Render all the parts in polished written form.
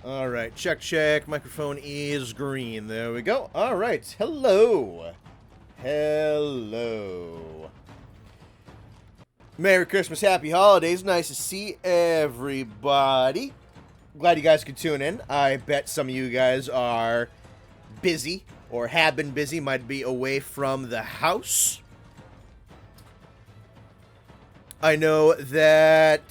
All right, check, check. Microphone is green. There we go. All right. Hello. Hello. Merry Christmas, happy holidays. Nice to see everybody. Glad you guys could tune in. I bet some of you guys are busy or have been busy, might be away from the house. I know that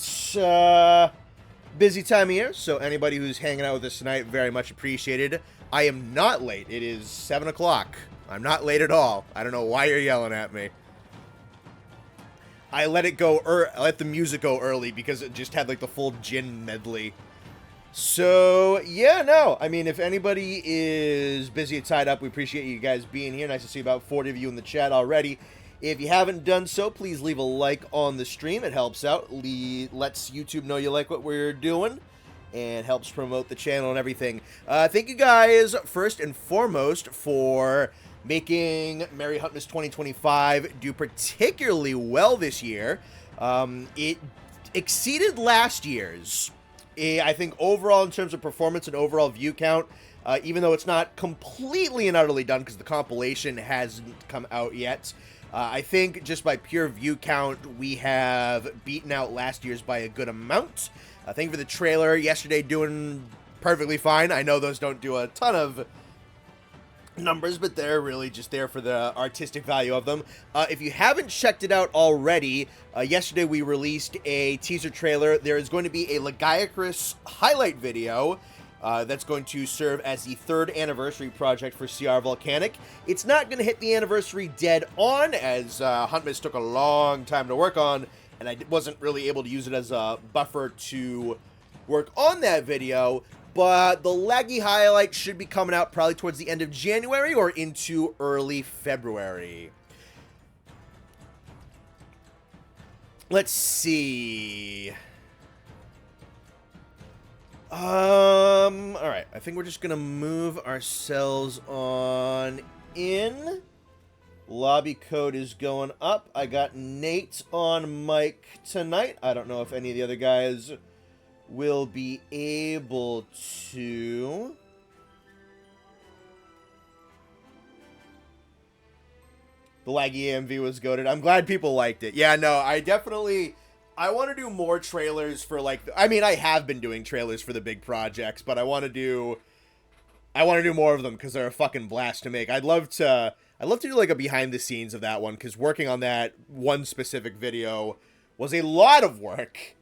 busy time of year, so anybody who's hanging out with us tonight, very much appreciated. I am not late. It is 7 o'clock. I'm not late at all. I don't know why you're yelling at me. I let it go, I let the music go early because it just had like the full gin medley. So, yeah, no. I mean, if anybody is busy or tied up, we appreciate you guys being here. Nice to see about 40 of you in the chat already. If you haven't done so, please leave a like on the stream. It helps out. Lets YouTube know you like what we're doing and helps promote the channel and everything. Thank you guys, first and foremost, for making Merry Huntmas 2025 do particularly well this year. It exceeded last year's. I think overall, in terms of performance and overall view count, even though it's not completely and utterly done because the compilation hasn't come out yet, I think just by pure view count, we have beaten out last year's by a good amount. Thank you for the trailer. Yesterday doing perfectly fine. I know those don't do a ton of numbers, but they're really just there for the artistic value of them. If you haven't checked it out already, yesterday we released a teaser trailer. There is going to be a Lagiacrus highlight video that's going to serve as the 3rd anniversary project for CR-Volcanic. It's not going to hit the anniversary dead on, as Huntmas took a long time to work on, and I wasn't really able to use it as a buffer to work on that video, but the laggy highlight should be coming out probably towards the end of January or into early February. Let's see. Alright, I think we're just gonna move ourselves on in. Lobby code is going up. I got Nate on mic tonight. I don't know if any of the other guys will be able to. The laggy AMV was goated. I'm glad people liked it. Yeah, no, I want to do more trailers for, like, I mean, I have been doing trailers for the big projects, but I want to do more of them because they're a fucking blast to make. I'd love to do, like, a behind the scenes of that one, because working on that one specific video was a lot of work.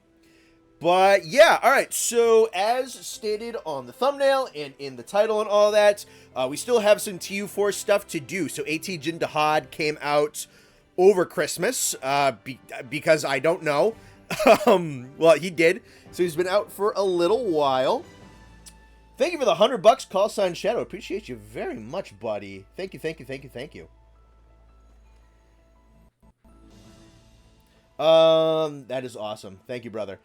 But, yeah, alright, so as stated on the thumbnail and in the title and all that, we still have some TU4 stuff to do. So AT Jin Dahad came out over Christmas, because I don't know. Well, he did. So he's been out for a little while. Thank you for the $100, call sign Shadow. Appreciate you very much, buddy. Thank you, thank you, thank you, thank you. That is awesome. Thank you, brother.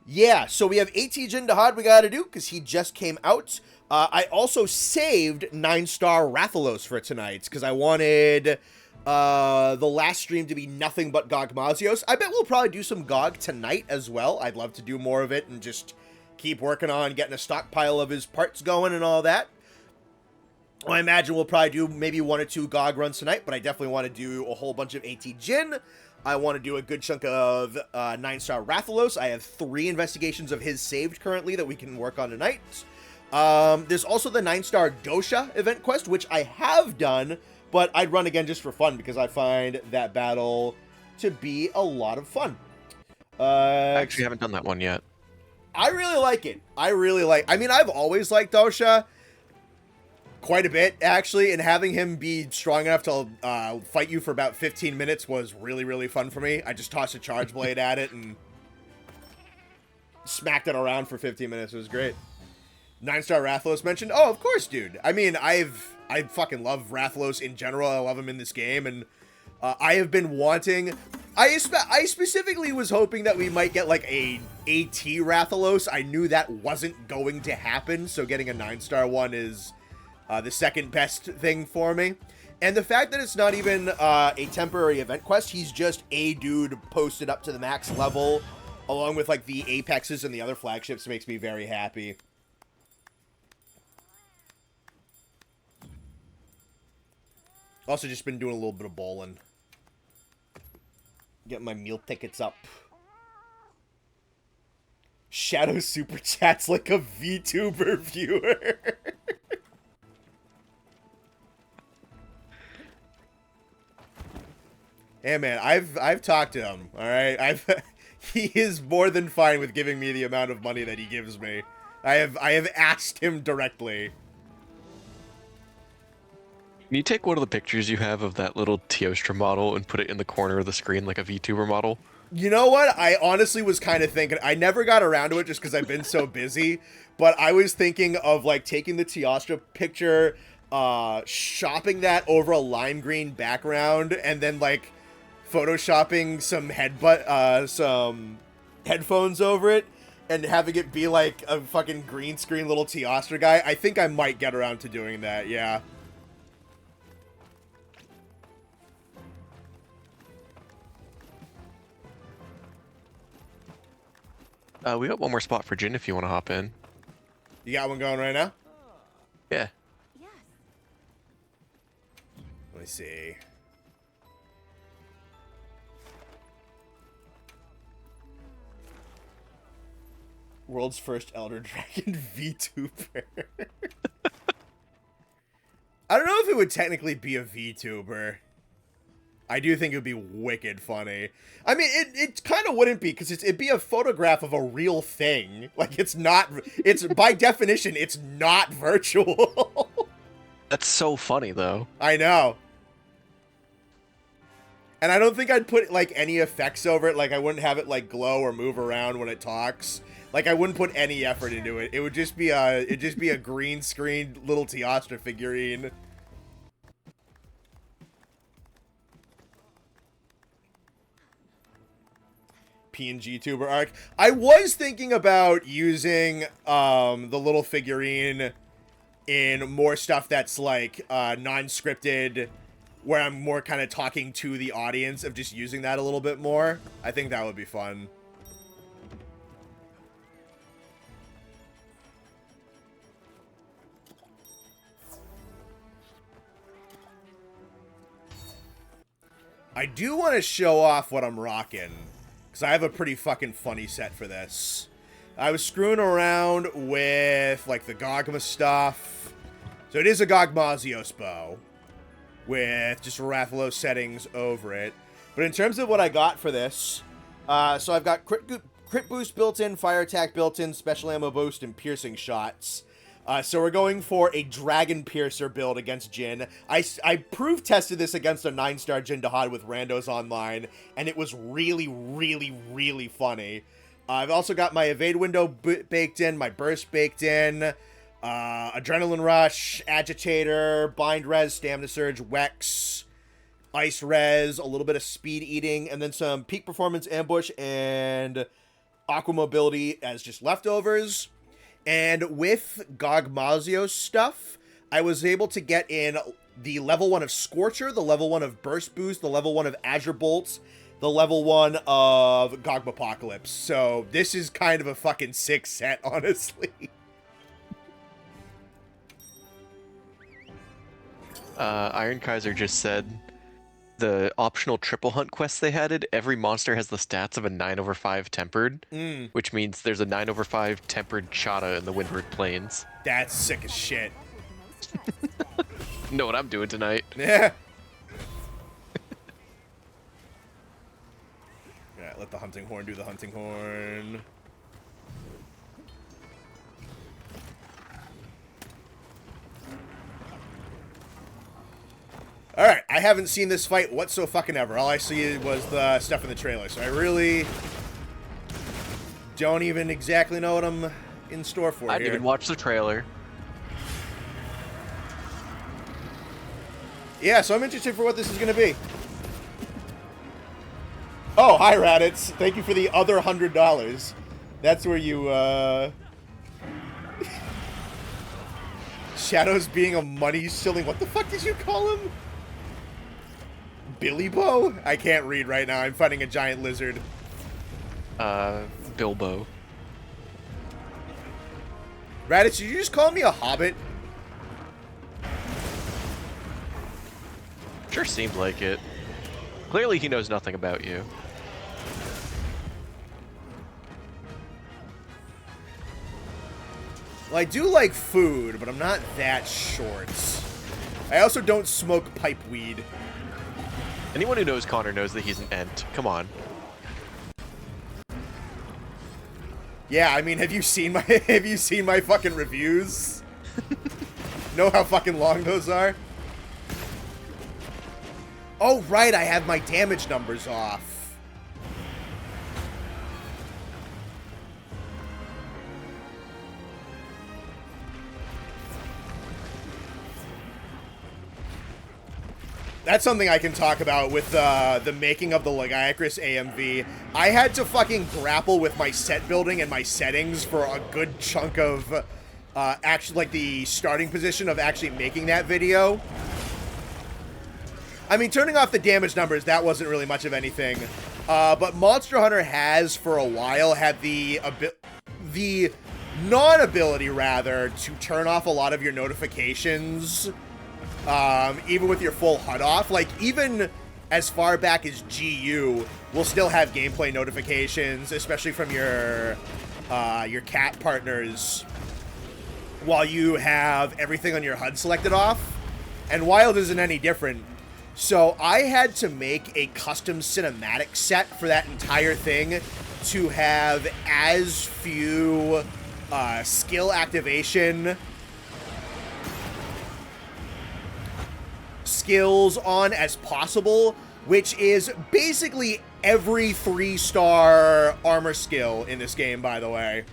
Yeah, so we have AT Jin Dahad we gotta do, because he just came out. I also saved 9-star Rathalos for tonight, because I wanted the last stream to be nothing but Gog Mazios. I bet we'll probably do some Gog tonight as well. I'd love to do more of it and just keep working on getting a stockpile of his parts going and all that. I imagine we'll probably do maybe 1 or 2 GOG runs tonight, but I definitely want to do a whole bunch of AT Jin. I want to do a good chunk of 9-star Rathalos. I have 3 investigations of his saved currently that we can work on tonight. There's also the 9-star Dosha event quest, which I have done, but I'd run again just for fun because I find that battle to be a lot of fun. I actually haven't done that one yet. I really like it. I mean, I've always liked Dosha quite a bit, actually, and having him be strong enough to fight you for about 15 minutes was really, really fun for me. I just tossed a charge blade at it and smacked it around for 15 minutes. It was great. 9-star Rathalos mentioned. Oh, of course, dude. I mean, I fucking love Rathalos in general. I love him in this game, and I have been wanting... I specifically was hoping that we might get, like, a AT Rathalos. I knew that wasn't going to happen, so getting a 9-star one is the second best thing for me. And the fact that it's not even a temporary event quest, he's just a dude posted up to the max level, along with, like, the Apexes and the other flagships, makes me very happy. Also just been doing a little bit of bowling. Getting my meal tickets up. Shadow super chats like a VTuber viewer. Hey man, I've talked to him, alright? He is more than fine with giving me the amount of money that he gives me. I have asked him directly. Can you take one of the pictures you have of that little Teostra model and put it in the corner of the screen like a VTuber model? You know what? I honestly was kind of thinking... I never got around to it just because I've been so busy. But I was thinking of, like, taking the Teostra picture, shopping that over a lime green background, and then, like, photoshopping some some headphones over it, and having it be, like, a fucking green screen little Teostra guy. I think I might get around to doing that, yeah. We got one more spot for Jin if you want to hop in. You got one going right now? Yeah. Let me see. World's first Elder Dragon VTuber. I don't know if it would technically be a VTuber. I do think it would be wicked funny. I mean, it kind of wouldn't be, because it'd be a photograph of a real thing. Like, it's by definition, it's not virtual. That's so funny, though. I know. And I don't think I'd put, like, any effects over it. Like, I wouldn't have it, like, glow or move around when it talks. Like, I wouldn't put any effort into it. It would just be a green screen little Teostra figurine. PNG tuber arc. I was thinking about using the little figurine in more stuff that's like non-scripted, where I'm more kind of talking to the audience, of just using that a little bit more. I think that would be fun. I do want to show off what I'm rocking, because I have a pretty fucking funny set for this. I was screwing around with, like, the Gogma stuff. So it is a Gogmazios bow, with just Rathalos settings over it. But in terms of what I got for this, so I've got crit boost built in, fire attack built in, special ammo boost, and piercing shots. So we're going for a Dragon Piercer build against Jin. I proof tested this against a 9-star Jin Dahad with randos online, and it was really, really, really funny. I've also got my evade window baked in, my burst baked in, adrenaline rush, agitator, bind res, stamina surge, wex, ice res, a little bit of speed eating, and then some peak performance ambush and aqua mobility as just leftovers. And with Gogmazios stuff, I was able to get in the level 1 of Scorcher, the level 1 of Burst Boost, the level 1 of Azure Bolts, the level 1 of Gogmapocalypse. So this is kind of a fucking sick set, honestly. Iron Kaiser just said the optional triple hunt quests they added, every monster has the stats of a 9/5 tempered, which means there's a 9/5 tempered Chata in the Windward Plains. That's sick as shit. Know what I'm doing tonight? Yeah. Alright, let the hunting horn do the hunting horn. Alright, I haven't seen this fight whatsoever. All I see was the stuff in the trailer, so I really don't even exactly know what I'm in store for I didn't even watch the trailer. Yeah, so I'm interested for what this is going to be. Oh, hi, Raditz. Thank you for the other $100. That's where you, Shadows being a money shilling. What the fuck did you call him? Billy Bo? I can't read right now. I'm fighting a giant lizard. Bilbo. Raditz, did you just call me a hobbit? Sure seemed like it. Clearly he knows nothing about you. Well, I do like food, but I'm not that short. I also don't smoke pipe weed. Anyone who knows Connor knows that he's an ent. Come on. Yeah, I mean, have you seen my fucking reviews? Know how fucking long those are? Oh, right, I have my damage numbers off. That's something I can talk about with the making of the Lagiacrus AMV. I had to fucking grapple with my set building and my settings for a good chunk of actually, like, the starting position of actually making that video. I mean, turning off the damage numbers, that wasn't really much of anything. But Monster Hunter has, for a while, had the non-ability, rather, to turn off a lot of your notifications, even with your full HUD off. Like, even as far back as GU, we'll still have gameplay notifications, especially from your cat partners, while you have everything on your HUD selected off. And Wild isn't any different. So I had to make a custom cinematic set for that entire thing to have as few skill activation skills on as possible, which is basically every 3-star armor skill in this game, by the way.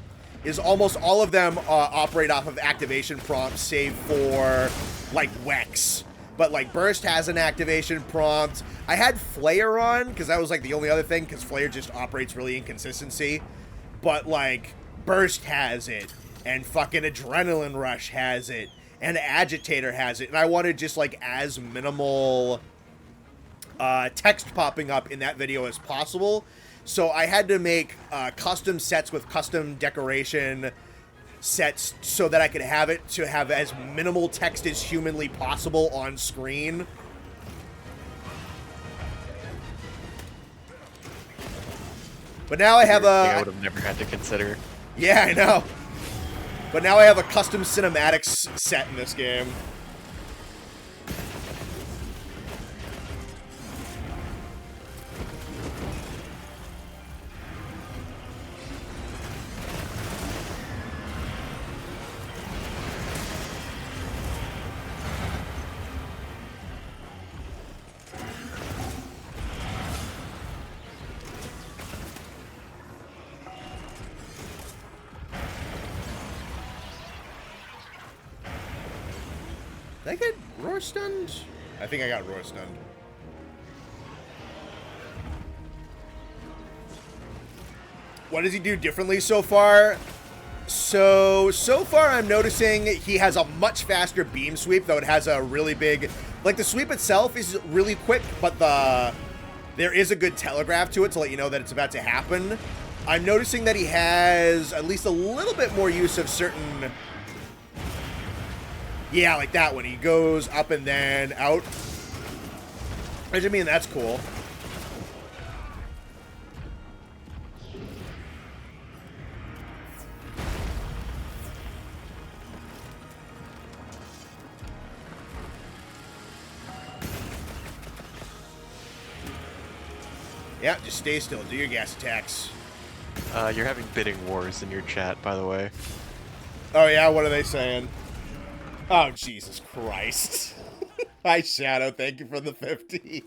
Is almost all of them operate off of activation prompts, save for, like, Wex. But, like, Burst has an activation prompt. I had Flare on, because that was, like, the only other thing, because Flare just operates really inconsistency. But, like, Burst has it, and fucking Adrenaline Rush has it, and Agitator has it. And I wanted just, like, as minimal text popping up in that video as possible. So I had to make custom sets with custom decoration sets so that I could have it to have as minimal text as humanly possible on screen. But now I have I would have never had to consider. Yeah, I know. But now I have a custom cinematics set in this game. Did I get roar stunned? I think I got roar stunned. What does he do differently so far? So far I'm noticing he has a much faster beam sweep, though it has a really big... Like, the sweep itself is really quick, but there is a good telegraph to it to let you know that it's about to happen. I'm noticing that he has at least a little bit more use of certain Yeah, like that one. He goes up and then out. I mean, that's cool. Yeah, just stay still. Do your gas attacks. You're having bidding wars in your chat, by the way. Oh, yeah? What are they saying? Oh, Jesus Christ. Hi, Shadow. Thank you for the 50.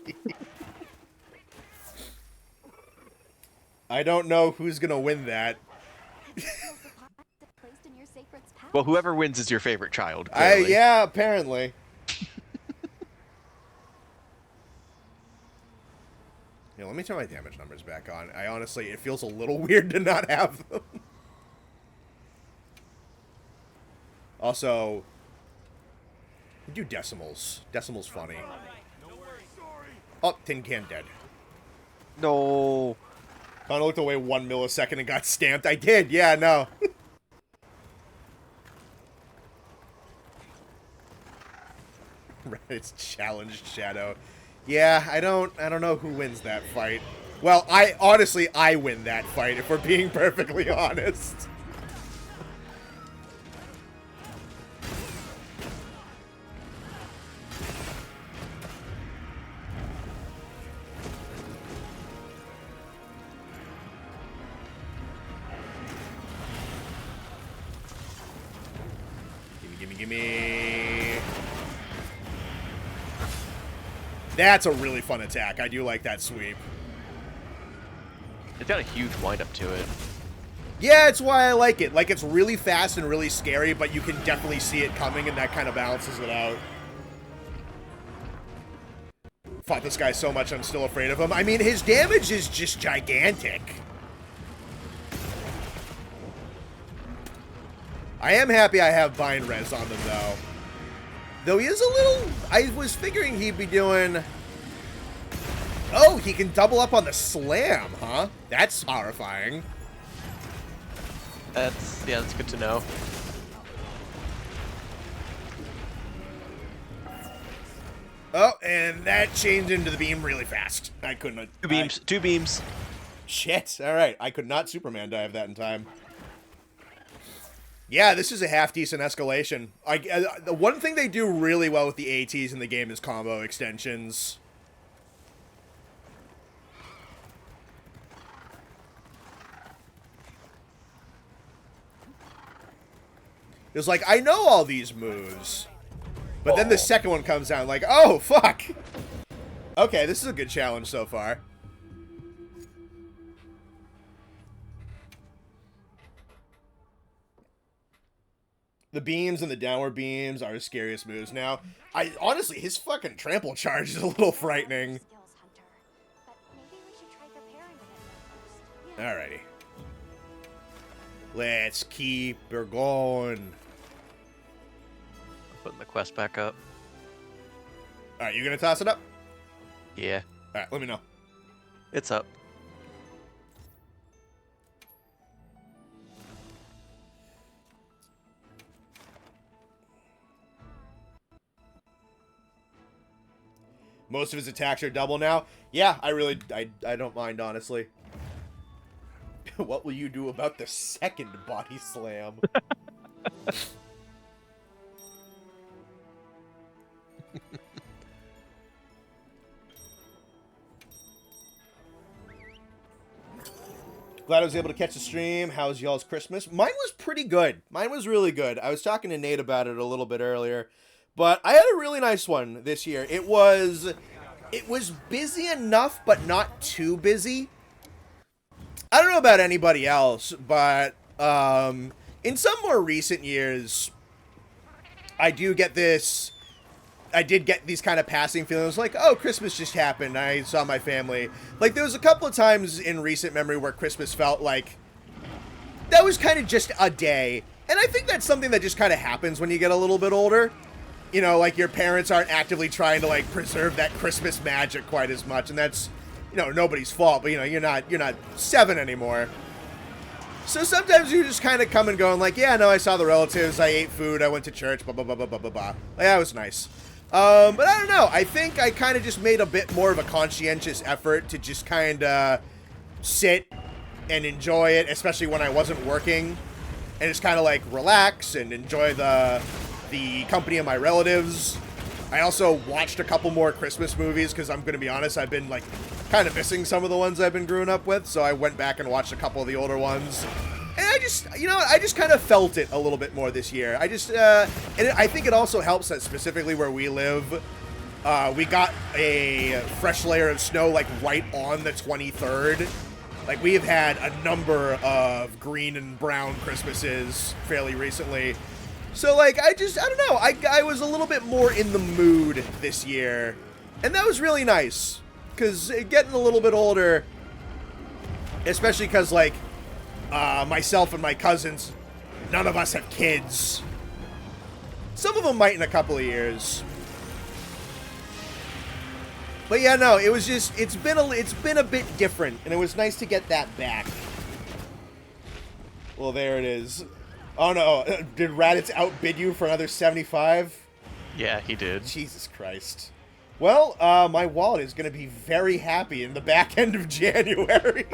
I don't know who's going to win that. Well, whoever wins is your favorite child, clearly. Yeah, apparently. Yeah, let me turn my damage numbers back on. I honestly, it feels a little weird to not have them. Also, do decimals. Decimals funny. Oh, tin can dead. No. Kind of looked away 1 millisecond and got stamped. I did, yeah, no. It's challenged Shadow. Yeah, I don't know who wins that fight. Well, honestly, I win that fight, if we're being perfectly honest. Gimme. That's a really fun attack. I do like that sweep. It's got a huge windup to it. Yeah, it's why I like it. Like, it's really fast and really scary, but you can definitely see it coming, and that kind of balances it out. Fought this guy so much, I'm still afraid of him. I mean, his damage is just gigantic. I am happy I have bind res on them, though. Though he is a little... I was figuring he'd be doing... Oh, he can double up on the slam, huh? That's horrifying. That's good to know. Oh, and that changed into the beam really fast. I couldn't... Two beams. Shit, alright. I could not Superman dive that in time. Yeah, this is a half-decent escalation. The one thing they do really well with the ATs in the game is combo extensions. It was like, I know all these moves. But then the second one comes down like, oh, fuck. Okay, this is a good challenge so far. The beams and the downward beams are his scariest moves. Now, honestly, his fucking trample charge is a little frightening. Alrighty. Let's keep her going. Putting the quest back up. Alright, you gonna toss it up? Yeah. Alright, let me know. It's up. Most of his attacks are double now. Yeah, I don't mind, honestly. What will you do about the second body slam? Glad I was able to catch the stream. How's y'all's Christmas? Mine was pretty good. Mine was really good. I was talking to Nate about it a little bit earlier. But I had a really nice one this year. It was busy enough, but not too busy. I don't know about anybody else, but in some more recent years, I did get these kind of passing feelings like, oh, Christmas just happened. I saw my family. Like, there was a couple of times in recent memory where Christmas felt like that was kind of just a day. And I think that's something that just kind of happens when you get a little bit older. You know, like, your parents aren't actively trying to, like, preserve that Christmas magic quite as much. And that's, you know, nobody's fault. But, you know, you're not 7 anymore. So sometimes you just kind of come and go and like, yeah, no, I saw the relatives, I ate food, I went to church, blah, blah, blah, blah, blah, blah, blah. Like, that was nice. But I don't know. I think I kind of just made a bit more of a conscientious effort to just kind of sit and enjoy it, especially when I wasn't working. And just kind of like relax and enjoy the company of my relatives. I also watched a couple more Christmas movies because I'm going to be honest, I've been like kind of missing some of the ones I've been growing up with. So I went back and watched a couple of the older ones. And I just, you know, I just kind of felt it a little bit more this year. I just, and I think it also helps that specifically where we live, we got a fresh layer of snow like right on the 23rd. Like we have had a number of green and brown Christmases fairly recently. So, like, I don't know, I was a little bit more in the mood this year, and that was really nice, because getting a little bit older, especially because, like, myself and my cousins, none of us have kids. Some of them might in a couple of years. But yeah, no, it was just, it's been a bit different, and it was nice to get that back. Well, there it is. Oh no, did Raditz outbid you for another 75? Yeah, he did. Jesus Christ. Well, my wallet is going to be very happy in the back end of January.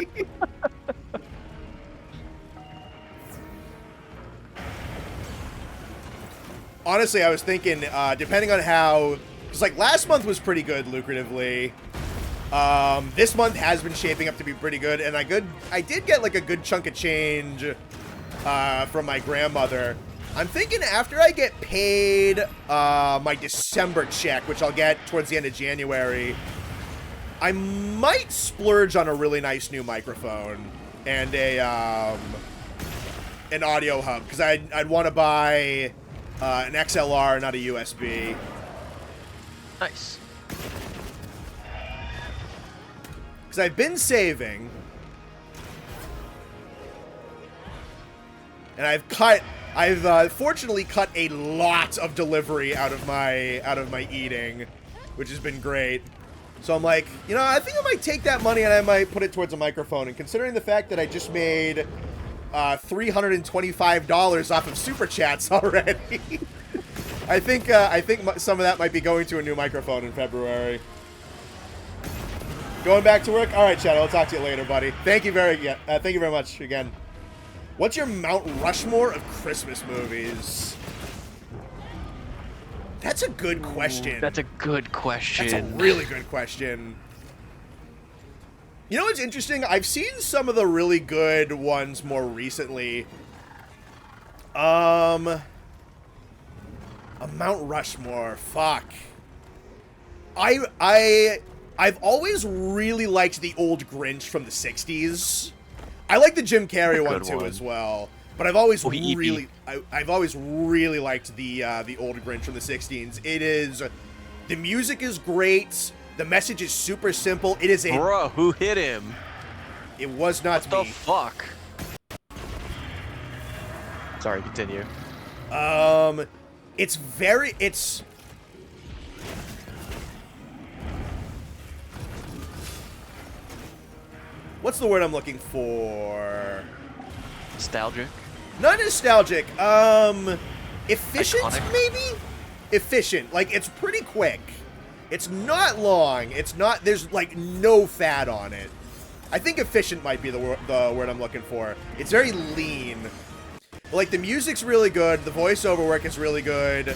Honestly, I was thinking, depending on how... Because, like, last month was pretty good, lucratively. This month has been shaping up to be pretty good, and I did get, like, a good chunk of change... from my grandmother. I'm thinking after I get paid my December check, which I'll get towards the end of January, I might splurge on a really nice new microphone and an audio hub, because I'd want to buy an XLR, not a USB. Nice. Because I've been saving. And I've fortunately cut a lot of delivery out of my eating, which has been great. So I'm like, you know, I think I might take that money and I might put it towards a microphone. And considering the fact that I just made $325 off of Super Chats already, I think some of that might be going to a new microphone in February. Going back to work? All right, Chad, I'll talk to you later, buddy. Thank you very much again. What's your Mount Rushmore of Christmas movies? That's a good question. That's a good question. That's a really good question. You know what's interesting? I've seen some of the really good ones more recently. A Mount Rushmore. Fuck. I've always really liked the old Grinch from the 60s. I like the Jim Carrey one too as well, but I've always I've always really liked the old Grinch from the 60s. The music is great. The message is super simple. It is a Bruh, who hit him? It was not me. What the fuck? Sorry, continue. It's what's the word I'm looking for? Nostalgic? Not nostalgic. Efficient, Iconic. maybe? Efficient. Like, it's pretty quick. It's not long. It's not, there's, like, no fat on it. I think efficient might be the word I'm looking for. It's very lean. But, like, the music's really good. The voiceover work is really good.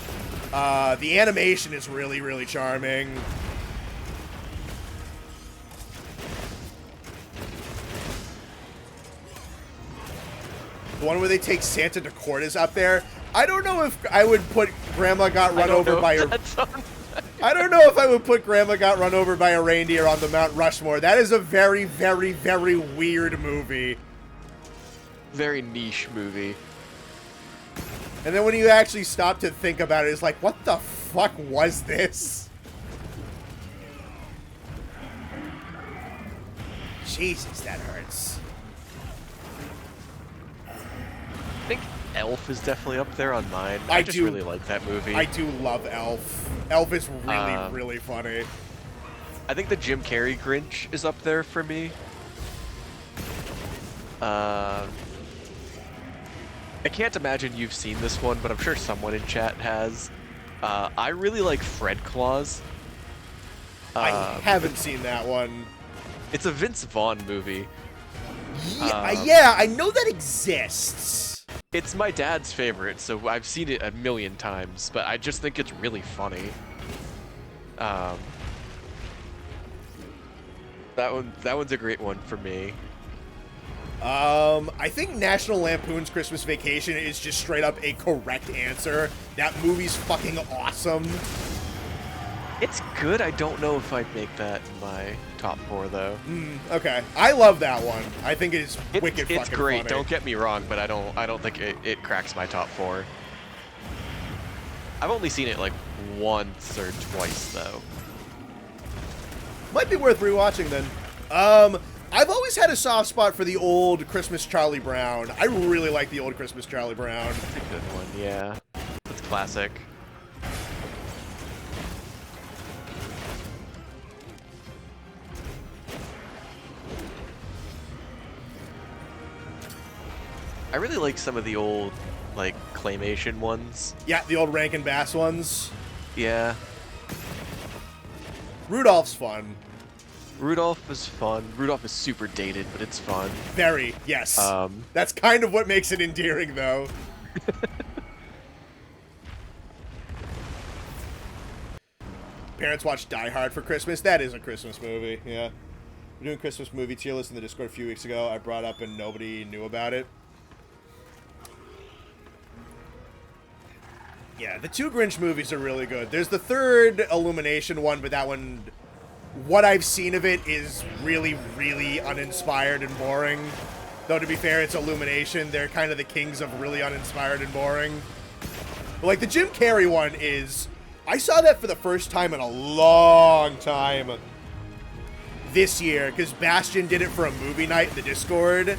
The animation is really, really charming. The one where they take Santa to court is up there. I don't know if I would put Grandma Got Run Over by a... I don't know if I would put Grandma Got Run Over by a Reindeer on the Mount Rushmore. That is a very, very, very weird movie. Very niche movie. And then when you actually stop to think about it, it's like, what the fuck was this? Jesus, that hurts. I think Elf is definitely up there on mine. I just really like that movie. I do love Elf. Elf is really, really funny. I think the Jim Carrey Grinch is up there for me. I can't imagine you've seen this one, but I'm sure someone in chat has. I really like Fred Claus. I haven't seen that one. It's a Vince Vaughn movie. Yeah, I know that exists. It's my dad's favorite, so I've seen it a million times, but I just think it's really funny. That one's a great one for me. I think National Lampoon's Christmas Vacation is just straight up a correct answer. That movie's fucking awesome. It's good. I don't know if I'd make that in my top 4 though. Okay, I love that one. I think it's wicked fucking It's great. funny. Don't get me wrong, but I don't think it cracks my top 4. I've only seen it like once or twice though. Might be worth rewatching then. I've always had a soft spot for the old Christmas Charlie Brown. I really like the old Christmas Charlie Brown. It's a good one, yeah. It's classic. I really like some of the old, like, claymation ones. Yeah, the old Rankin Bass ones. Yeah. Rudolph's fun. Rudolph is fun. Rudolph is super dated, but it's fun. Very, yes. That's kind of what makes it endearing, though. Parents watch Die Hard for Christmas. That is a Christmas movie, yeah. We're doing Christmas movie tier list in the Discord a few weeks ago. I brought up and nobody knew about it. Yeah, the 2 Grinch movies are really good. There's the third Illumination one, but that one, what I've seen of it is really, really uninspired and boring. Though, to be fair, it's Illumination. They're kind of the kings of really uninspired and boring. But, like, the Jim Carrey one is... I saw that for the first time in a long time this year, because Bastion did it for a movie night in the Discord.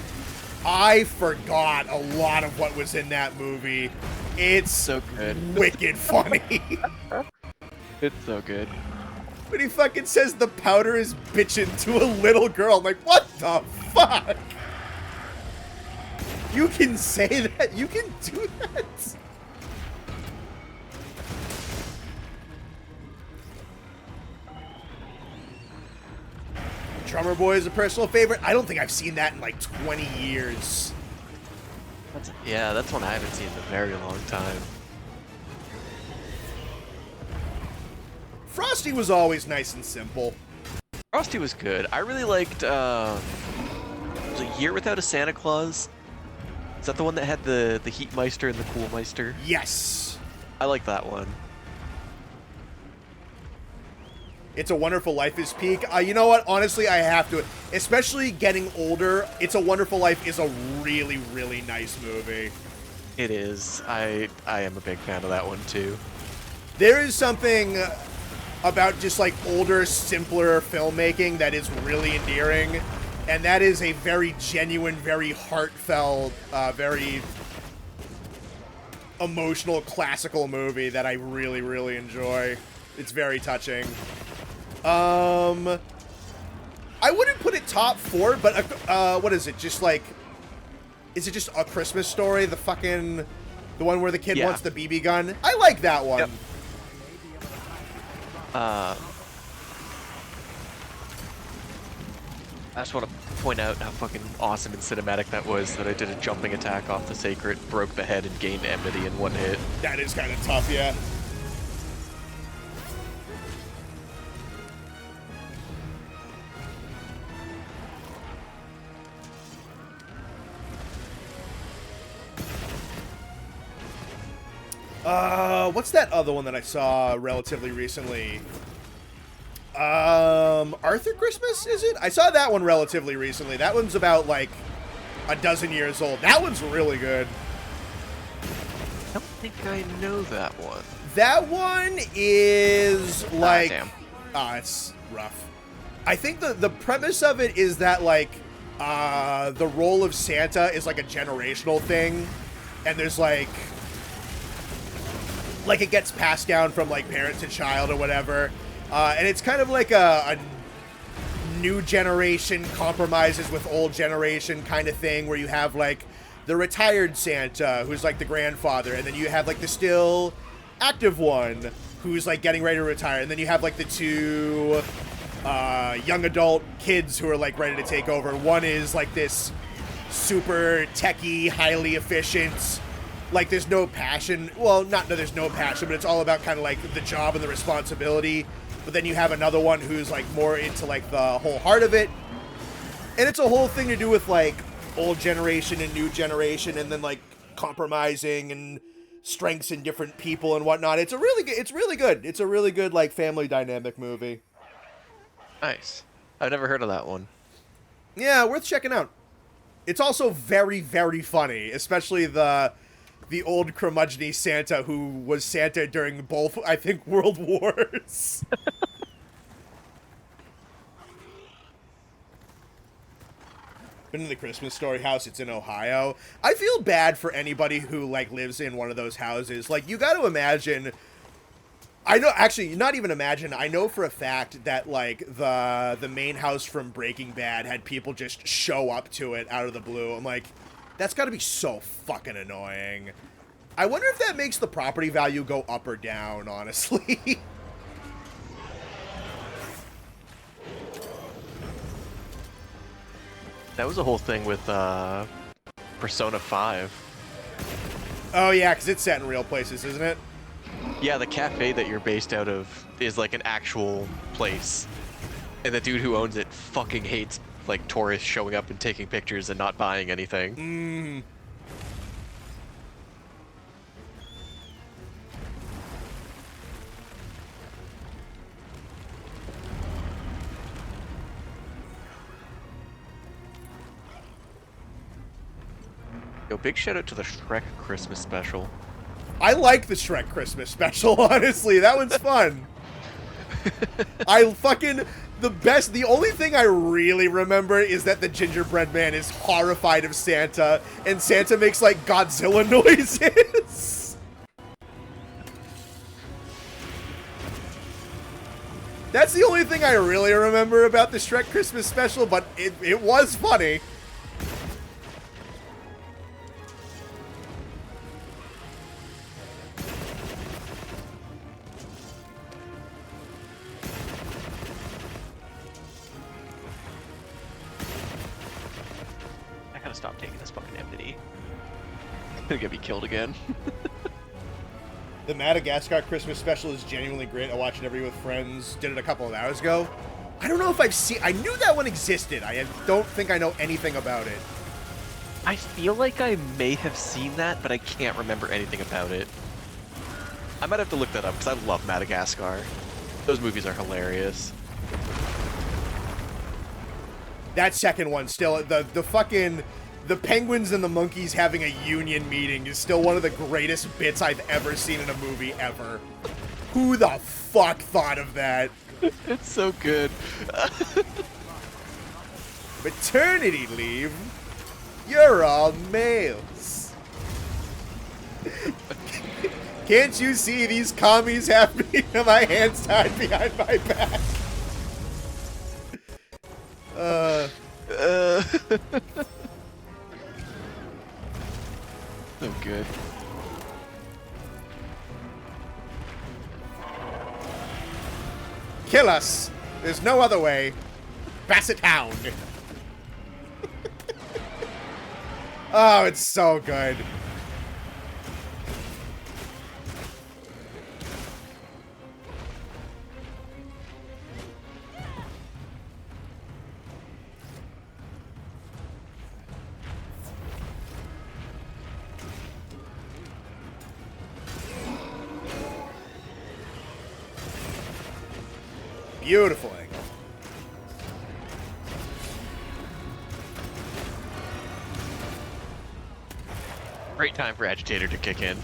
I forgot a lot of what was in that movie. It's so good. Wicked funny. It's so good. When he fucking says the powder is bitchin' to a little girl, I'm like, what the fuck? You can say that? You can do that? Drummer Boy is a personal favorite. I don't think I've seen that in like 20 years. That's one I haven't seen in a very long time. Frosty was always nice and simple. Frosty was good. I really liked, was it A Year Without a Santa Claus? Is that the one that had the Heat Meister and the Cool Meister? Yes. I like that one. It's a Wonderful Life is peak. You know what? Honestly, I have to. Especially getting older, It's a Wonderful Life is a really, really nice movie. It is. I am a big fan of that one, too. There is something about just, like, older, simpler filmmaking that is really endearing. And that is a very genuine, very heartfelt, very emotional, classical movie that I really, really enjoy. It's very touching. I wouldn't put it top 4, but what is it? Just like, is it just A Christmas Story? The one where the kid wants the BB gun? I like that one. Yep. I just want to point out how fucking awesome and cinematic that was, that I did a jumping attack off the Sacred, broke the head, and gained enmity in one hit. That is kind of tough, yeah. What's that other one that I saw relatively recently? Arthur Christmas, is it? I saw that one relatively recently. That one's about, like, a dozen years old. That one's really good. I don't think I know that one. That one is, like... damn. It's rough. I think the premise of it is that, like, the role of Santa is, like, a generational thing. And there's, like, it gets passed down from, like, parent to child or whatever. And it's kind of like a new generation compromises with old generation kind of thing, where you have, like, the retired Santa, who's like the grandfather, and then you have like the still active one, who's like getting ready to retire, and then you have like the two young adult kids who are like ready to take over. One is like this super techie, highly efficient, like there's no passion. Well, not that there's no passion, but it's all about kind of like the job and the responsibility. But then you have another one who's like more into like the whole heart of it. And it's a whole thing to do with like old generation and new generation, and then like compromising and strengths in different people and whatnot. It's really good. It's a really good like family dynamic movie. Nice. I've never heard of that one. Yeah, worth checking out. It's also very, very funny, especially the old curmudgeony Santa who was Santa during both, I think, World Wars. Been to the Christmas Story house. It's in Ohio. I feel bad for anybody who like lives in one of those houses. Like, you got to imagine. I know, actually, not even imagine. I know for a fact that like the main house from Breaking Bad had people just show up to it out of the blue. I'm like, that's got to be so fucking annoying. I wonder if that makes the property value go up or down, honestly. That was a whole thing with Persona 5. Oh, yeah, because it's set in real places, isn't it? Yeah, the cafe that you're based out of is like an actual place. And the dude who owns it fucking hates like tourists showing up and taking pictures and not buying anything. Yo, big shout out to the Shrek Christmas special. I like the Shrek Christmas special, honestly. That one's fun. The only thing I really remember is that the gingerbread man is horrified of Santa, and Santa makes, like, Godzilla noises. That's the only thing I really remember about the Shrek Christmas special, but it was funny. Stop taking this fucking empty. Gonna get me killed again. The Madagascar Christmas special is genuinely great. I watch it every with friends. Did it a couple of hours ago. I don't know if I've seen. I knew that one existed. I don't think I know anything about it. I feel like I may have seen that, but I can't remember anything about it. I might have to look that up because I love Madagascar. Those movies are hilarious. That second one still the penguins and the monkeys having a union meeting is still one of the greatest bits I've ever seen in a movie ever. Who the fuck thought of that? It's so good. Maternity leave? You're all males. Can't you see these commies have me and my hands tied behind my back? So good. Kill us. There's no other way. Basset Hound. Oh, it's so good. Beautiful angle. Great time for Agitator to kick in.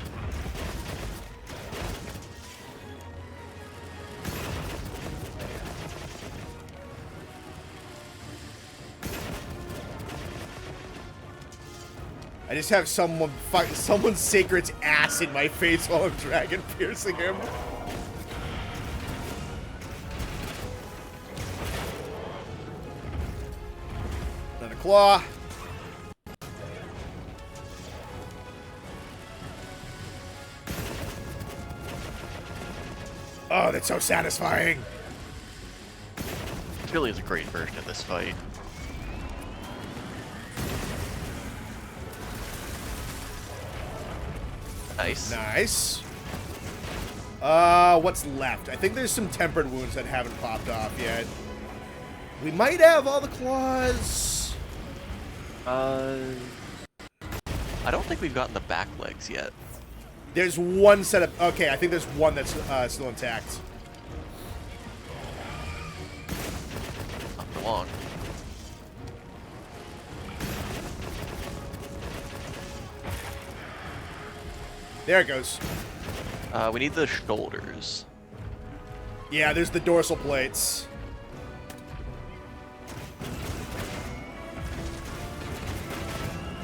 I just have someone's sacred's ass in my face while I'm dragon piercing him. Another claw. Oh, that's so satisfying. It really is a great version of this fight. Nice. Nice. What's left? I think there's some tempered wounds that haven't popped off yet. We might have all the claws. I don't think we've gotten the back legs yet. There's one set of... Okay, I think there's one that's still intact. Not for long. There it goes. We need the shoulders. Yeah, there's the dorsal plates.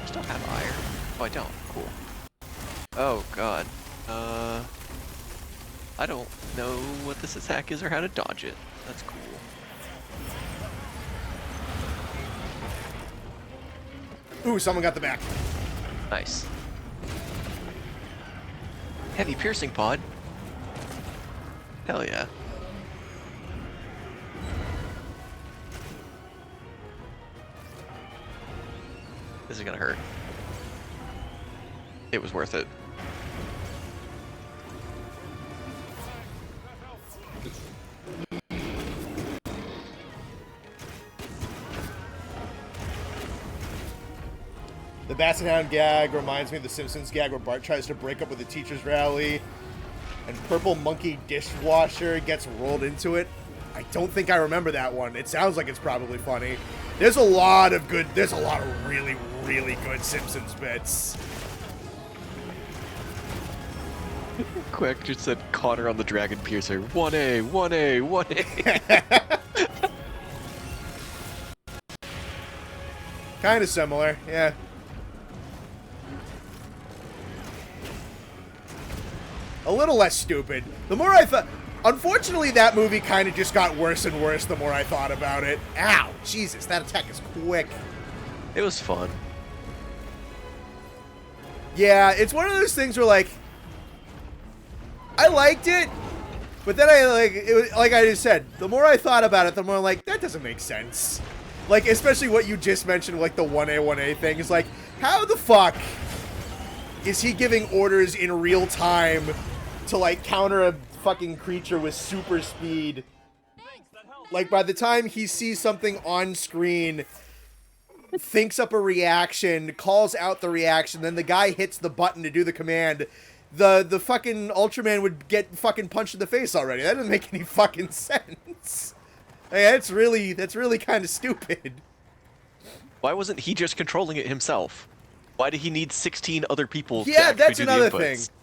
I still have iron. Oh, I don't. Cool. Oh, God. I don't know what this attack is or how to dodge it. That's cool. Ooh, someone got the back. Nice. Heavy piercing pod. Hell yeah. This is gonna hurt. It was worth it. The Basset Hound gag reminds me of the Simpsons gag where Bart tries to break up with the teacher's rally and Purple Monkey Dishwasher gets rolled into it. I don't think I remember that one. It sounds like it's probably funny. There's a lot of really, really good Simpsons bits. Quick just said Connor on the Dragon Piercer. 1A, 1A, 1A. Kind of similar, yeah. A little less stupid. The more I thought... Unfortunately, that movie kind of just got worse and worse the more I thought about it. Ow! Jesus, that attack is quick. It was fun. Yeah, it's one of those things where, like... I liked it, but then like I just said, the more I thought about it, the more I'm like, that doesn't make sense. Like, especially what you just mentioned, like the 1A thing, is like, how the fuck is he giving orders in real time to, like, counter a fucking creature with super speed? Like, by the time he sees something on screen, thinks up a reaction, calls out the reaction, then the guy hits the button to do the command, the fucking Ultraman would get fucking punched in the face already. That doesn't make any fucking sense. Hey, that's really kind of stupid. Why wasn't he just controlling it himself? Why did he need 16 other people to Yeah, actually that's do the another inputs? thing.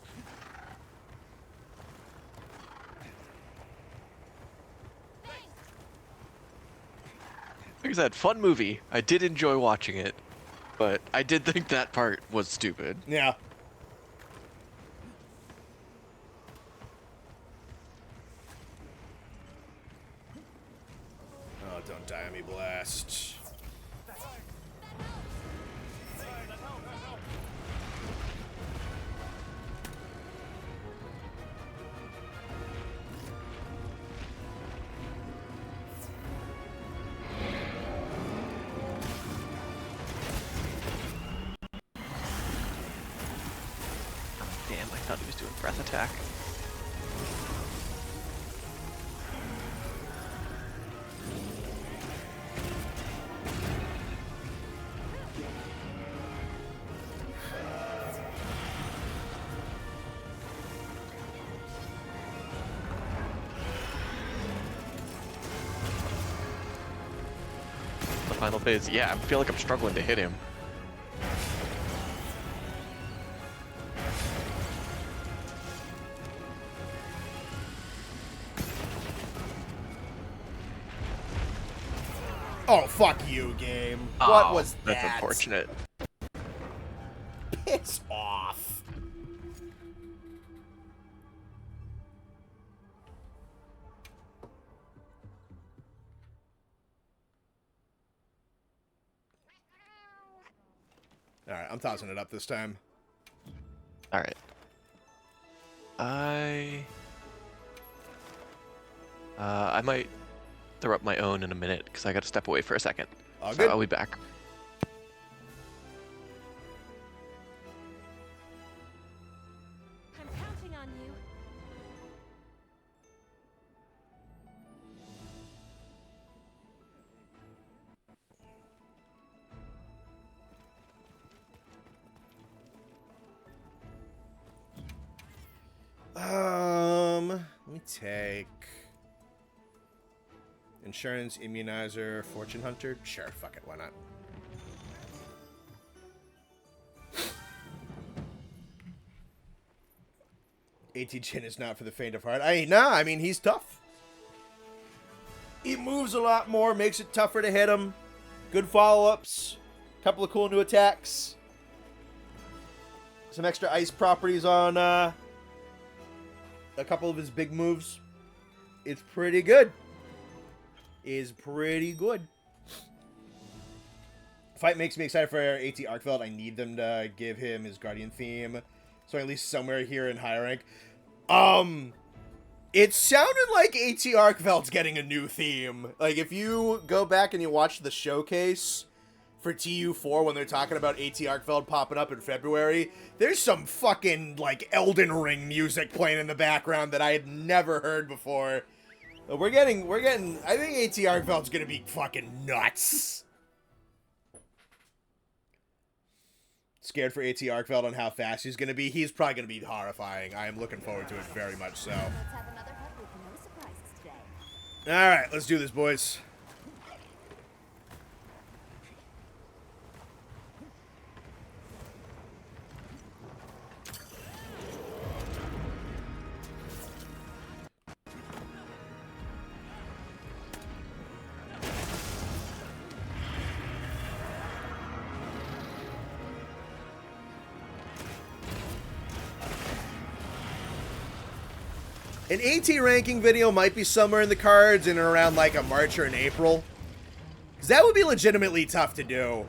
Like I said, fun movie. I did enjoy watching it, but I did think that part was stupid. Yeah. Oh, don't die on me, Blast. Damn, I thought he was doing breath attack. The final phase. Yeah, I feel like I'm struggling to hit him. Oh, fuck you, game. What Oh, was that? That's unfortunate. Piss off. Alright, I'm tossing it up this time. Alright. I might throw up my own in a minute because I got to step away for a second. All So good. I'll be back. I'm counting on you. Let me take insurance, immunizer, fortune hunter. Sure, fuck it, why not? AT Chin is not for the faint of heart. I mean, he's tough. He moves a lot more, makes it tougher to hit him. Good follow-ups. Couple of cool new attacks. Some extra ice properties on a couple of his big moves. It's pretty good. Fight makes me excited for AT Arkfeld. I need them to give him his Guardian theme. So at least somewhere here in high rank. It sounded like AT Arkfeld's getting a new theme. Like, if you go back and you watch the showcase for TU4 when they're talking about AT Arkfeld popping up in February, there's some fucking, like, Elden Ring music playing in the background that I had never heard before. We're getting, I think AT Arkfeld's gonna be fucking nuts. Scared for AT Arkfeld on how fast he's gonna be. He's probably gonna be horrifying. I am looking forward to it very much so. Let's have another hut with no surprises today. Alright, let's do this, boys. An AT ranking video might be somewhere in the cards in around like a March or an April. Because that would be legitimately tough to do.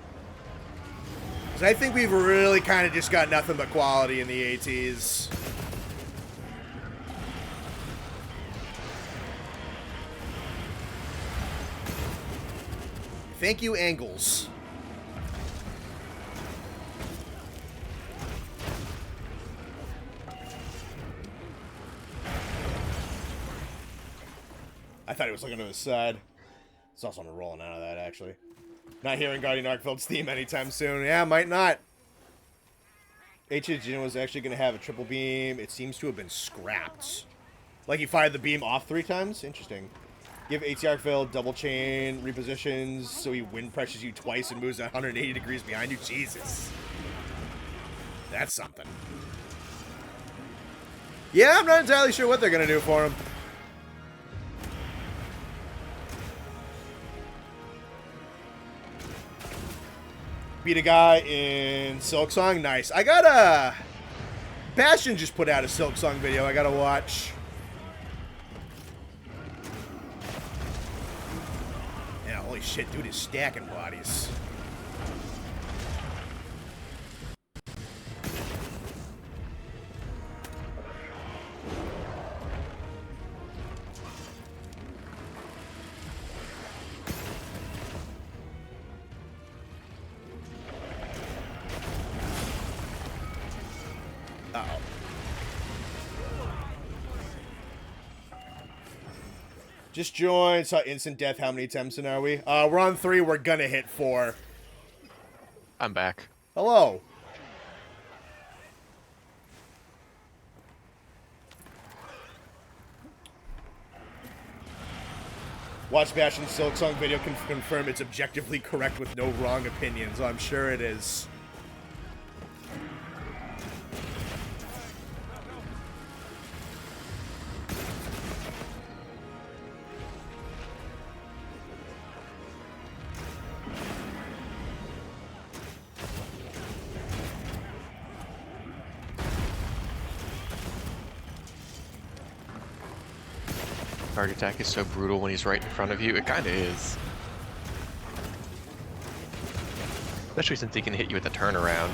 Because I think we've really kind of just got nothing but quality in the ATs. Thank you, Angles. I thought he was looking to the side. It's also rolling out of that, actually. Not hearing Guardian Arkfeld's theme anytime soon. Yeah, might not. HHN was actually going to have a triple beam. It seems to have been scrapped. Like he fired the beam off 3 times? Interesting. Give AT Arkfeld double chain, repositions, so he wind pressures you twice and moves 180 degrees behind you. Jesus. That's something. Yeah, I'm not entirely sure what they're going to do for him. Beat a guy in Silksong. Nice. I got a... Bastion just put out a Silksong video I gotta watch. Yeah, holy shit, dude is stacking bodies. Uh-oh. Just joined. Saw instant death. How many attempts in are we? We're on 3. We're gonna hit 4. I'm back. Hello. Watch Bastion's Silksong video confirm it's objectively correct with no wrong opinions. Oh, I'm sure it is. Guard attack is so brutal when he's right in front of you. It kind of is. Especially since he can hit you with a turnaround.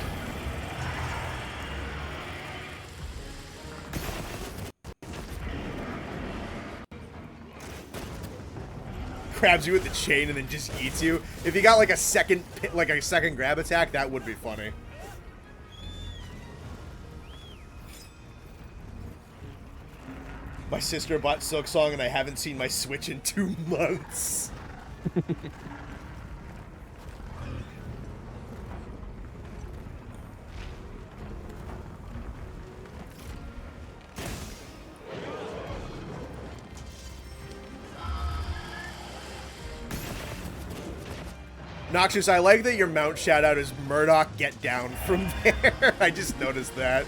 grabs you with the chain and then just eats you. If he got like a second grab attack, that would be funny. My sister bought Silk Song and I haven't seen my Switch in 2 months. Noxious, I like that your mount shoutout is Murdoch get down from there. I just noticed that.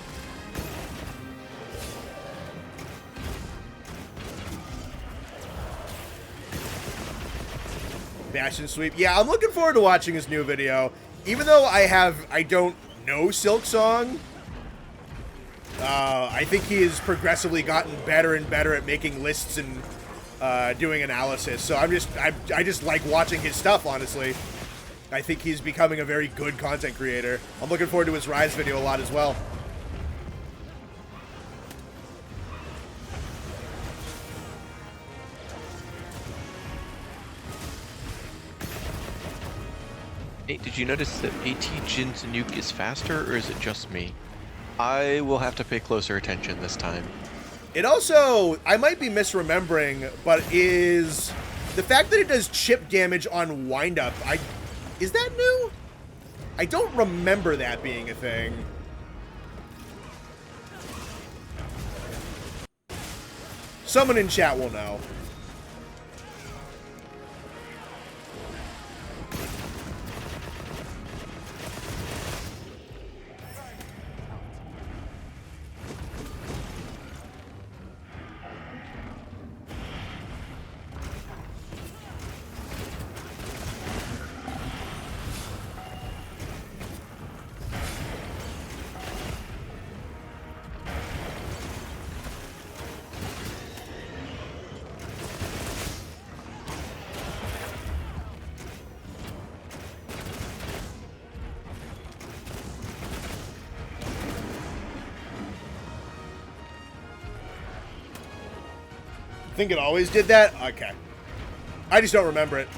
Bash and sweep. Yeah, I'm looking forward to watching his new video. Even though I don't know Silk Song, I think he has progressively gotten better and better at making lists and doing analysis. So I just like watching his stuff, honestly. I think he's becoming a very good content creator. I'm looking forward to his Rise video a lot as well. Hey, did you notice that AT Jin's nuke is faster, or is it just me? I will have to pay closer attention this time. It also, I might be misremembering, but is the fact that it does chip damage on windup, is that new? I don't remember that being a thing. Someone in chat will know. Think it always did that? Okay. I just don't remember it.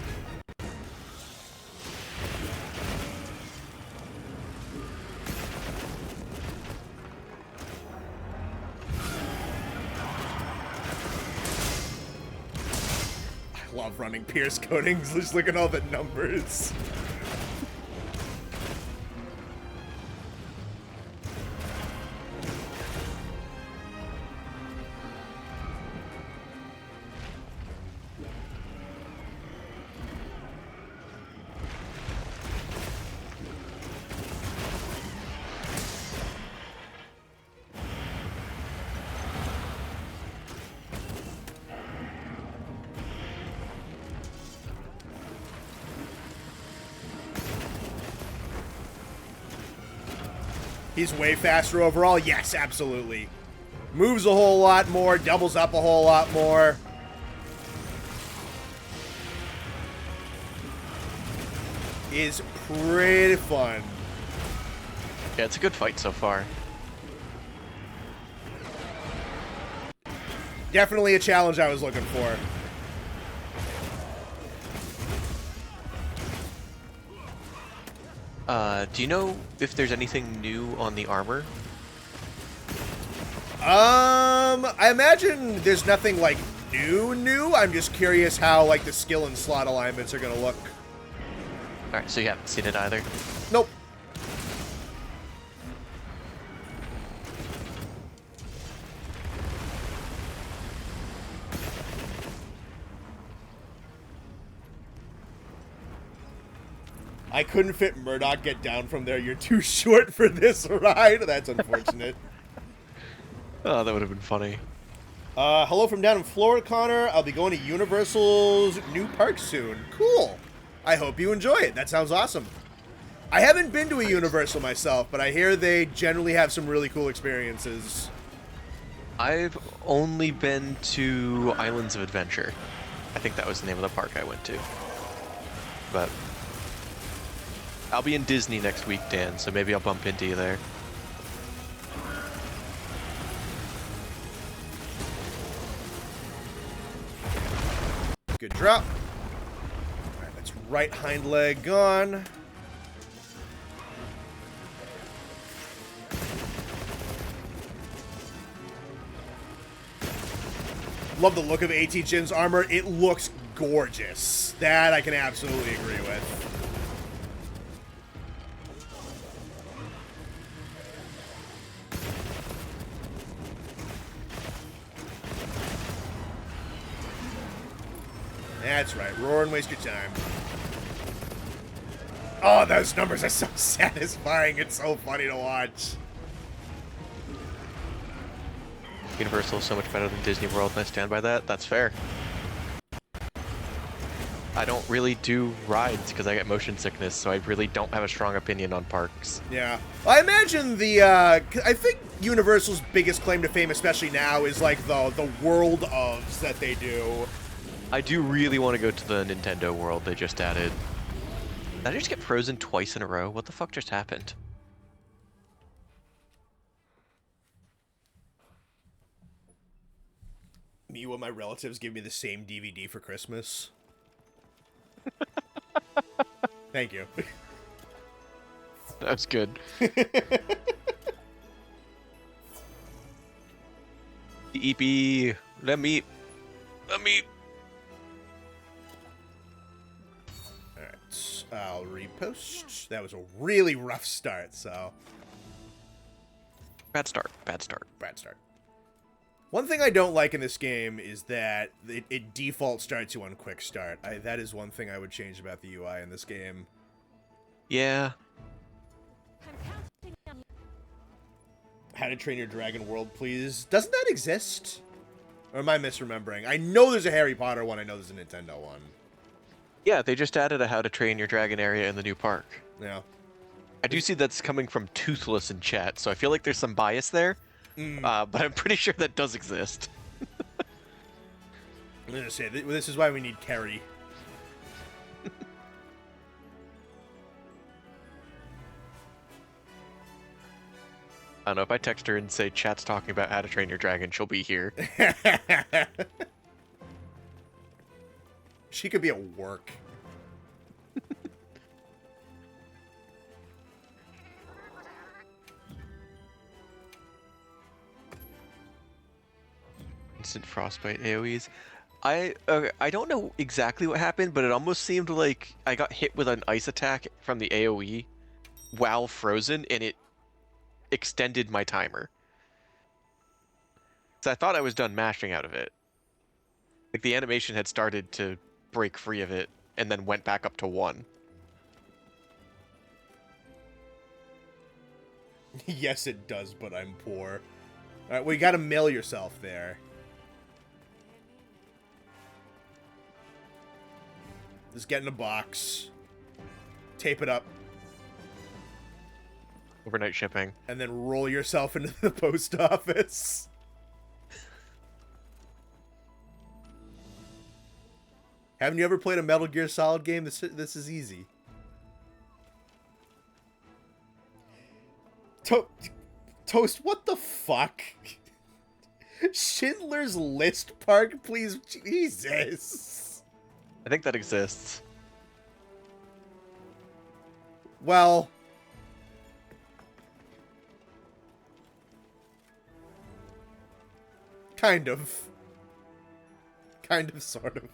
I love running Pierce coatings. Just look at all the numbers. He's way faster overall. Yes, absolutely. Moves a whole lot more, doubles up a whole lot more. Is pretty fun. Yeah, it's a good fight so far. Definitely a challenge I was looking for. Do you know if there's anything new on the armor? I imagine there's nothing like new. I'm just curious how like the skill and slot alignments are gonna look. Alright, so you haven't seen it either? Nope. I couldn't fit Murdoch get down from there. You're too short for this ride. That's unfortunate. Oh, that would have been funny. Hello from down in Florida, Connor. I'll be going to Universal's new park soon. Cool. I hope you enjoy it. That sounds awesome. I haven't been to a Universal myself, but I hear they generally have some really cool experiences. I've only been to Islands of Adventure. I think that was the name of the park I went to. But I'll be in Disney next week, Dan, so maybe I'll bump into you there. Good drop. Right hind leg gone. Love the look of AT Jin's armor. It looks gorgeous. That I can absolutely agree with. That's right. Roar and waste your time. Oh, those numbers are so satisfying. It's so funny to watch. Universal is so much better than Disney World, and I stand by that. That's fair. I don't really do rides because I get motion sickness, so I really don't have a strong opinion on parks. Yeah. I imagine I think Universal's biggest claim to fame, especially now, is like the world ofs that they do. I do really want to go to the Nintendo World they just added. Did I just get frozen twice in a row? What the fuck just happened? Me and my relatives give me the same DVD for Christmas. Thank you. That was good. EP, let me. Alright, I'll repost. That was a really rough start, so. Bad start. Bad start. Bad start. One thing I don't like in this game is that it default starts you on quick start. That is one thing I would change about the UI in this game. Yeah. How to Train Your Dragon World, please. Doesn't that exist? Or am I misremembering? I know there's a Harry Potter one. I know there's a Nintendo one. Yeah, they just added a How to Train Your Dragon area in the new park. Yeah. I do see that's coming from Toothless in chat, so I feel like there's some bias there. But I'm pretty sure that does exist. I'm gonna say, this is why we need Kerry. I don't know, if I text her and say chat's talking about How to Train Your Dragon, she'll be here. She could be at work. Instant frostbite AoEs. I don't know exactly what happened, but it almost seemed like I got hit with an ice attack from the AoE while frozen, and it extended my timer. So I thought I was done mashing out of it. Like the animation had started to break free of it, and then went back up to 1. Yes, it does, but I'm poor. Alright, well, you gotta mail yourself there. Just get in a box. Tape it up. Overnight shipping. And then roll yourself into the post office. Haven't you ever played a Metal Gear Solid game? This is easy. Toast, what the fuck? Schindler's List Park, please? Jesus. I think that exists. Well... Kind of. Kind of, sort of.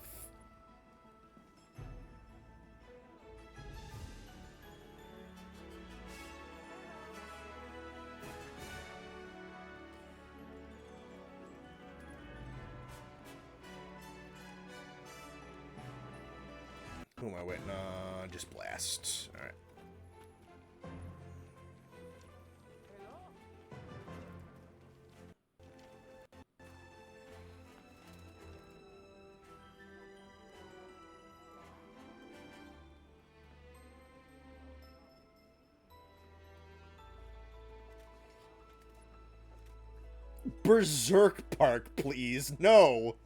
Who am I waiting on? Just blast. Alright. Berserk Park, please. No.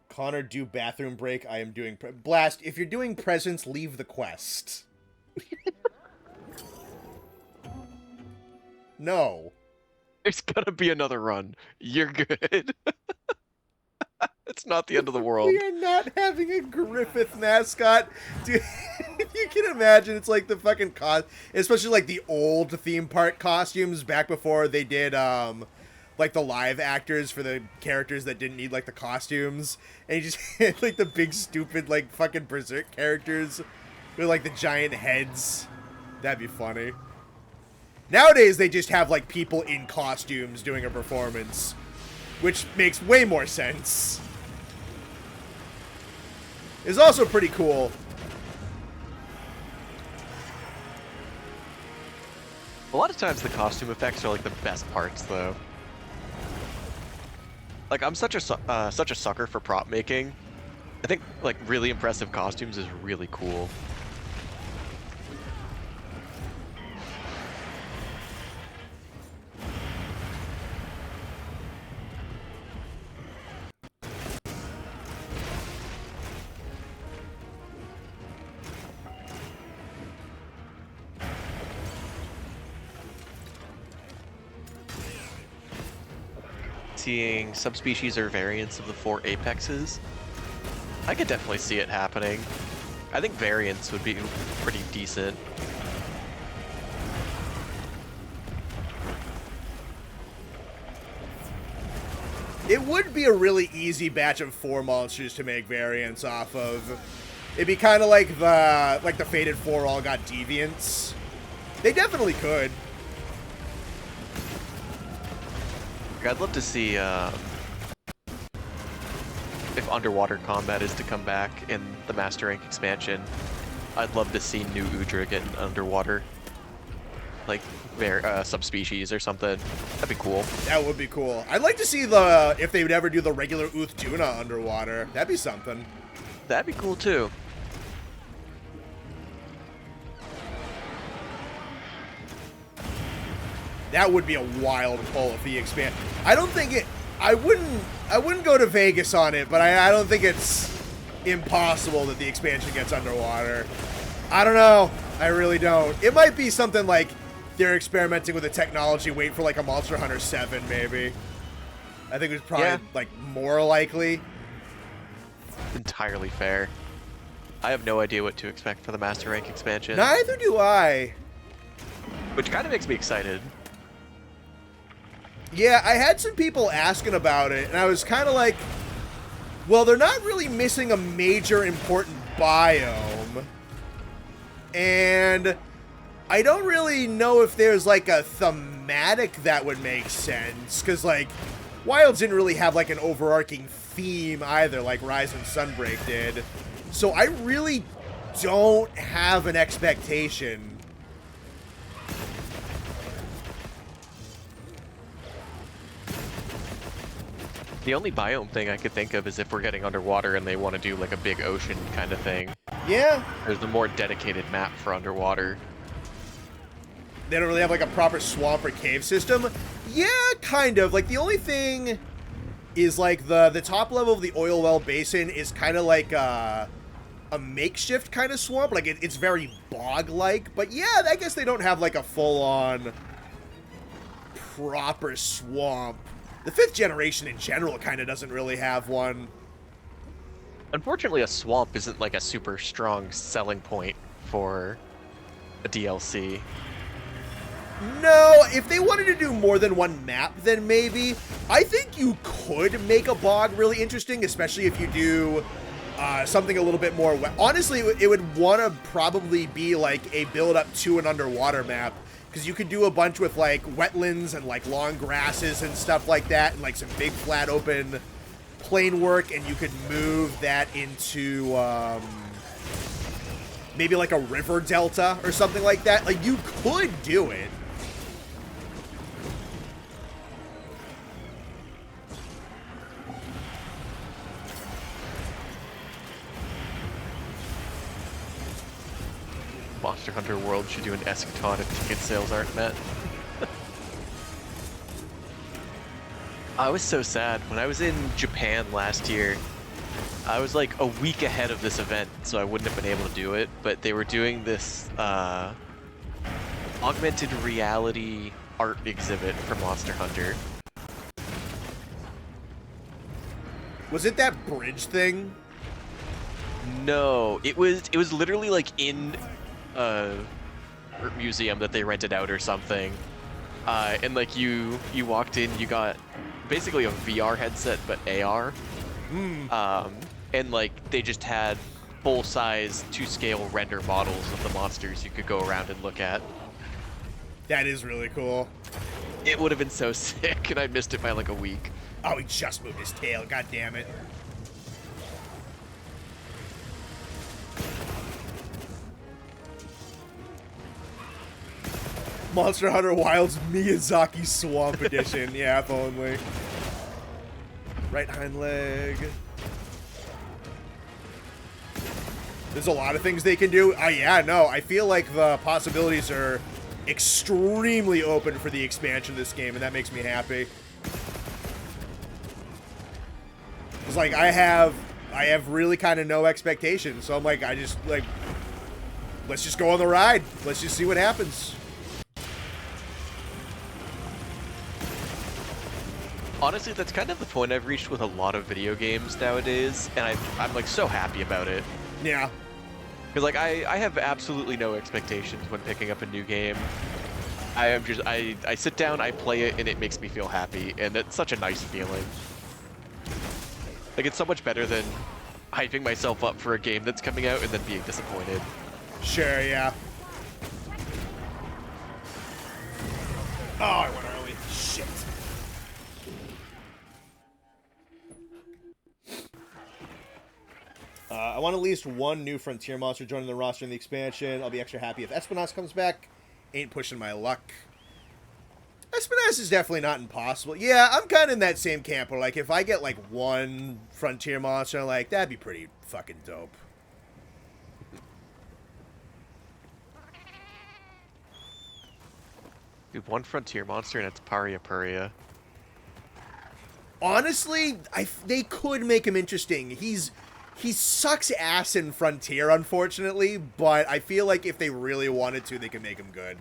Connor, do bathroom break. I am doing... Blast, if you're doing presents, leave the quest. No. There's gotta be another run. You're good. It's not the end of the world. We are not having a Griffith mascot. Dude, if you can imagine, it's like the fucking especially like the old theme park costumes back before they did like the live actors for the characters that didn't need like the costumes. And you just had like the big stupid like fucking berserk characters with like the giant heads. That'd be funny. Nowadays they just have like people in costumes doing a performance, which makes way more sense. It's also pretty cool. A lot of times the costume effects are like the best parts, though. Like, I'm such a sucker for prop making. I think like really impressive costumes is really cool. Seeing subspecies or variants of the 4 apexes, I could definitely see it happening. I think variants would be pretty decent. It would be a really easy batch of 4 monsters to make variants off of. It'd be kind of like the Fated 4 all got deviants. They definitely could. I'd love to see if underwater combat is to come back in the Master Rank expansion. I'd love to see new Udra get underwater, like subspecies or something. That'd be cool. That would be cool. I'd like to see if they would ever do the regular Uth-Tuna underwater. That'd be something. That'd be cool too. That would be a wild pull if he expand. I don't think it. I wouldn't go to Vegas on it, but I don't think it's impossible that the expansion gets underwater. I don't know. I really don't. It might be something like they're experimenting with the technology. Wait for like a Monster Hunter 7, maybe. I think it's probably like more likely. Entirely fair. I have no idea what to expect for the Master Rank expansion. Neither do I. Which kind of makes me excited. Yeah, I had some people asking about it, and I was kind of like, well, they're not really missing a major important biome. And I don't really know if there's like a thematic that would make sense, because like, Wilds didn't really have like an overarching theme either, like Rise and Sunbreak did. So I really don't have an expectation. The only biome thing I could think of is if we're getting underwater and they want to do like a big ocean kind of thing. Yeah. There's a more dedicated map for underwater. They don't really have like a proper swamp or cave system. Yeah, kind of. Like the only thing is like the top level of the oil well basin is kind of like a makeshift kind of swamp. Like it's very bog-like. But yeah, I guess they don't have like a full-on proper swamp. The 5th generation in general kind of doesn't really have one. Unfortunately, a swamp isn't like a super strong selling point for a DLC. No, if they wanted to do more than one map, then maybe. I think you could make a bog really interesting, especially if you do something a little bit more... Honestly, it would want to probably be like a build-up to an underwater map. Because you could do a bunch with, like, wetlands and, like, long grasses and stuff like that. And, like, some big, flat, open plain work. And you could move that into, maybe, like, a river delta or something like that. Like, you could do it. Monster Hunter World should do an eschaton if ticket sales aren't met. I was so sad. When I was in Japan last year, I was like a week ahead of this event, so I wouldn't have been able to do it, but they were doing this augmented reality art exhibit for Monster Hunter. Was it that bridge thing? No, it was literally like in a museum that they rented out or something. And like you walked in, you got basically a VR headset but AR. And like they just had full-size 2-scale render models of the monsters you could go around and look at. That is really cool. It would have been so sick, and I missed it by like a week. Oh, he just moved his tail. God damn it. Monster Hunter Wilds Miyazaki Swamp Edition. Yeah, if only. Right hind leg. There's a lot of things they can do. Oh, yeah, no. I feel like the possibilities are extremely open for the expansion of this game, and that makes me happy. It's like I have really kind of no expectations, so I'm like, let's just go on the ride. Let's just see what happens. Honestly, that's kind of the point I've reached with a lot of video games nowadays, and I'm like so happy about it. Yeah. Because like I have absolutely no expectations when picking up a new game. I sit down, I play it, and it makes me feel happy, and it's such a nice feeling. Like it's so much better than hyping myself up for a game that's coming out and then being disappointed. Sure, yeah. Oh, I went early. Shit. I want at least one new Frontier monster joining the roster in the expansion. I'll be extra happy if Espinas comes back. Ain't pushing my luck. Espinas is definitely not impossible. Yeah, I'm kind of in that same camp where, like, if I get, like, one Frontier monster, like, that'd be pretty fucking dope. Dude, one Frontier monster and it's Paria Puria. Honestly, they could make him interesting. He sucks ass in Frontier, unfortunately, but I feel like if they really wanted to, they could make him good.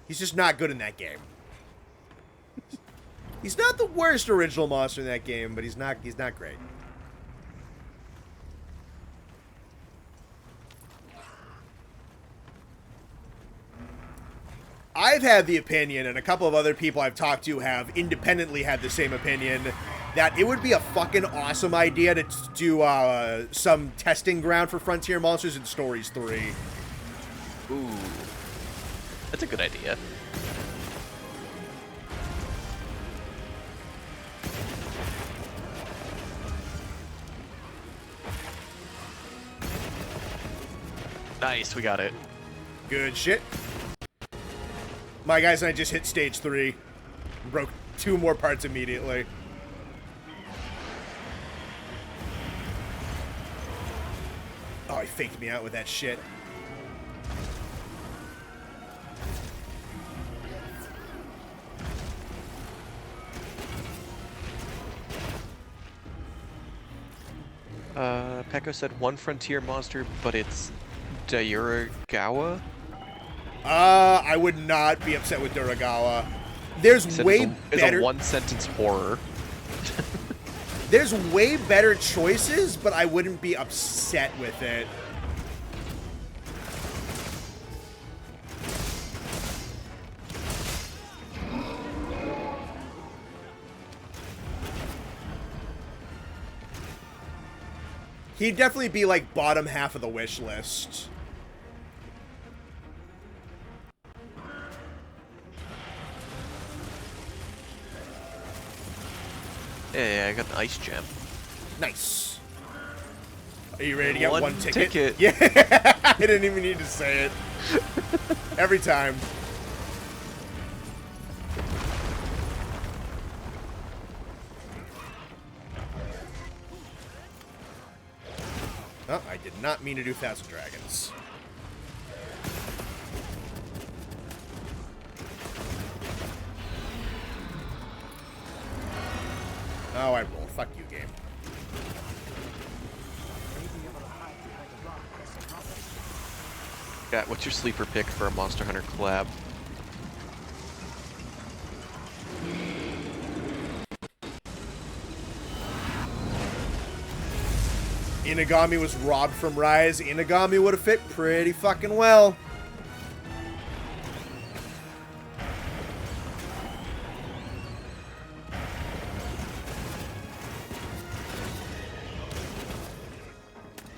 He's just not good in that game. He's not the worst original monster in that game, but he's not great. I've had the opinion, and a couple of other people I've talked to have independently had the same opinion, that it would be a fucking awesome idea to do some testing ground for Frontier monsters in Stories 3. Ooh. That's a good idea. Nice, we got it. Good shit. My guys and I just hit stage 3. Broke 2 more parts immediately. Oh, he faked me out with that shit. Pekko said one Frontier monster, but it's Dairagawa? I would not be upset with Duragawa. There's way better... It's a one-sentence horror. There's way better choices, but I wouldn't be upset with it. He'd definitely be like bottom half of the wish list. Yeah, I got the ice gem. Nice. Are you ready to get one ticket? ticket. Yeah, I didn't even need to say it. Every time. Oh, I did not mean to do Thousand Dragons. Oh, I roll. Fuck you, game. Yeah, what's your sleeper pick for a Monster Hunter collab? Inagami was robbed from Rise. Inagami would have fit pretty fucking well.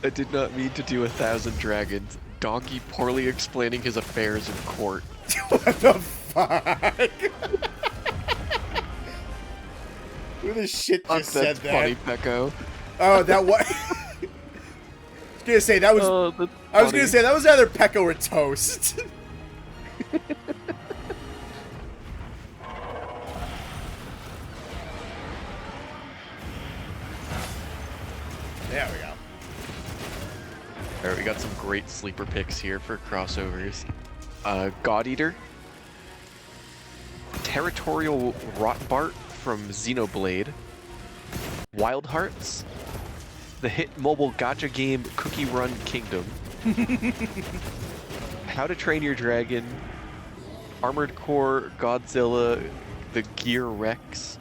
I did not mean to do 1,000 dragons. Donkey poorly explaining his affairs in court. What the fuck? Who the shit just said That's that? funny, Pecco. Oh, that was. I was gonna say that was. I was gonna say that was either Pecco or Toast. There we go. Alright, we got some great sleeper picks here for crossovers. God Eater. Territorial Rotbart from Xenoblade. Wild Hearts. The hit mobile gacha game Cookie Run Kingdom. How to Train Your Dragon. Armored Core Godzilla. The Gear Rex.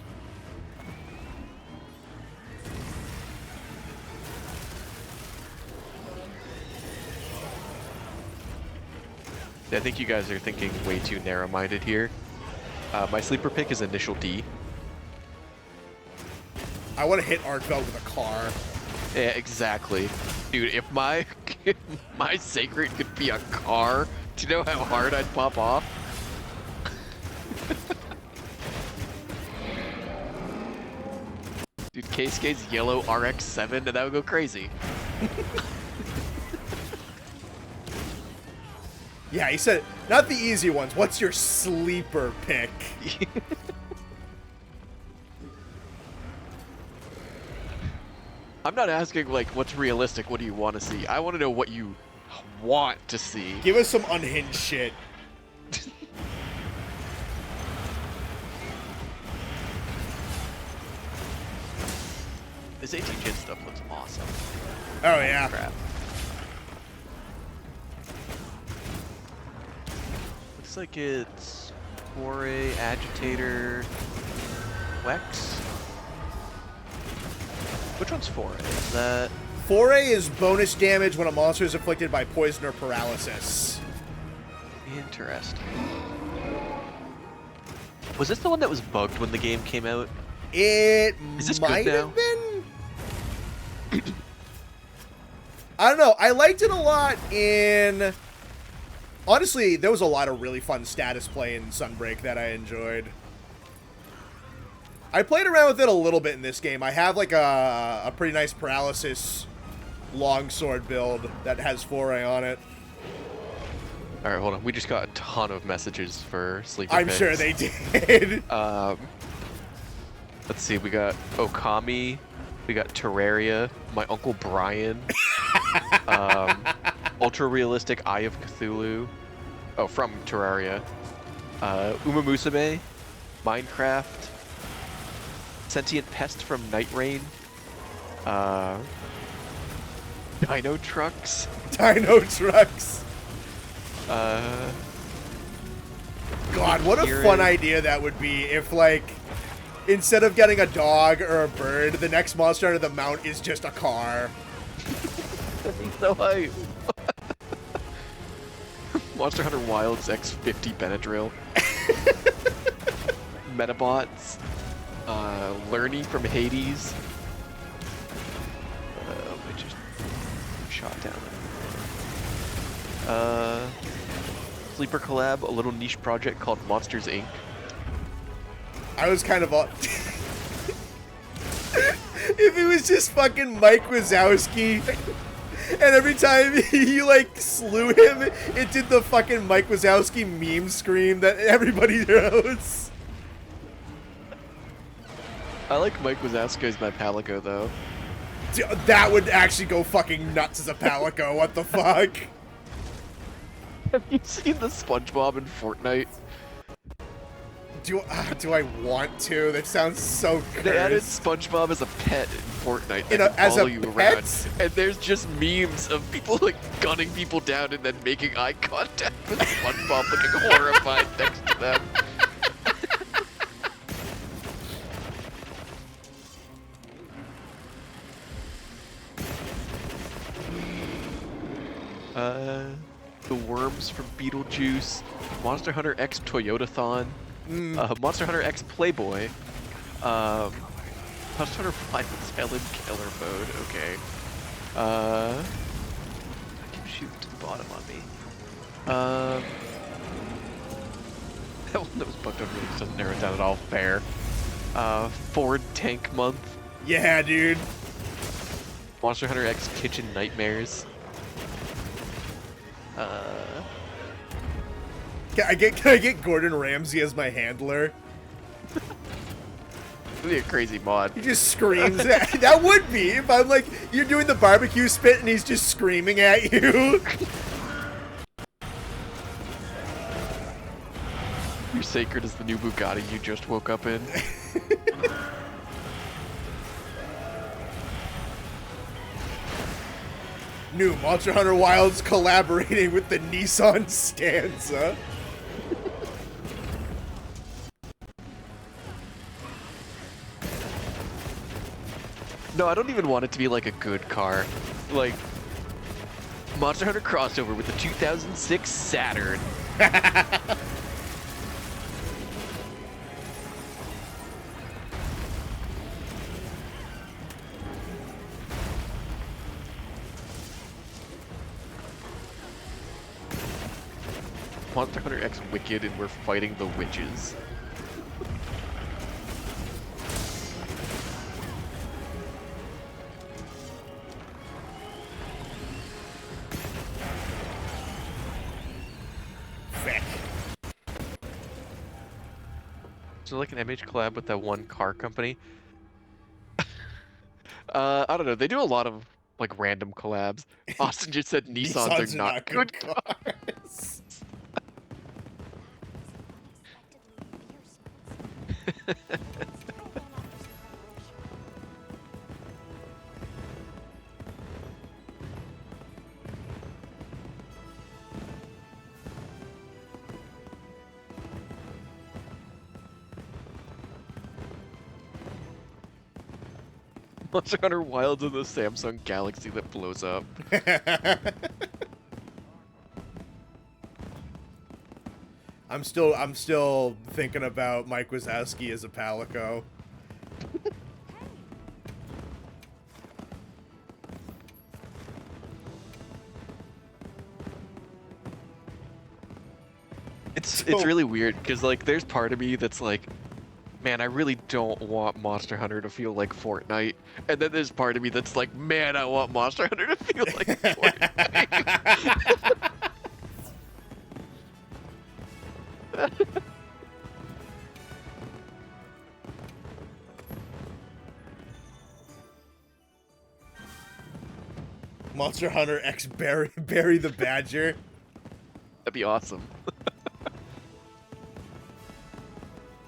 I think you guys are thinking way too narrow-minded here. My sleeper pick is Initial D. I want to hit Archbell with a car. Yeah, exactly. Dude, if my my sacred could be a car, do you know how hard I'd pop off? Dude, Keisuke's yellow RX-7, and that would go crazy. Yeah, he said, not the easy ones. What's your sleeper pick? I'm not asking, like, what's realistic, what do you want to see? I want to know what you want to see. Give us some unhinged shit. This 18-gen stuff looks awesome. Oh, yeah. Crap. Looks like it's Foray, Agitator, Wex. Which one's Foray? Is that... Foray is bonus damage when a monster is afflicted by poison or paralysis. Interesting. Was this the one that was bugged when the game came out? It Is this might good now? have been. I don't know. I liked it a lot in... Honestly, there was a lot of really fun status play in Sunbreak that I enjoyed. I played around with it a little bit in this game. I have like a pretty nice paralysis longsword build that has Foray on it. Alright, hold on. We just got a ton of messages for sleeper I'm picks. sure they did. Let's see, we got Okami, we got Terraria, my Uncle Brian, Ultra Realistic Eye of Cthulhu, oh, from Terraria, Uma Musume, Minecraft, Sentient Pest from Night Rain, Dino Trucks, Dino Trucks. God, what a fun idea that would be if, like, instead of getting a dog or a bird, the next monster under the mount is just a car. That'd be so hype. Monster Hunter Wilds X50 Benadryl. Metabots. Lerny from Hades. Which is shot down. Sleeper collab, a little niche project called Monsters Inc. I was kind of if it was just fucking Mike Wazowski, and every time you, like, slew him, it did the fucking Mike Wazowski meme scream that everybody knows. I like Mike Wazowski as my Palico, though. Dude, that would actually go fucking nuts as a Palico. What the fuck? Have you seen the SpongeBob in Fortnite? Do I want to? That sounds so cursed. They added SpongeBob as a pet in Fortnite In that a- can as a follow you pet? around. And there's just memes of people, like, gunning people down and then making eye contact with SpongeBob looking horrified next to them. The worms from Beetlejuice, Monster Hunter X Toyotathon, Monster Hunter X Playboy, Monster Hunter Violence Helen Killer Mode, okay. I keep shooting to the bottom on me. That one that was bugged over really doesn't narrow it down at all. Fair. Ford Tank Month. Yeah, dude. Monster Hunter X Kitchen Nightmares. Can I get Gordon Ramsay as my handler? That'd be a crazy mod. He just screams. That would be if I'm like you're doing the barbecue spit and he's just screaming at you. You're sacred as the new Bugatti you just woke up in. New Monster Hunter Wilds collaborating with the Nissan Stanza. No, I don't even want it to be like a good car. Like, Monster Hunter crossover with the 2006 Saturn. Monster Hunter X Wicked and we're fighting the witches. Feck. So like an MH collab with that one car company. I don't know. They do a lot of like random collabs. Austin just said Nissans are not good cars. Monster Hunter Wilds in the Samsung Galaxy that blows up. I'm still thinking about Mike Wazowski as a Palico. It's really weird because like there's part of me that's like, man, I really don't want Monster Hunter to feel like Fortnite, and then there's part of me that's like, man, I want Monster Hunter to feel like Fortnite. Monster Hunter X Barry the Badger. That'd be awesome.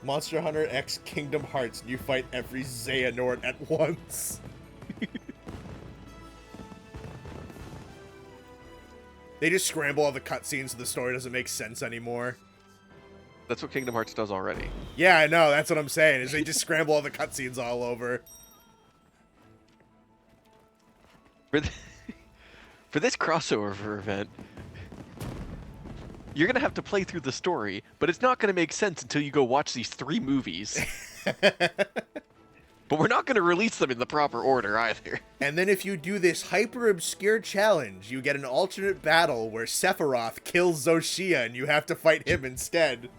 Monster Hunter X Kingdom Hearts, and you fight every Xehanort at once. They just scramble all the cutscenes so the story doesn't make sense anymore. That's what Kingdom Hearts does already. Yeah, I know, that's what I'm saying, is they just scramble all the cutscenes all over. For this crossover event, you're gonna have to play through the story, but it's not gonna make sense until you go watch these 3 movies. But we're not gonna release them in the proper order either. And then if you do this hyper-obscure challenge, you get an alternate battle where Sephiroth kills Zoshia and you have to fight him instead.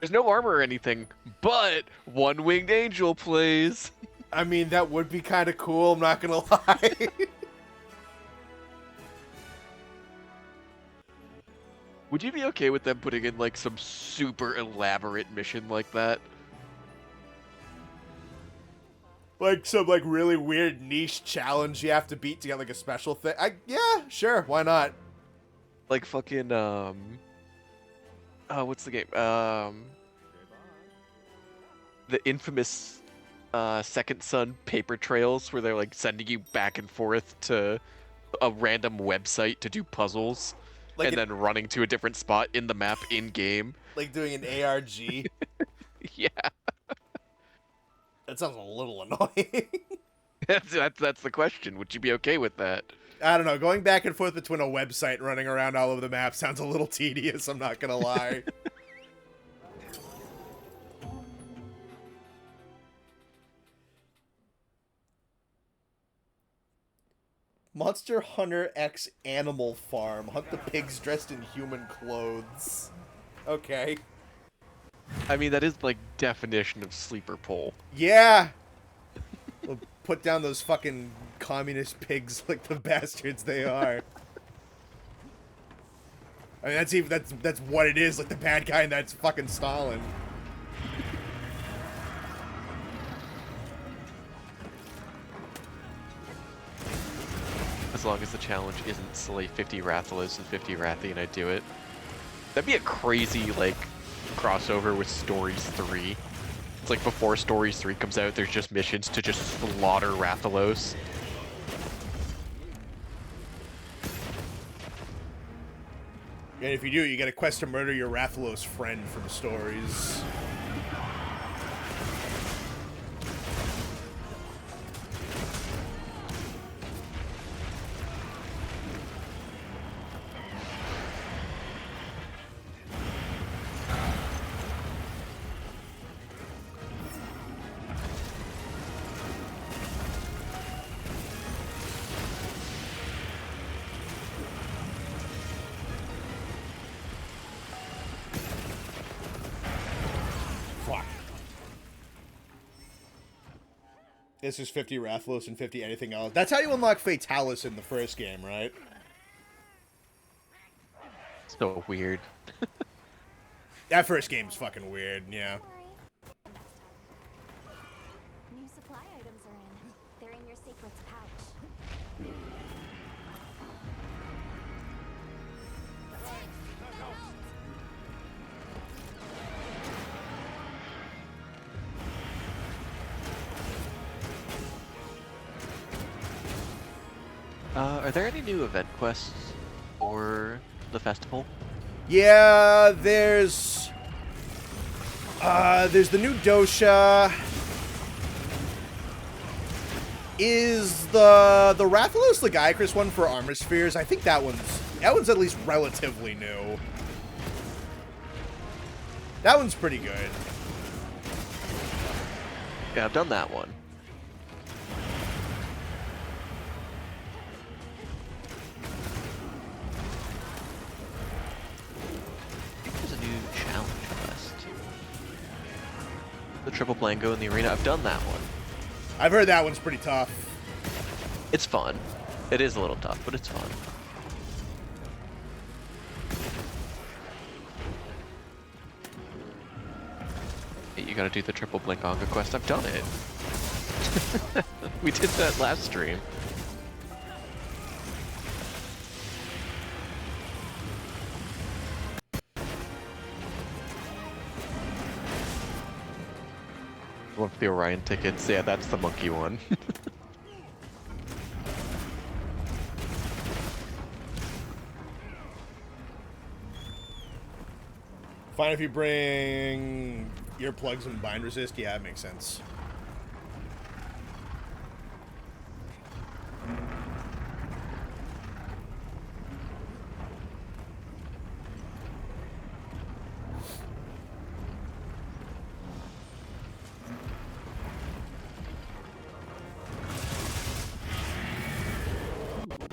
There's no armor or anything, but One Winged Angel plays. I mean, that would be kind of cool, I'm not gonna lie. Would you be okay with them putting in like some super elaborate mission like that? Like some like really weird niche challenge you have to beat to get like a special thing. Yeah, sure, why not? Like fucking oh, what's the game? The infamous Second Son paper trails where they're like sending you back and forth to a random website to do puzzles. Like and then running to a different spot in the map in-game. Like doing an ARG. Yeah. That sounds a little annoying. That's the question. Would you be okay with that? I don't know. Going back and forth between a website and running around all over the map sounds a little tedious, I'm not gonna lie. Monster Hunter X Animal Farm. Hunt the pigs dressed in human clothes. Okay. I mean, that is like definition of sleeper poll. Yeah! We'll put down those fucking communist pigs like the bastards they are. I mean, that's what it is, like the bad guy, and that's fucking Stalin. As long as the challenge isn't slay 50 Rathalos and 50 Rathian, I do it. That'd be a crazy, like, crossover with Stories 3. It's like before Stories 3 comes out, there's just missions to just slaughter Rathalos. And if you do, you get a quest to murder your Rathalos friend from Stories. This is 50 Rathalos and 50 anything else. That's how you unlock Fatalis in the first game, right? So weird. That first game's fucking weird, yeah. New supply items are in. They're in your secrets pouch. Are there any new event quests for the festival? Yeah, there's the new dosha. Is the Rathalos Lagiacrus one for armor spheres? I think that one's at least relatively new. That one's pretty good. Yeah, I've done that one. There's a new challenge quest. The triple blango in the arena. I've done that one. I've heard that one's pretty tough. It's fun. It is a little tough, but it's fun. Hey, you gotta do the triple blangonga quest. I've done it. We did that last stream. One for the Orion tickets. Yeah, that's the monkey one. Fine if you bring earplugs and bind resist. Yeah, that makes sense.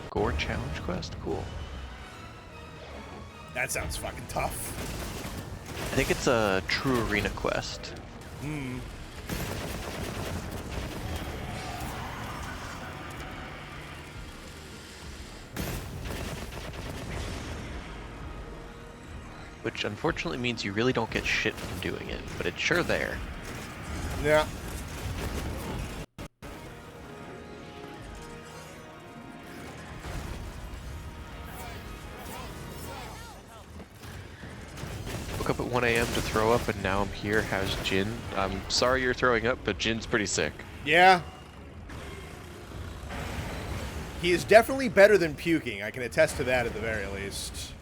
Gore challenge quest? Cool. That sounds fucking tough. I think it's a true arena quest. Hmm. Which unfortunately means you really don't get shit from doing it, but it's sure there. Yeah. Woke up at 1 a.m. to throw up, and now I'm here. How's Jin? I'm sorry you're throwing up, but Jin's pretty sick. Yeah. He is definitely better than puking. I can attest to that at the very least.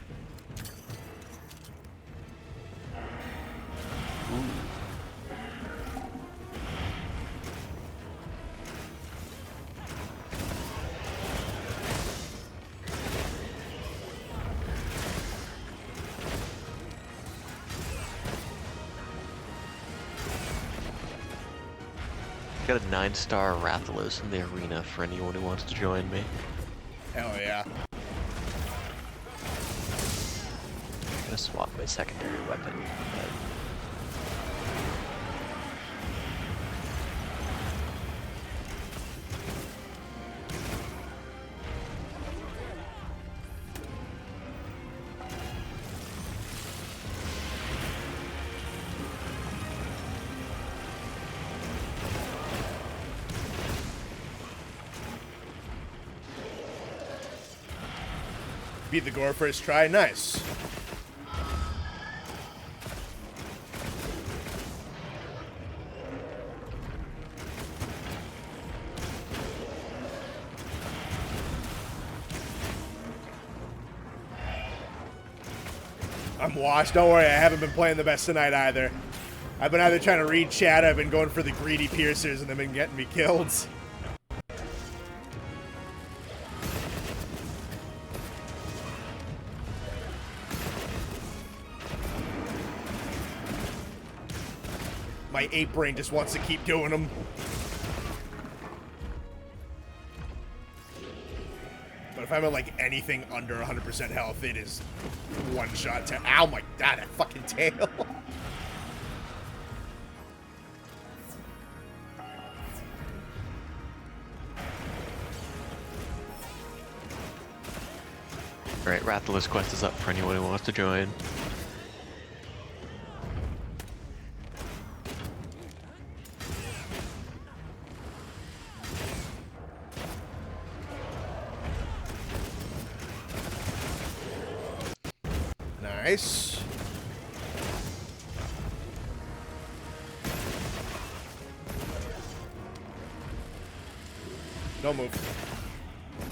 Got a 9-star Rathalos in the arena for anyone who wants to join me. Hell yeah. I'm gonna swap my secondary weapon. Beat the gore first try. Nice. I'm washed. Don't worry, I haven't been playing the best tonight either. I've been either trying to read chat, I've been going for the greedy piercers, and they've been getting me killed. My ape brain just wants to keep doing them. But if I'm at like anything under 100% health, it is one shot to. Ow my god, that fucking tail. Alright, Rathalos quest is up for anyone who wants to join. Nice. Don't move.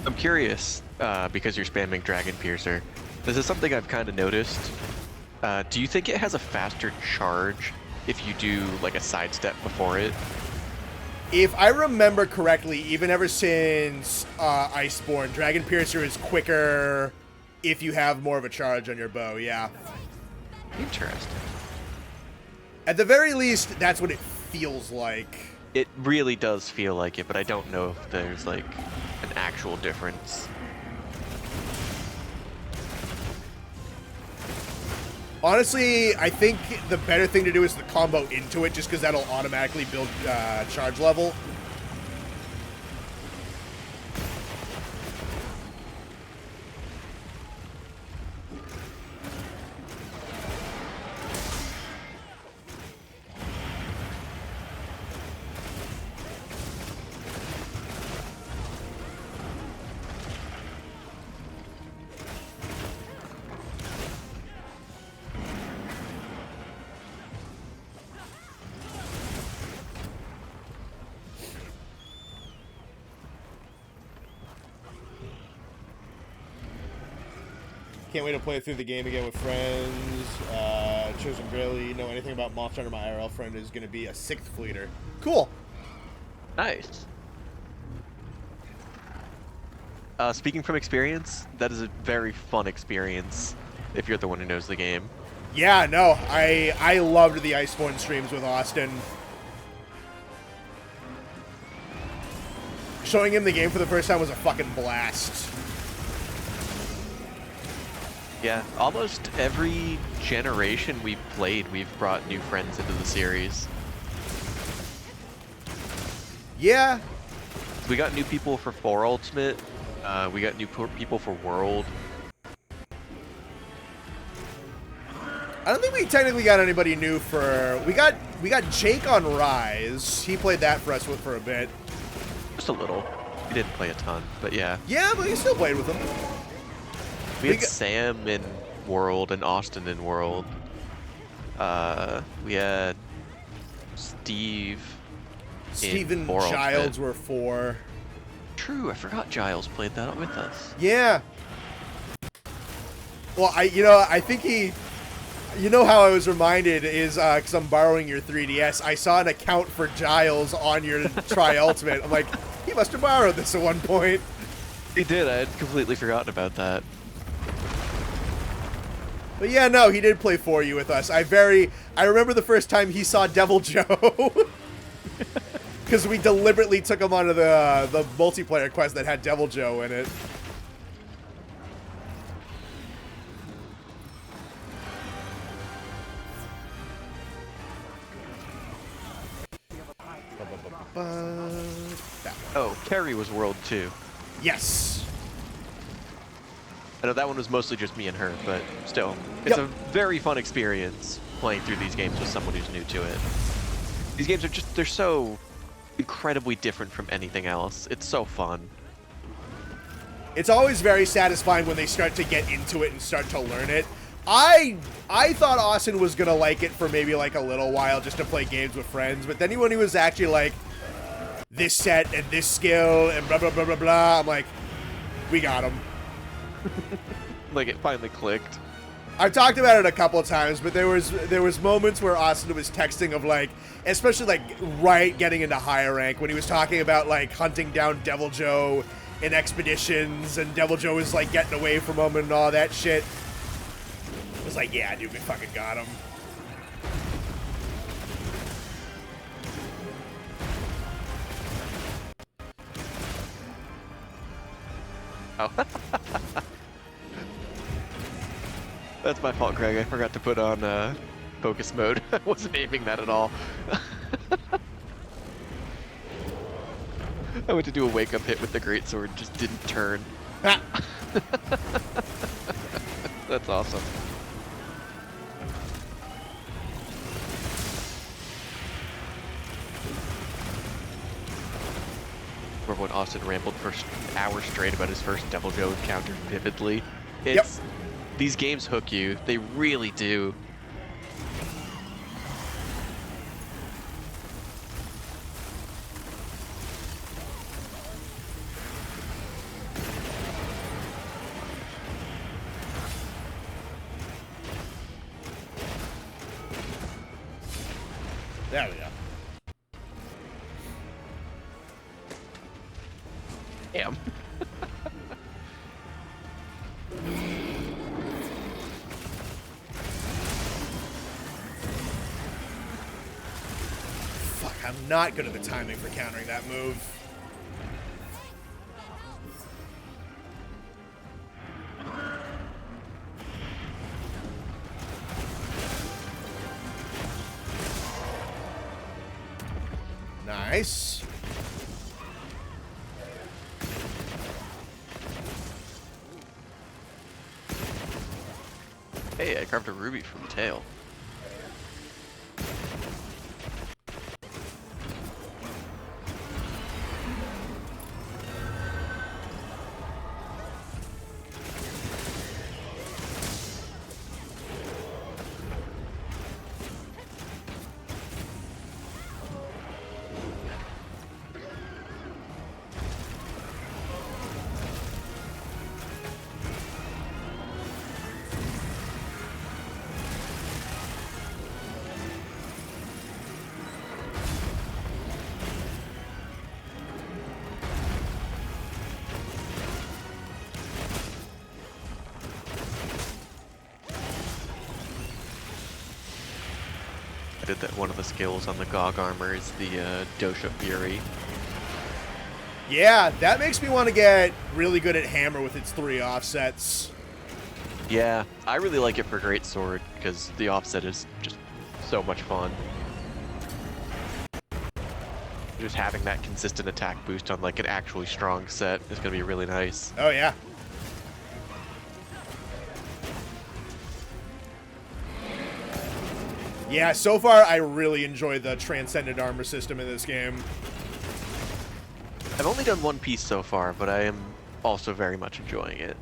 I'm curious, because you're spamming Dragon Piercer. This is something I've kind of noticed. Do you think it has a faster charge if you do like a sidestep before it? If I remember correctly, even ever since Iceborne, Dragon Piercer is quicker if you have more of a charge on your bow, yeah. Interesting. At the very least, that's what it feels like. It really does feel like it, but I don't know if there's like an actual difference. Honestly, I think the better thing to do is the combo into it, just because that'll automatically build charge level. Can't wait to play through the game again with friends. Chosen barely know anything about Monster Hunter. My IRL friend is going to be a 6th fleeter. Cool. Nice. Speaking from experience, that is a very fun experience if you're the one who knows the game. Yeah, no, I loved the Iceborne streams with Austin. Showing him the game for the first time was a fucking blast. Yeah, almost every generation we've played, we've brought new friends into the series. Yeah. We got new people for 4 Ultimate. We got new people for World. I don't think we technically got anybody new for... We got Jake on Rise. He played that for us for a bit. Just a little. We didn't play a ton, but yeah. Yeah, but he still played with him. We had Sam in World and Austin in World. We had Steve Steven in Giles were 4. True, I forgot Giles played that with us. Yeah. Well, I think he... You know how I was reminded is, because I'm borrowing your 3DS, I saw an account for Giles on your Tri-Ultimate. I'm like, he must have borrowed this at one point. He did, I had completely forgotten about that. But yeah, no, he did play for you with us. I remember the first time he saw Devil Joe. because we deliberately took him onto the multiplayer quest that had Devil Joe in it. Oh, Carrie was World 2. Yes. I know that one was mostly just me and her, but still, it's a very fun experience playing through these games with someone who's new to it. These games are just, they're so incredibly different from anything else. It's so fun. It's always very satisfying when they start to get into it and start to learn it. I thought Austin was gonna like it for maybe like a little while just to play games with friends, but then when he was actually like, this set and this skill and blah blah blah blah blah, I'm like, we got him. Like, it finally clicked. I've talked about it a couple of times, but there was moments where Austin was texting of like, especially like right getting into higher rank, when he was talking about like hunting down Devil Joe in expeditions, and Devil Joe was like getting away from him and all that shit. I was like, yeah, dude, we fucking got him. Oh. That's my fault, Greg. I forgot to put on focus mode. I wasn't aiming that at all. I went to do a wake-up hit with the greatsword and just didn't turn. That's awesome. Remember when Austin rambled for hours straight about his first Devil Joe encounter vividly? It's, these games hook you. They really do. There we go. Damn. Fuck, I'm not good at the timing for countering that move. Nice. Hey, I carved a ruby from tail. I did that. One of the skills on the Gog armor is the Dosha Fury. Yeah, that makes me want to get really good at hammer with its 3 offsets. Yeah, I really like it for greatsword because the offset is just so much fun. Just having that consistent attack boost on like an actually strong set is going to be really nice. Oh yeah. Yeah, so far I really enjoy the transcendent armor system in this game. I've only done one piece so far, but I am also very much enjoying it.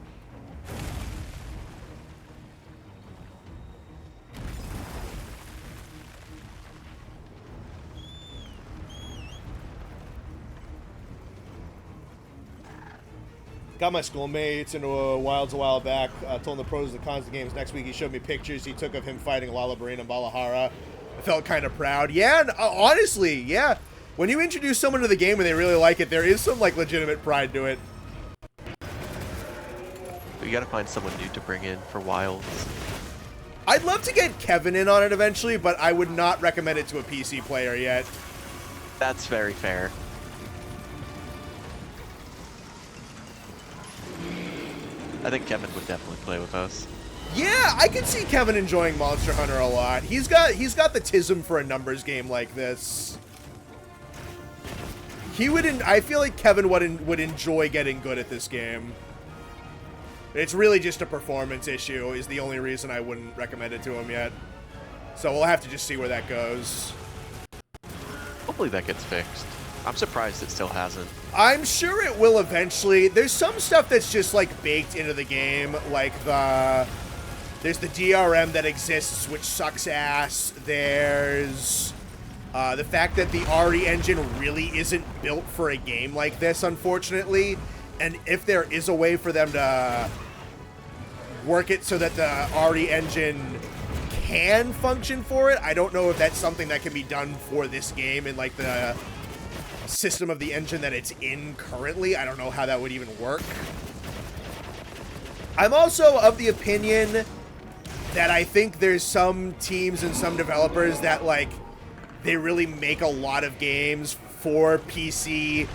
Got my schoolmates into Wilds a while back. Told him the pros and the cons of the games. Next week he showed me pictures he took of him fighting Lalabarine and Balahara. I felt kind of proud. Yeah, honestly, yeah. When you introduce someone to the game and they really like it, there is some like legitimate pride to it. We gotta find someone new to bring in for Wilds. I'd love to get Kevin in on it eventually, but I would not recommend it to a PC player yet. That's very fair. I think Kevin would definitely play with us. Yeah, I can see Kevin enjoying Monster Hunter a lot. He's got the tism for a numbers game like this. I feel like Kevin would enjoy getting good at this game. It's really just a performance issue is the only reason I wouldn't recommend it to him yet. So we'll have to just see where that goes. Hopefully that gets fixed. I'm surprised it still hasn't. I'm sure it will eventually. There's some stuff that's just like baked into the game, like there's the DRM that exists, which sucks ass. There's the fact that the RE engine really isn't built for a game like this, unfortunately. And if there is a way for them to work it so that the RE engine can function for it, I don't know if that's something that can be done for this game in like the system of the engine that it's in currently. I don't know how that would even work. I'm also of the opinion that I think there's some teams and some developers that like they really make a lot of games for PC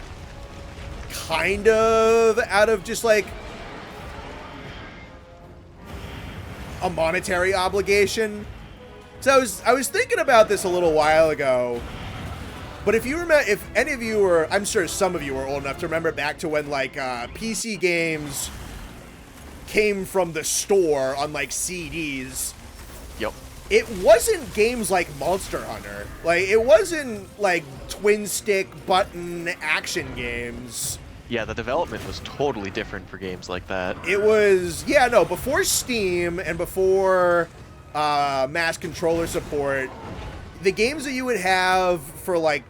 kind of out of just like a monetary obligation. So I was thinking about this a little while ago. But if you remember, if any of you were, I'm sure some of you were old enough to remember back to when like PC games came from the store on like CDs. Yep. It wasn't games like Monster Hunter. Like it wasn't like twin stick button action games. Yeah, the development was totally different for games like that. It was, yeah, no, before Steam and before mass controller support, the games that you would have for like,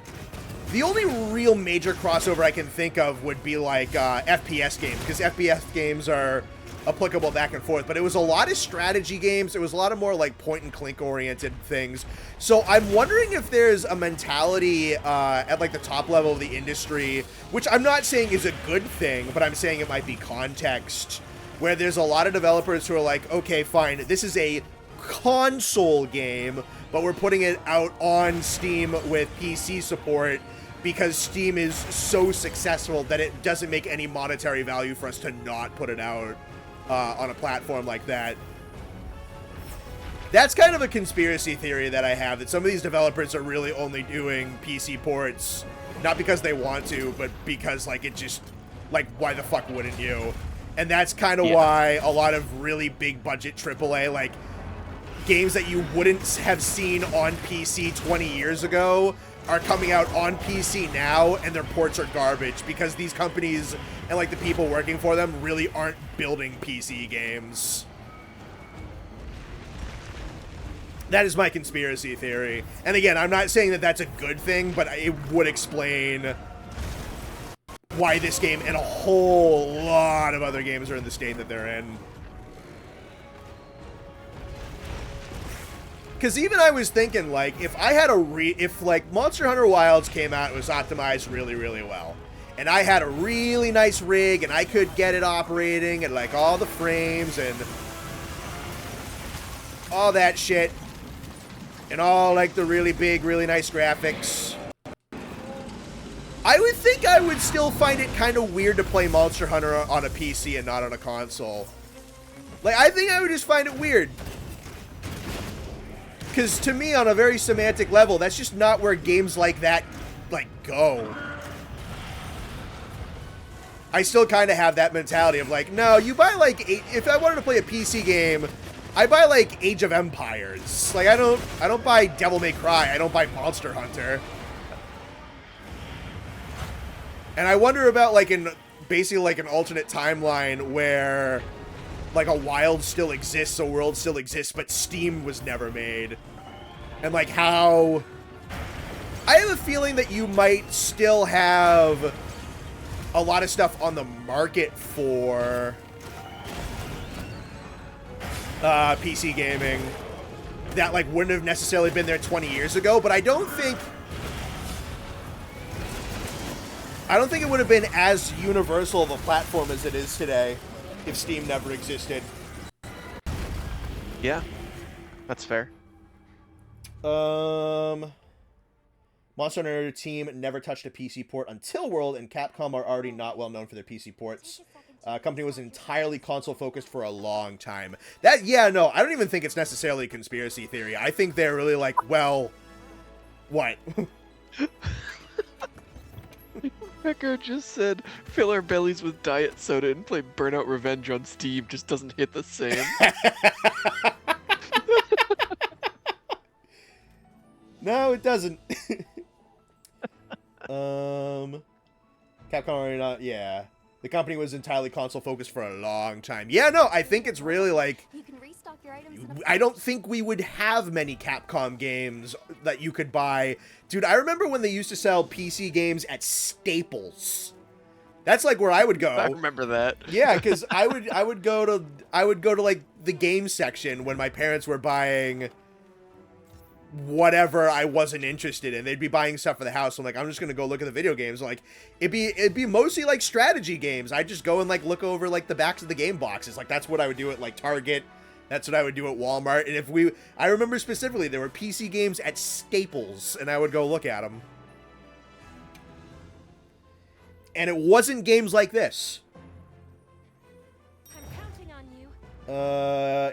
the only real major crossover I can think of would be like FPS games, because FPS games are applicable back and forth, but it was a lot of strategy games. It was a lot of more like point and click oriented things. So I'm wondering if there's a mentality at like the top level of the industry, which I'm not saying is a good thing, but I'm saying it might be context, where there's a lot of developers who are like, okay, fine, this is a console game, but we're putting it out on Steam with PC support because Steam is so successful that it doesn't make any monetary value for us to not put it out on a platform like that. That's kind of a conspiracy theory that I have, that some of these developers are really only doing PC ports, not because they want to, but because, like, it just, like, why the fuck wouldn't you? And that's kind of why a lot of really big budget AAA, like, games that you wouldn't have seen on PC 20 years ago are coming out on PC now, and their ports are garbage because these companies and like the people working for them really aren't building PC games. That is my conspiracy theory. And again, I'm not saying that that's a good thing, but it would explain why this game and a whole lot of other games are in the state that they're in. Because even I was thinking, like, if I had if, like, Monster Hunter Wilds came out, it was optimized really, really well. And I had a really nice rig, and I could get it operating, and, like, all the frames, and all that shit. And all, like, the really big, really nice graphics. I would think I would still find it kind of weird to play Monster Hunter on a PC and not on a console. Like, I think I would just find it weird. Because to me, on a very semantic level, that's just not where games like that, like, go. I still kind of have that mentality of, like, no, you buy, like, if I wanted to play a PC game, I buy, like, Age of Empires. Like, I don't buy Devil May Cry. I don't buy Monster Hunter. And I wonder about, like, basically, like, an alternate timeline where, like, a Wild still exists, a world still exists, but Steam was never made. And, like, how... I have a feeling that you might still have a lot of stuff on the market for PC gaming that, like, wouldn't have necessarily been there 20 years ago, but I don't think it would have been as universal of a platform as it is today if Steam never existed. Yeah, that's fair. Monster Hunter team never touched a PC port until World, and Capcom are already not well known for their PC ports. Company was entirely console focused for a long time. Yeah, no, I don't even think it's necessarily a conspiracy theory. I think they're really like, well, what? Echo just said, fill our bellies with diet soda and play Burnout Revenge on Steam just doesn't hit the same. No, it doesn't. Capcom already not, yeah. The company was entirely console focused for a long time. Yeah, no, I think it's really like, You can restock your items in a I don't think we would have many Capcom games that you could buy. Dude, I remember when they used to sell PC games at Staples. That's like where I would go. I remember that. Yeah, because I would go to like the game section when my parents were buying whatever I wasn't interested in. They'd be buying stuff for the house. I'm like, I'm just gonna go look at the video games. Like, it'd be mostly like strategy games. I'd just go and like look over like the backs of the game boxes. Like, that's what I would do at like Target. That's what I would do at Walmart. And I remember specifically there were PC games at Staples, and I would go look at them. And it wasn't games like this. I'm counting on you.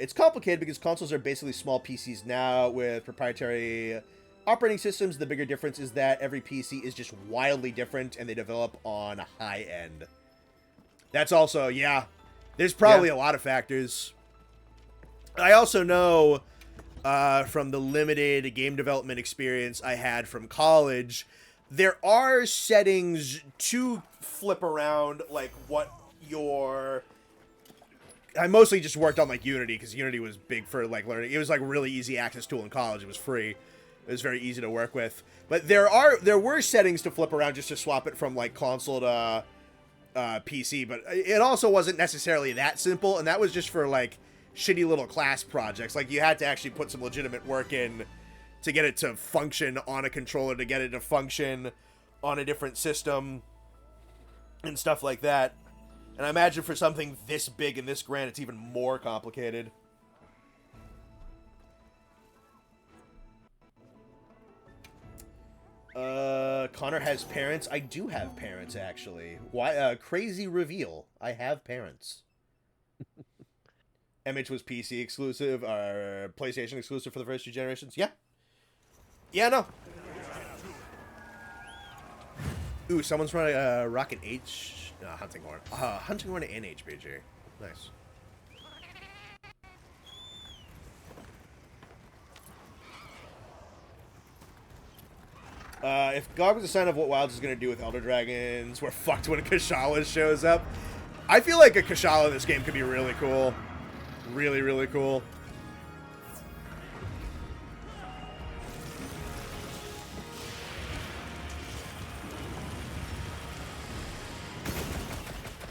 It's complicated because consoles are basically small PCs now with proprietary operating systems. The bigger difference is that every PC is just wildly different and they develop on a high end. That's also, yeah, there's probably a lot of factors. I also know from the limited game development experience I had from college, there are settings to flip around like what your... I mostly just worked on like Unity because Unity was big for like learning. It was like a really easy access tool in college. It was free. It was very easy to work with. But there were settings to flip around just to swap it from like console to PC. But it also wasn't necessarily that simple, and that was just for like shitty little class projects. Like you had to actually put some legitimate work in to get it to function on a controller, to get it to function on a different system, and stuff like that. And I imagine for something this big and this grand, it's even more complicated. Connor has parents. I do have parents, actually. Why? Crazy reveal. I have parents. MH was PC exclusive, or PlayStation exclusive for the first 2 generations. Yeah. Yeah, no. Ooh, someone's running a Rocket H... Hunting Horn. Hunting Horn and HBG. Nice. If God was a sign of what Wilds is going to do with Elder Dragons, we're fucked when a Kashala shows up. I feel like a Kashala in this game could be really cool. Really, really cool.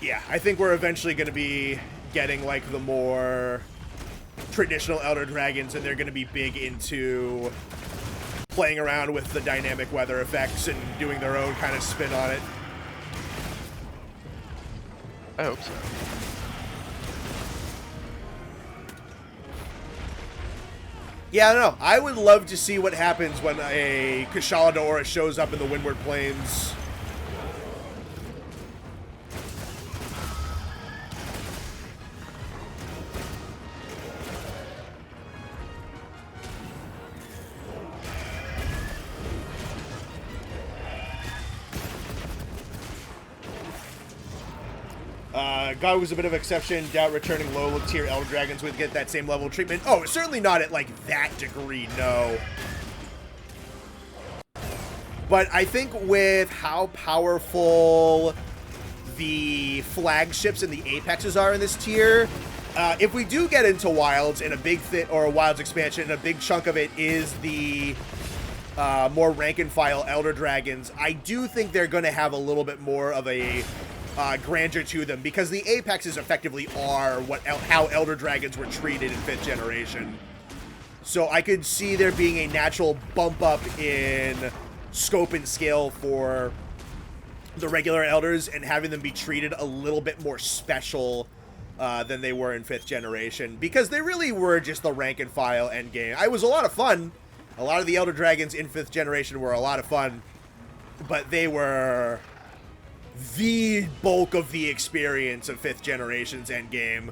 Yeah, I think we're eventually going to be getting, like, the more traditional Elder Dragons, and they're going to be big into playing around with the dynamic weather effects and doing their own kind of spin on it. I hope so. Yeah, I don't know. I would love to see what happens when a Kashala Daora shows up in the Windward Plains. God was a bit of an exception. Doubt returning low-tier Elder Dragons would get that same level of treatment. Oh, certainly not at, like, that degree, no. But I think with how powerful the flagships and the apexes are in this tier, if we do get into Wilds and a big or a Wilds expansion, and a big chunk of it is the more rank-and-file Elder Dragons, I do think they're going to have a little bit more of a grandeur to them, because the apexes effectively are how Elder Dragons were treated in 5th generation. So I could see there being a natural bump up in scope and scale for the regular Elders, and having them be treated a little bit more special than they were in 5th generation, because they really were just the rank and file endgame. It was a lot of fun. A lot of the Elder Dragons in 5th generation were a lot of fun, but they were the bulk of the experience of 5th generation's endgame,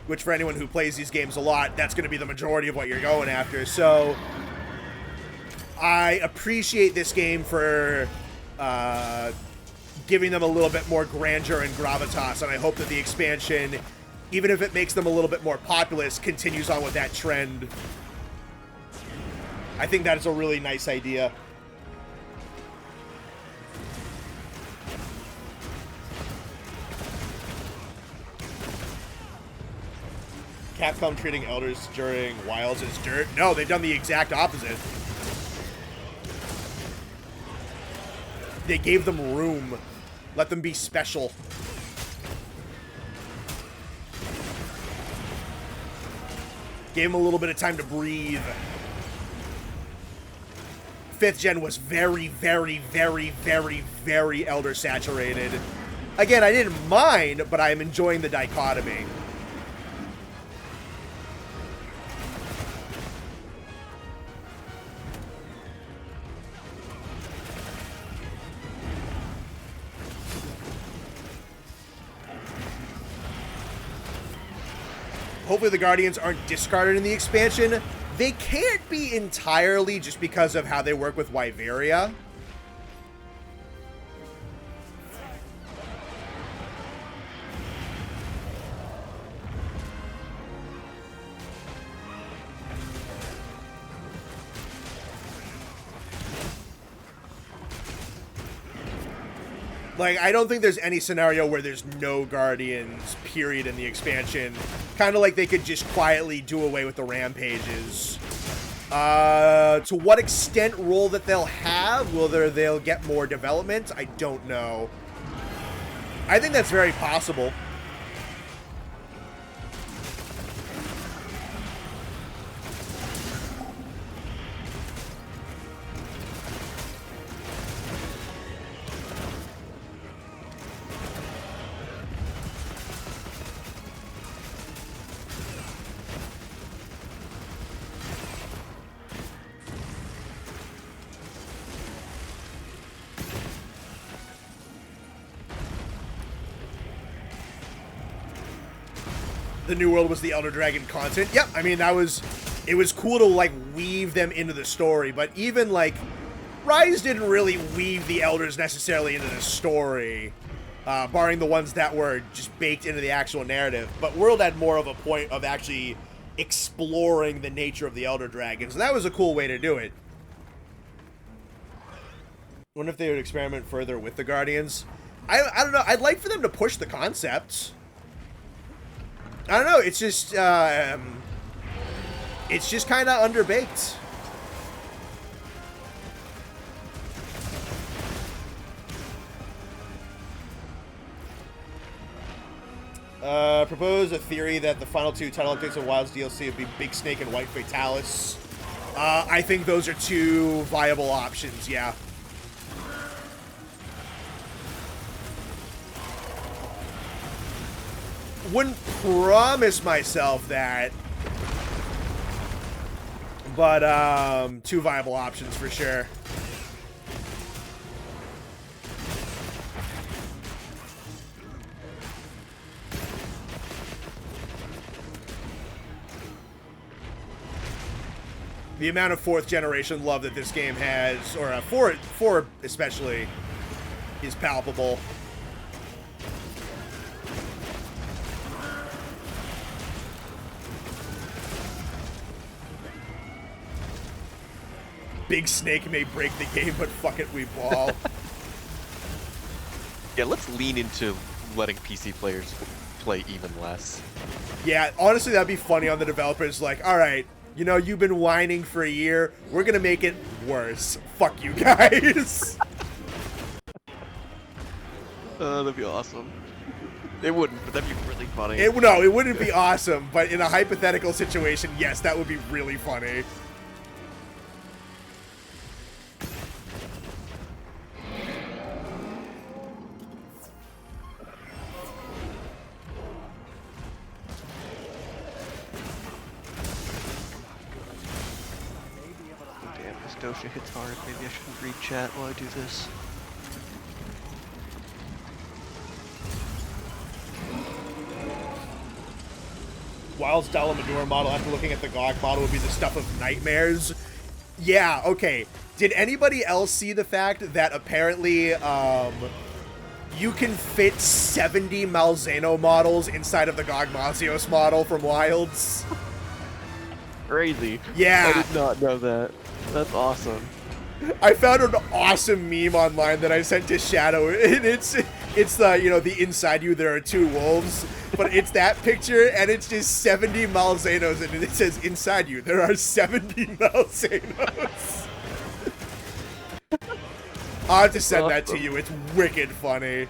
which for anyone who plays these games a lot, that's going to be the majority of what you're going after. So I appreciate this game for giving them a little bit more grandeur and gravitas, and I hope that the expansion, even if it makes them a little bit more populous, continues on with that trend. I think that is a really nice idea. Capcom treating elders during Wilds as dirt? No, they've done the exact opposite. They gave them room. Let them be special. Gave them a little bit of time to breathe. 5th gen was very, very, very, very, very elder saturated. Again, I didn't mind, but I'm enjoying the dichotomy. Hopefully the Guardians aren't discarded in the expansion. They can't be entirely just because of how they work with Wyveria. Like, I don't think there's any scenario where there's no Guardians, period, in the expansion. Kind of like they could just quietly do away with the rampages. To what extent role that they'll have, whether they'll get more development, I don't know. I think that's very possible. The New World was the Elder Dragon content. Yep, I mean, it was cool to, like, weave them into the story, but even, like, Rise didn't really weave the Elders necessarily into the story, barring the ones that were just baked into the actual narrative. But World had more of a point of actually exploring the nature of the Elder Dragons, and that was a cool way to do it. Wonder if they would experiment further with the Guardians. I don't know. I'd like for them to push the concept. I don't know, it's just kind of underbaked. Propose a theory that the final 2 title updates of Wilds DLC would be Big Snake and White Fatalis. I think those are 2 viable options, yeah. Wouldn't promise myself that, but 2 viable options for sure. The amount of 4th generation love that this game has, or 4 especially, is palpable. Big Snake may break the game, but fuck it, we ball. Yeah, let's lean into letting PC players play even less. Yeah, honestly, that'd be funny on the developers. Like, all right, you know, you've been whining for a year. We're gonna make it worse. Fuck you guys. That'd be awesome. It wouldn't, but that'd be really funny. No, it wouldn't be awesome, but in a hypothetical situation, yes, that would be really funny. Dosha hits hard. Maybe I shouldn't read chat while I do this. Wild's Dalamador model, after looking at the GOG model, would be the stuff of nightmares. Yeah, okay. Did anybody else see the fact that apparently, you can fit 70 Malzeno models inside of the GOG Mazios model from Wilds? Crazy. Yeah. I did not know that. That's awesome. I found an awesome meme online that I sent to Shadow, and it's the, you know, the inside you there are two wolves, but it's that picture, and it's just 70 Malzenos, and it says inside you there are 70 Malzenos. I'll have to send that to you. It's wicked funny.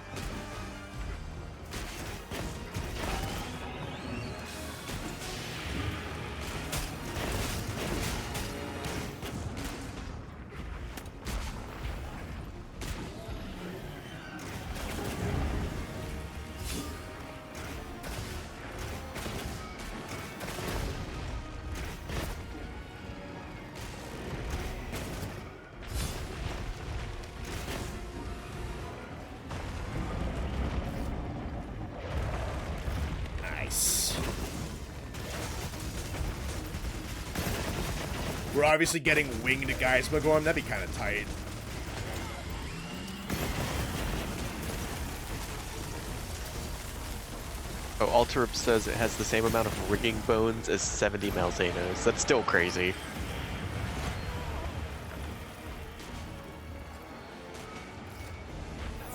We're obviously getting winged Geismagorm. That'd be kind of tight. Oh, Alterup says it has the same amount of rigging bones as 70 Malzenos. That's still crazy.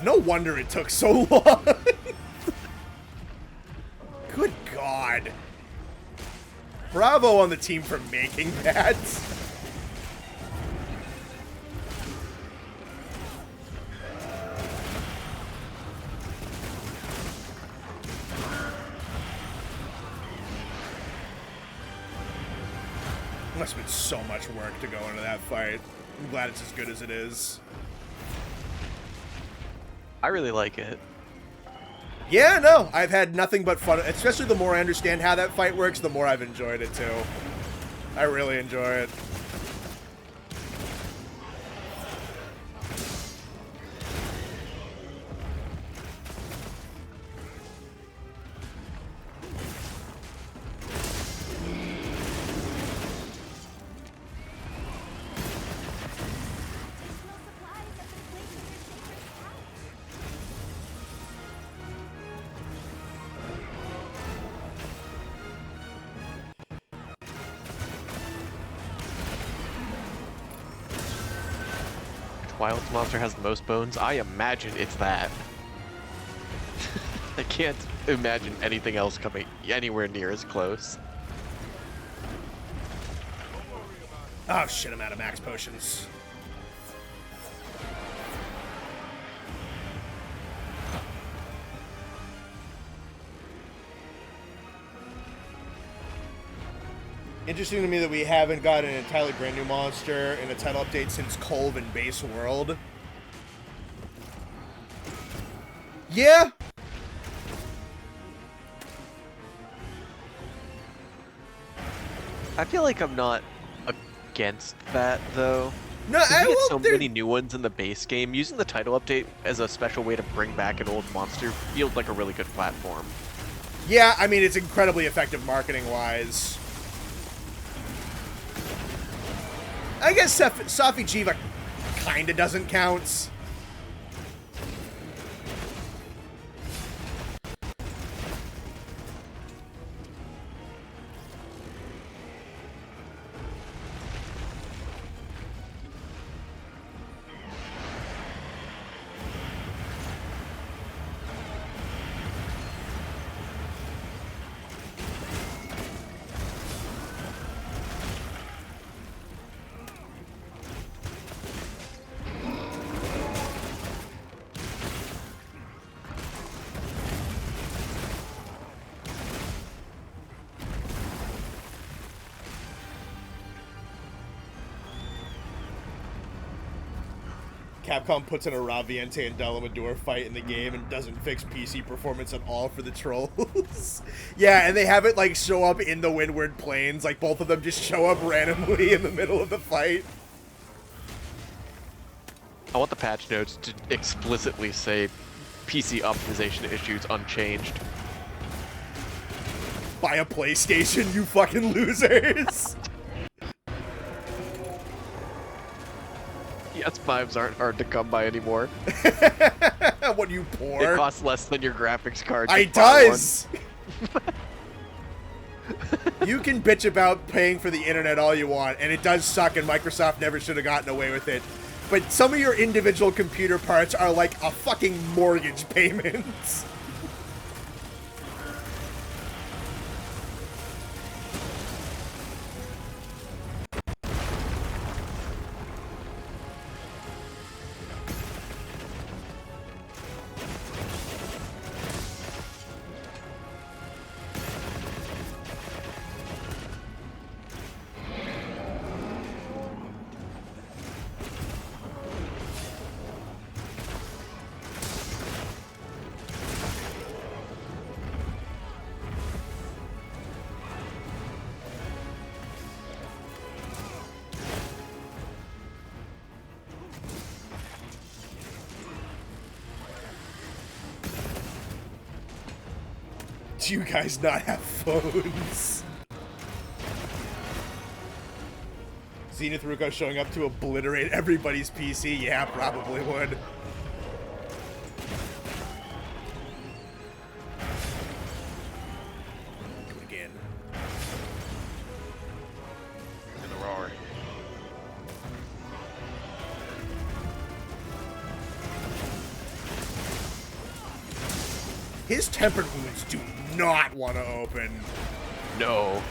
No wonder it took so long. Good God. Bravo on the team for making that. Must have been so much work to go into that fight. I'm glad it's as good as it is. I really like it. Yeah, no, I've had nothing but fun. Especially the more I understand how that fight works, the more I've enjoyed it too. I really enjoy it. Wild's monster has the most bones. I imagine it's that. I can't imagine anything else coming anywhere near as close. Oh shit, I'm out of max potions. Interesting to me that we haven't gotten an entirely brand new monster in a title update since Colv and Base World. Yeah. I feel like I'm not against that though. No, I get so many new ones in the base game. Using the title update as a special way to bring back an old monster feels like a really good platform. Yeah, I mean, it's incredibly effective marketing-wise. I guess Safi Jiva kinda doesn't count. Capcom puts in a Raviente and Dalamador fight in the game and doesn't fix PC performance at all for the trolls. Yeah, and they have it like show up in the Windward Plains, like both of them just show up randomly in the middle of the fight. I want the patch notes to explicitly say PC optimization issues unchanged. Buy a PlayStation, you fucking losers! PS5s aren't hard to come by anymore. What, you poor? It costs less than your graphics card. It does! You can bitch about paying for the internet all you want, and it does suck, and Microsoft never should have gotten away with it. But some of your individual computer parts are like a fucking mortgage payment. Do you guys not have phones? Zenith Ruko showing up to obliterate everybody's PC? Yeah, probably would. Do it again. In the roar. His tempered wounds do not want to open. No.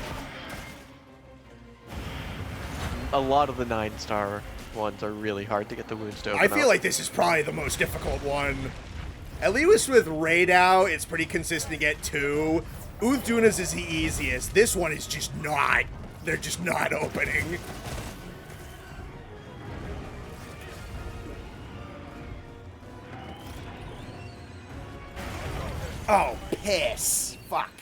A lot of the 9-star ones are really hard to get the wounds to open I feel up. like this is probably the most difficult one. At least with Raidao, it's pretty consistent to get 2. Uthduna's is the easiest. This one is just not. They're just not opening. Oh, piss. Fuck.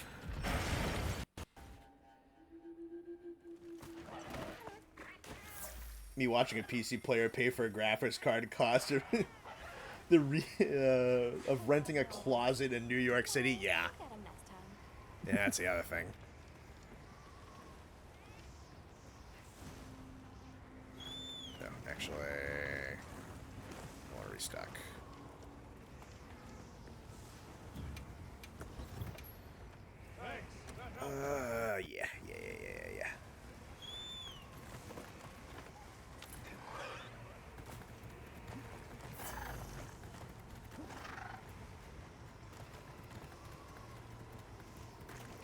Me watching a PC player pay for a graphics card cost of renting a closet in New York City. Yeah. Get him next time. Yeah, that's the other thing. No, actually, I want to restock. Yeah.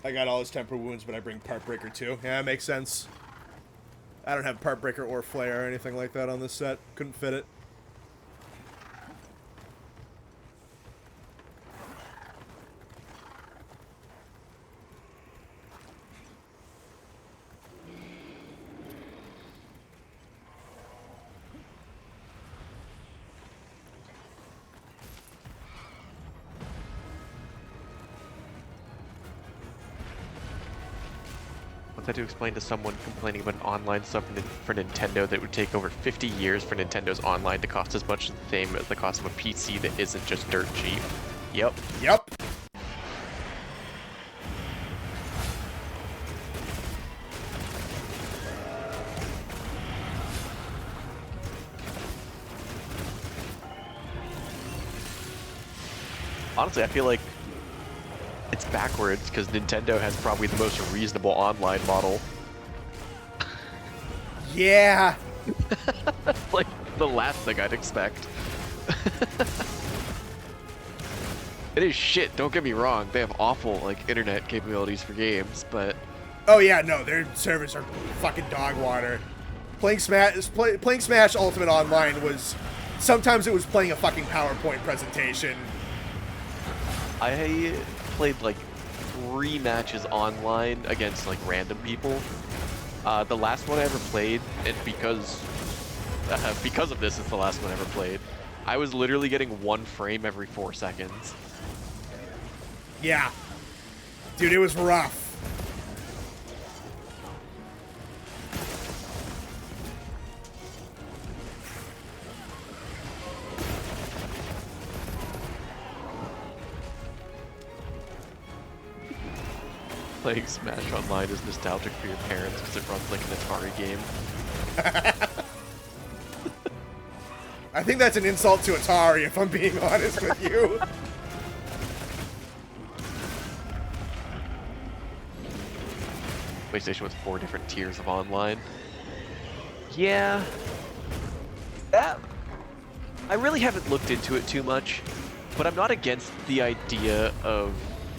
I got all his temper wounds, but I bring Part Breaker too. Yeah, that makes sense. I don't have Part Breaker or Flare or anything like that on this set. Couldn't fit it. Once I had to explain to someone complaining about online stuff for Nintendo that it would take over 50 years for Nintendo's online to cost as much as the same as the cost of a PC that isn't just dirt cheap. Yep. Yep. Honestly, I feel like it's backwards because Nintendo has probably the most reasonable online model. Yeah. Like the last thing I'd expect. It is shit, don't get me wrong. They have awful like internet capabilities for games, but Oh yeah, no, their servers are fucking dog water. Playing Smash Ultimate Online was sometimes it was playing a fucking PowerPoint presentation. I played like 3 matches online against like random people. The last one I ever played, and because of this, it's the last one I ever played. I was literally getting 1 frame every 4 seconds. Yeah. Dude, it was rough. Playing Smash Online is nostalgic for your parents because it runs like an Atari game. I think that's an insult to Atari, if I'm being honest with you. PlayStation with 4 different tiers of online. Yeah. That... I really haven't looked into it too much, but I'm not against the idea of,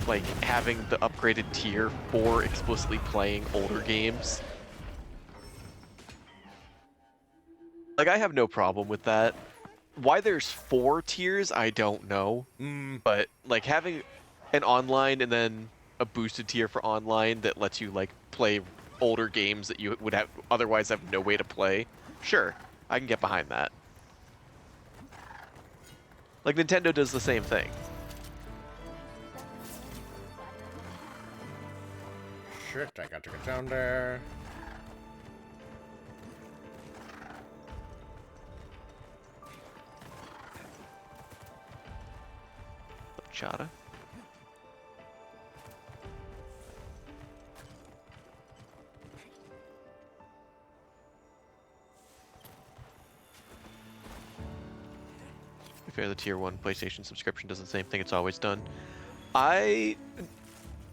like, having the upgraded tier for explicitly playing older games. Like, I have no problem with that. Why there's 4 tiers, I don't know. But, like, having an online and then a boosted tier for online that lets you, like, play older games that you would have otherwise have no way to play, sure, I can get behind that. Like, Nintendo does the same thing. Shit, I got to get down there. Chata. To be fair, the tier 1 PlayStation subscription does the same thing it's always done.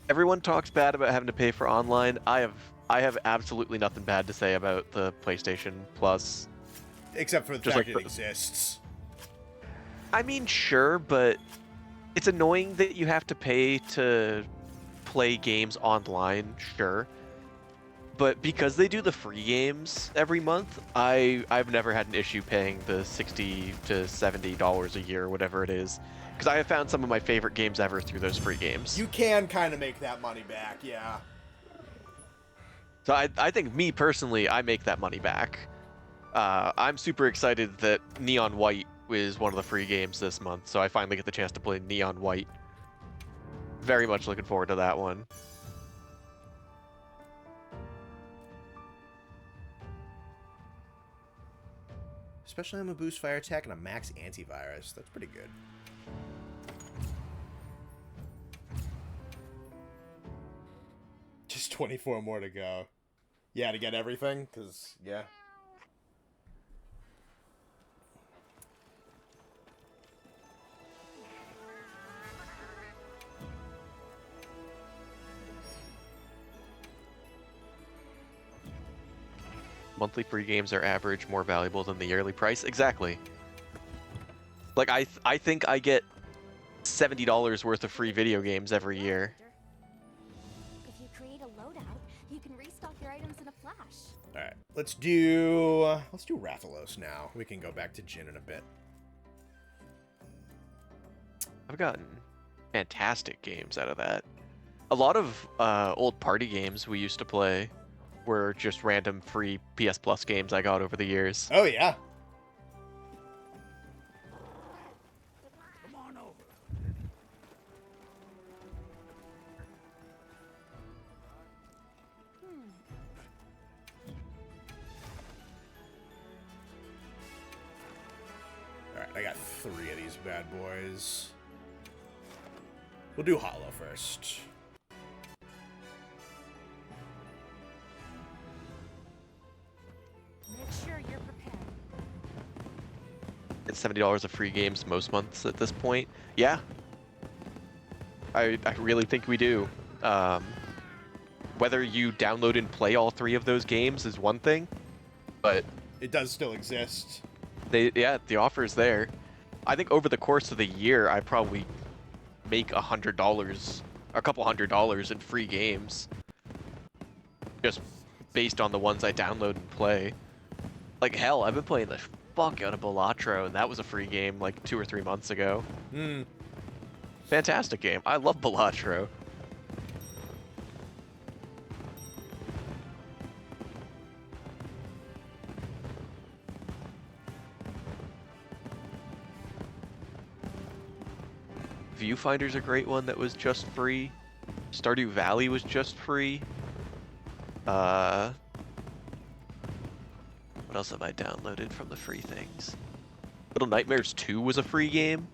Everyone talks bad about having to pay for online. I have absolutely nothing bad to say about the PlayStation Plus. Except for the Just fact like it exists. I mean, sure, but it's annoying that you have to pay to play games online, sure. But because they do the free games every month, I've never had an issue paying the $60 to $70 a year, or whatever it is. Because I have found some of my favorite games ever through those free games. You can kind of make that money back, yeah. So I think, me personally, I make that money back. I'm super excited that Neon White is one of the free games this month, so I finally get the chance to play Neon White. Very much looking forward to that one. Especially on a boost fire attack and a max antivirus. That's pretty good. Just 24 more to go. Yeah, to get everything, because, yeah. Monthly free games are average more valuable than the yearly price. Exactly. Like, I think I get $70 worth of free video games every year. If you create a loadout, you can restock your items in a flash. All right, let's do Rathalos now. We can go back to Jin in a bit. I've gotten fantastic games out of that. A lot of old party games we used to play were just random free PS Plus games I got over the years. Oh yeah. Alright, I got 3 of these bad boys. We'll do Hollow first. Make sure you're prepared. It's $70 of free games most months at this point. Yeah. I really think we do. Whether you download and play all 3 of those games is one thing, but It does still exist. the offer's there. I think over the course of the year, I probably make a couple $100 in free games, just based on the ones I download and play. Like, hell, I've been playing the fuck out of Balatro, and that was a free game like 2 or 3 months ago. Fantastic game. I love Balatro. Viewfinder's a great one that was just free. Stardew Valley was just free. What else have I downloaded from the free things? Little Nightmares 2 was a free game.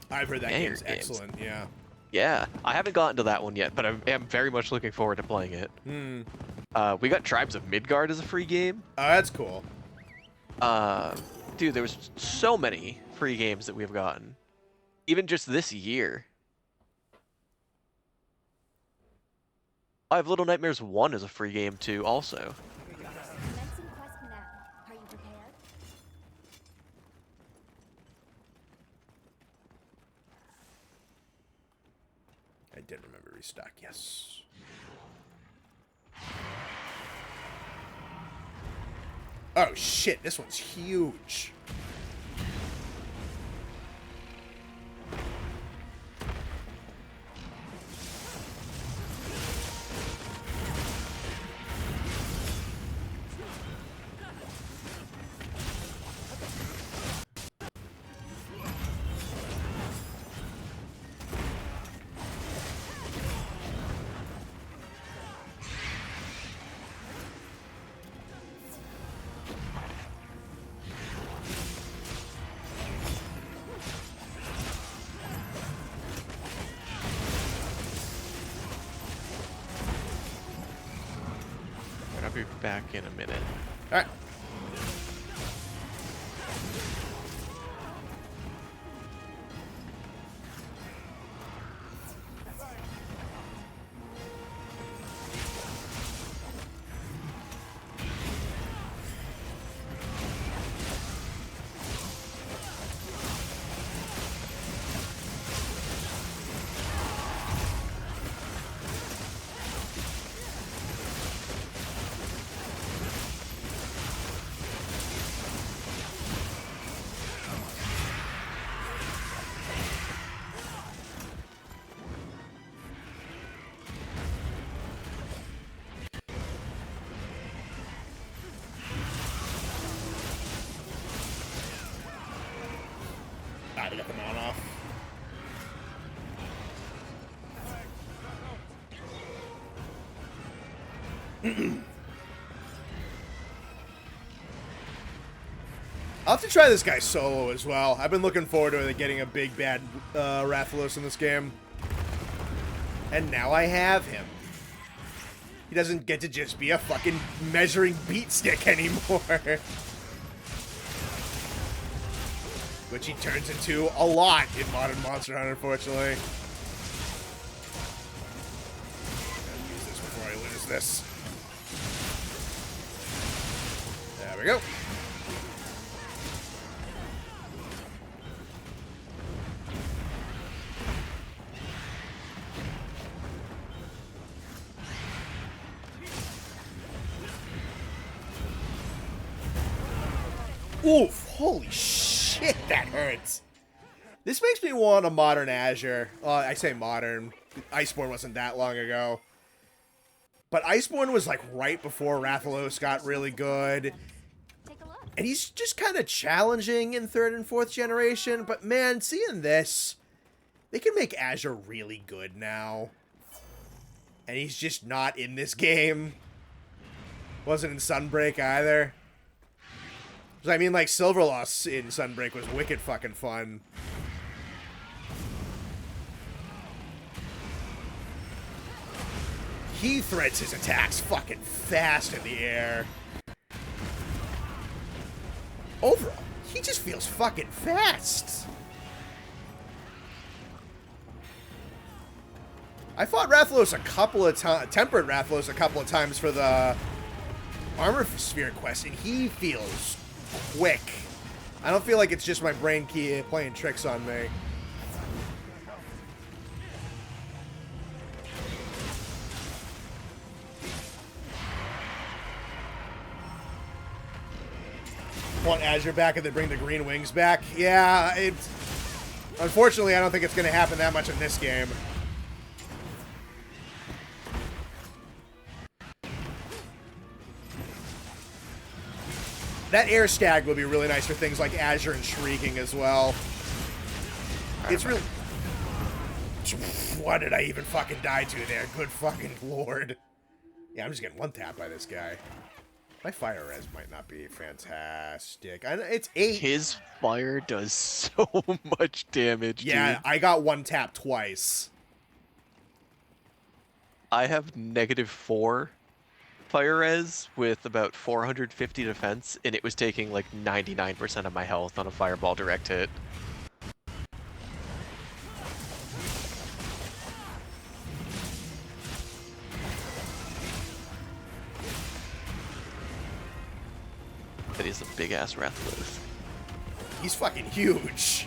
I've heard that Banger game's excellent, yeah. Yeah, I haven't gotten to that one yet, but I am very much looking forward to playing it. Hmm. We got Tribes of Midgard as a free game. Oh, that's cool. Dude, there was so many free games that we've gotten, even just this year. I have Little Nightmares 1 as a free game too, also. Commencing quest now. Are you prepared? I did remember restock, yes. Oh shit, this one's huge. I'll be back in a minute. All right. I got the mount off. I'll have to try this guy solo as well. I've been looking forward to getting a big bad Rathalos in this game. And now I have him. He doesn't get to just be a fucking measuring beat stick anymore. Which he turns into a lot in Modern Monster Hunter, unfortunately. Gotta use this before I lose this. There we go. Oof, holy shit, that hurts. This makes me want a modern Azure. I say modern. Iceborne wasn't that long ago. But Iceborne was like right before Rathalos got really good. Take a look. And he's just kind of challenging in 3rd and 4th generation. But man, seeing this, they can make Azure really good now. And he's just not in this game. Wasn't in Sunbreak either. I mean, like, Silverloss in Sunbreak was wicked fucking fun. He threads his attacks fucking fast in the air. Overall, he just feels fucking fast. I fought Rathalos a couple of times, tempered Rathalos a couple of times for the Armor Sphere quest, and he feels quick. I don't feel like it's just my brain key playing tricks on me. Want Azure back and then bring the green wings back? Yeah, it's... Unfortunately, I don't think it's going to happen that much in this game. That air stag would be really nice for things like Azure and Shrieking as well. It's really... What did I even fucking die to there? Good fucking lord. Yeah, I'm just getting one tap by this guy. My fire res might not be fantastic. It's 8. His fire does so much damage, Yeah, dude. I got one tap twice. I have -4 fire res with about 450 defense, and it was taking like 99% of my health on a fireball direct hit. That is a big ass Rathalos. He's fucking huge.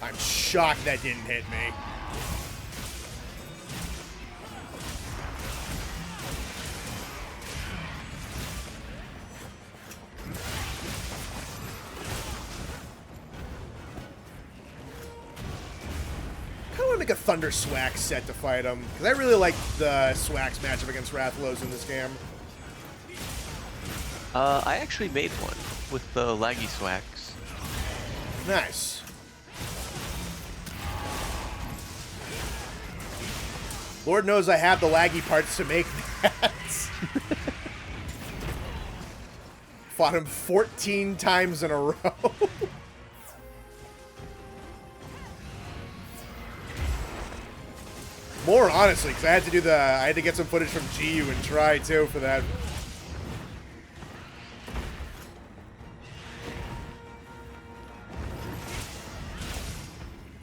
I'm shocked that didn't hit me. I want to make a Thunder Swax set to fight him, because I really like the Swax matchup against Rathalos in this game. I actually made one with the laggy Swax. Nice. Lord knows I have the laggy parts to make that. Fought him 14 times in a row. More honestly, because I had to get some footage from GU and try too for that.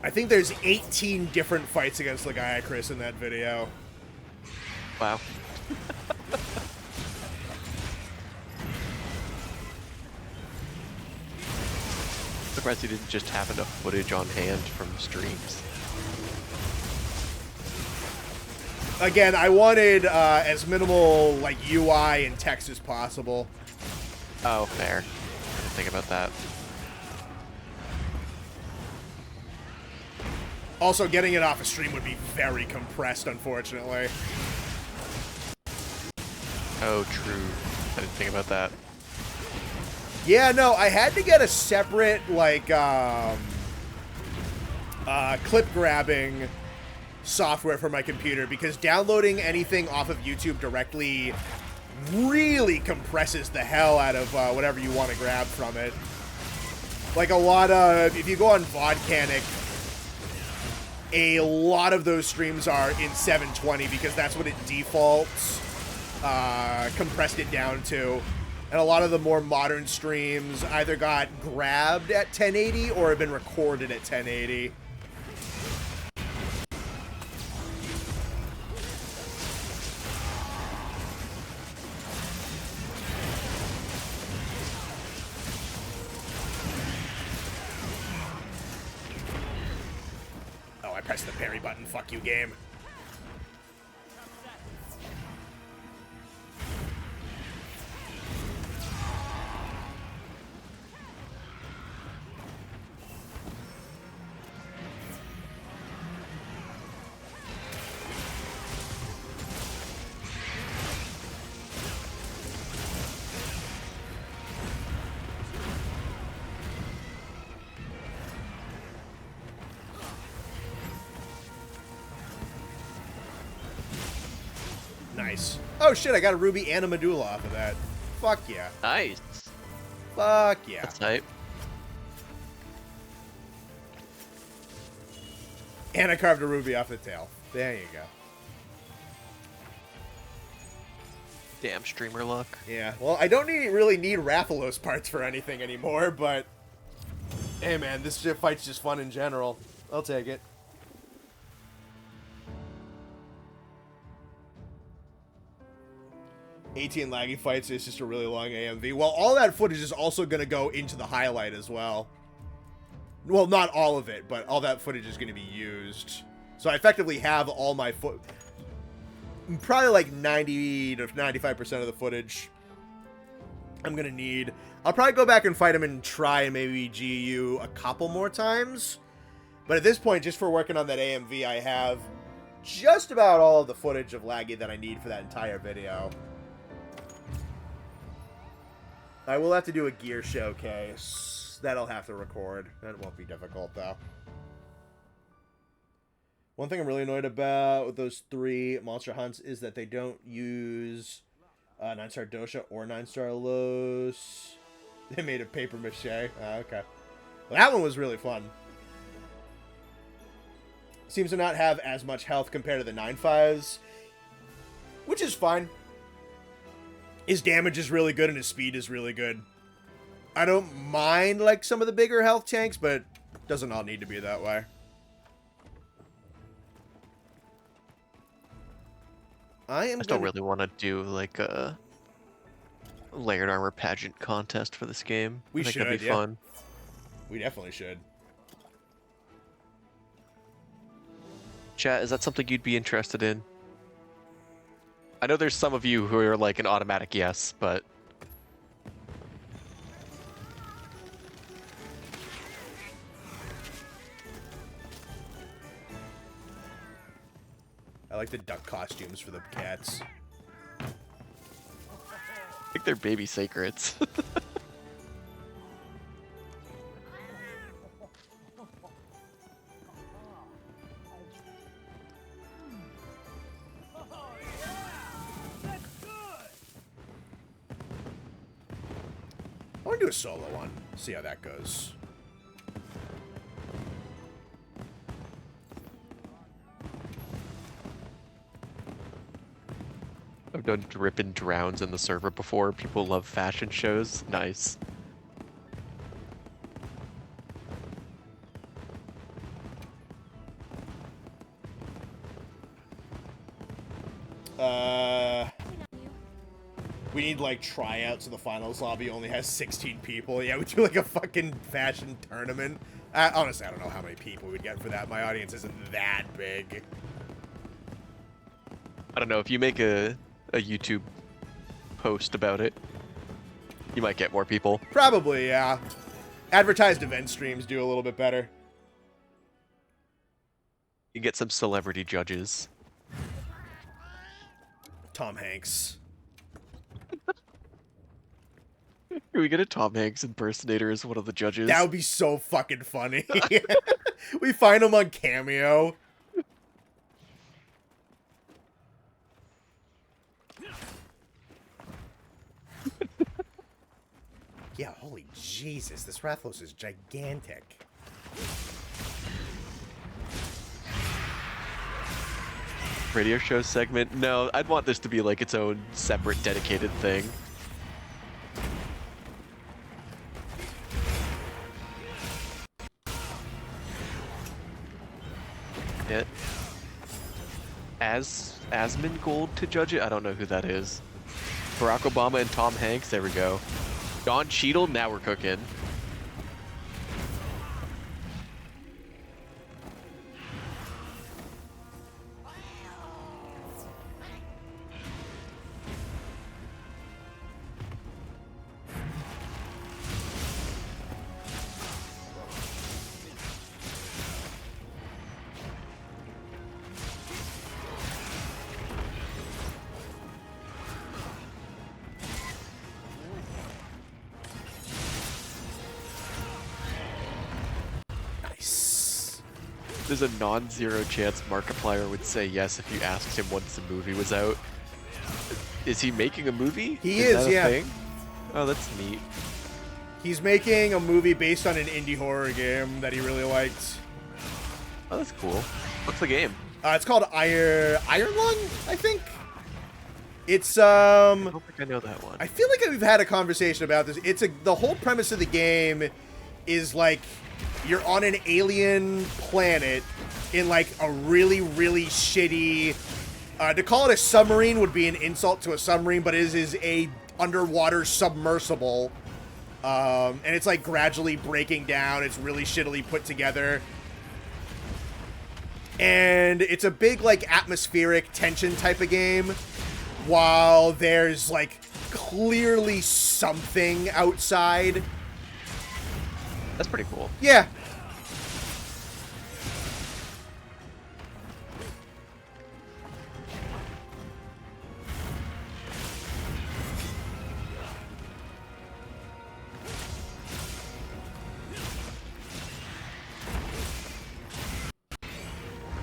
I think there's 18 different fights against Lagiacrus in that video. Wow. Surprised you didn't just have enough footage on hand from streams. Again, I wanted as minimal like UI and text as possible. Oh, fair. I didn't think about that. Also, getting it off a stream would be very compressed, unfortunately. Oh, true. I didn't think about that. Yeah, no, I had to get a separate, like, clip grabbing software for my computer because downloading anything off of YouTube directly really compresses the hell out of whatever you want to grab from it. Like a lot of, if you go on VODcanic, a lot of those streams are in 720 because that's what it defaults compressed it down to. And a lot of the more modern streams either got grabbed at 1080 or have been recorded at 1080. Oh, I pressed the parry button. Fuck you, game. Nice. Oh shit, I got a ruby and a medulla off of that. Fuck yeah. Nice. Fuck yeah. That's tight. And I carved a ruby off the tail. There you go. Damn streamer luck. Yeah, well, I don't really need Rathalos parts for anything anymore, but hey man, this fight's just fun in general. I'll take it. "18 laggy fights is just a really long AMV. Well, all that footage is also going to go into the highlight as well. Well, not all of it, but all that footage is going to be used. So I effectively have all my probably like 90 to 95% of the footage I'm going to need... I'll probably go back and fight him and try and maybe GU a couple more times. But at this point, just for working on that AMV, I have just about all of the footage of Laggy that I need for that entire video. I will have to do a gear showcase. That'll have to record. That won't be difficult, though. One thing I'm really annoyed about with those 3 monster hunts is that they don't use 9-star Dosha or 9-star Los. They made a paper mache. Okay. Well, that one was really fun. Seems to not have as much health compared to the 9-5s, which is fine. His damage is really good and his speed is really good. I don't mind like some of the bigger health tanks, but doesn't all need to be that way. I don't really want to do like a layered armor pageant contest for this game. We I think should, that'd be yeah. fun. We definitely should. Chat, is that something you'd be interested in? I know there's some of you who are like an automatic yes, but... I like the duck costumes for the cats. I think they're baby secrets. I want to do a solo one. See how that goes. I've done drip and drowns in the server before. People love fashion shows. Nice. We need like tryouts, so the finals lobby only has 16 people. Yeah, we do like a fucking fashion tournament. Honestly, I don't know how many people we'd get for that. My audience isn't that big. I don't know, if you make a YouTube post about it, you might get more people. Probably, yeah. Advertised event streams do a little bit better. You get some celebrity judges. Tom Hanks. Can we get a Tom Hanks impersonator as one of the judges? That would be so fucking funny. We find him on Cameo. Yeah, holy Jesus, this Rathalos is gigantic. Radio show segment? No, I'd want this to be like its own separate dedicated thing. It. Asmongold to judge it? I don't know who that is. Barack Obama and Tom Hanks, there we go. Don Cheadle, now we're cooking. There's a non-zero chance Markiplier would say yes if you asked him once the movie was out. Is he making a movie? He is, that a yeah. thing? Oh, that's neat. He's making a movie based on an indie horror game that he really liked. Oh, that's cool. What's the game? It's called Iron Lung, I think. It's I don't think I know that one. I feel like we've had a conversation about this. The whole premise of the game is like you're on an alien planet in like a really, really shitty, to call it a submarine would be an insult to a submarine, but it is a underwater submersible. And it's like gradually breaking down. It's really shittily put together. And it's a big like atmospheric tension type of game, while there's like clearly something outside. That's pretty cool. Yeah.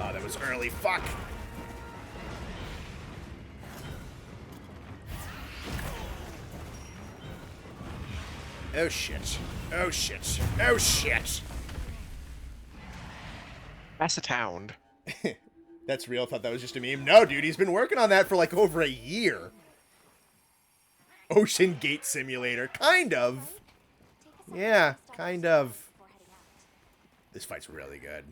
Oh, that was early. Fuck. Oh shit. Oh shit. Oh shit. Hound. That's real. I thought that was just a meme. No, dude, he's been working on that for like over a year. Ocean Gate Simulator. Kind of. Yeah, kind of. This fight's really good.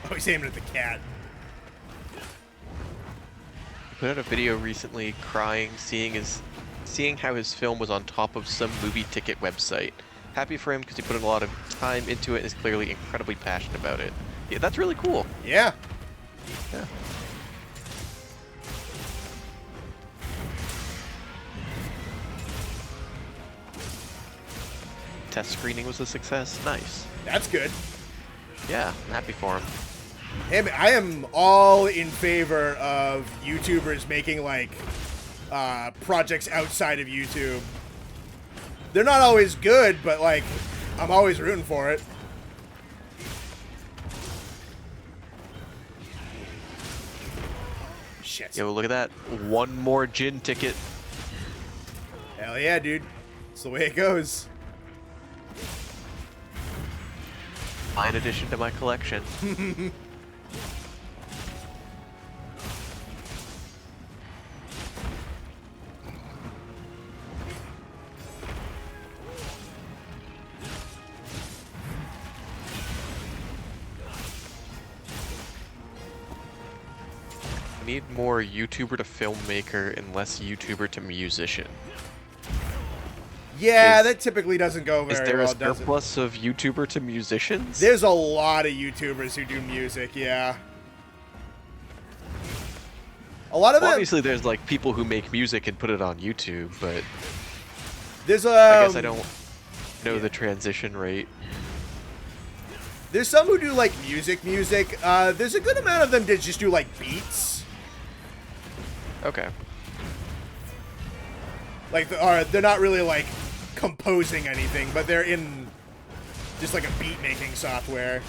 Oh, he's aiming at the cat. He put out a video recently crying, seeing how his film was on top of some movie ticket website. Happy for him because he put a lot of time into it and is clearly incredibly passionate about it. Yeah, that's really cool. Yeah. Yeah. Test screening was a success. Nice. That's good. Yeah, I'm happy for him. Hey, man, I am all in favor of YouTubers making, like, projects outside of YouTube. They're not always good, but, like, I'm always rooting for it. Shit. Yo, look at that. One more gin ticket. Hell yeah, dude. It's the way it goes. Fine addition to my collection. Need more YouTuber to filmmaker and less YouTuber to musician. Yeah, that typically doesn't go very well, Is there a does it? surplus of YouTuber to musicians? There's a lot of YouTubers who do music, yeah. A lot of them... Obviously, there's like people who make music and put it on YouTube, but there's I guess I don't know the transition rate. There's some who do like music. There's a good amount of them that just do like beats. Okay. Like, they're not really like composing anything, but they're in just like a beat making software.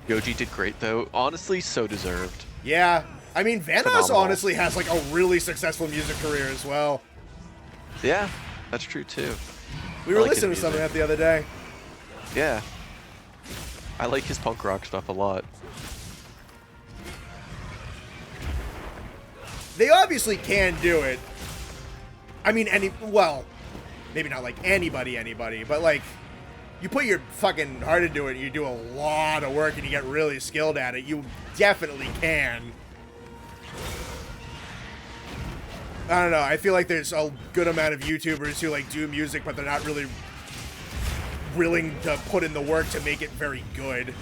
Goji did great though. Honestly, so deserved. Yeah, I mean, Vanoss Phenomenal. honestly has like a really successful music career as well. Yeah, that's true too. We were I like his listening to some of music. that the other day. Yeah. I like his punk rock stuff a lot. They obviously can do it. I mean, well, maybe not like anybody, but like, you put your fucking heart into it, and you do a lot of work, and you get really skilled at it, you definitely can. I don't know, I feel like there's a good amount of YouTubers who like do music, but they're not really willing to put in the work to make it very good.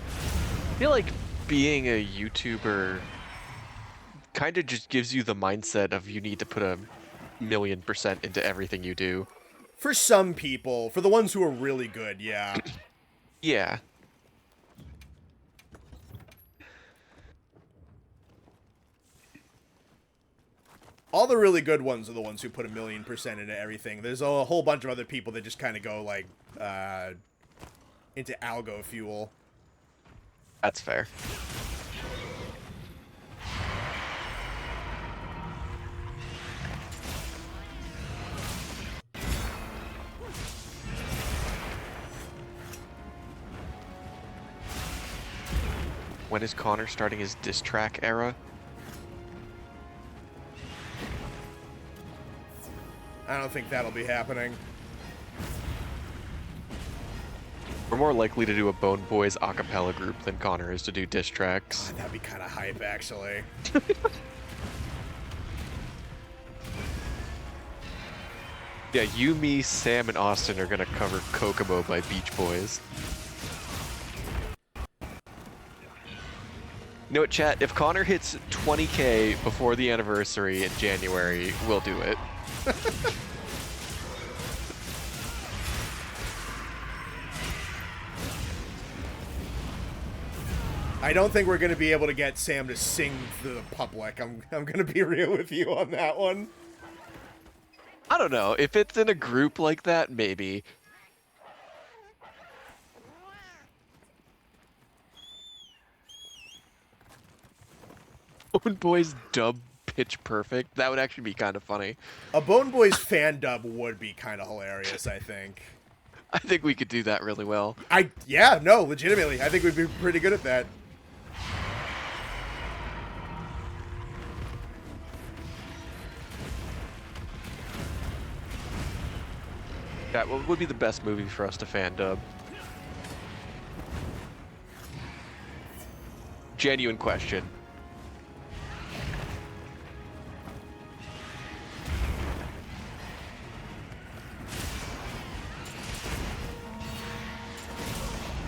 I feel like being a YouTuber kind of just gives you the mindset of you need to put 1,000,000% into everything you do. For some people, for the ones who are really good, yeah. Yeah. All the really good ones are the ones who put 1,000,000% into everything. There's a whole bunch of other people that just kind of go, like, into algo fuel. That's fair. When is Connor starting his diss track era? I don't think that'll be happening. We're more likely to do a Bone Boys a cappella group than Connor is to do diss tracks. God, that'd be kind of hype, actually. Yeah, you, me, Sam, and Austin are gonna cover Kokomo by Beach Boys. You know what, chat? If Connor hits 20K before the anniversary in January, we'll do it. I don't think we're going to be able to get Sam to sing to the public. I'm going to be real with you on that one. I don't know. If it's in a group like that, maybe. Bone Boys dub pitch perfect. That would actually be kind of funny. A Bone Boys fan dub would be kind of hilarious, I think. I think we could do that really well. Yeah, no, legitimately. I think we'd be pretty good at that. Yeah, what would be the best movie for us to fan dub? Genuine question.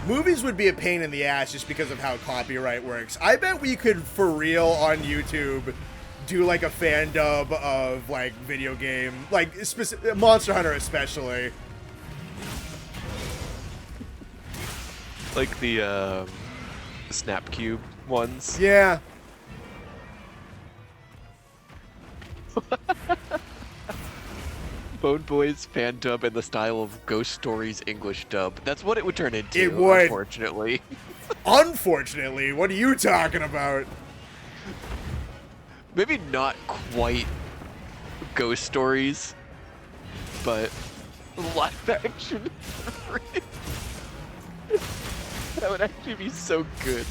Movies would be a pain in the ass just because of how copyright works. I bet we could, for real, on YouTube, do like a fan dub of like video game, like Monster Hunter especially. Like the Snap Cube ones. Yeah. Bone Boys fan dub in the style of Ghost Stories English dub. That's what it would turn into, It would. Unfortunately. Unfortunately, what are you talking about? Maybe not quite Ghost Stories, but live action. That would actually be so good.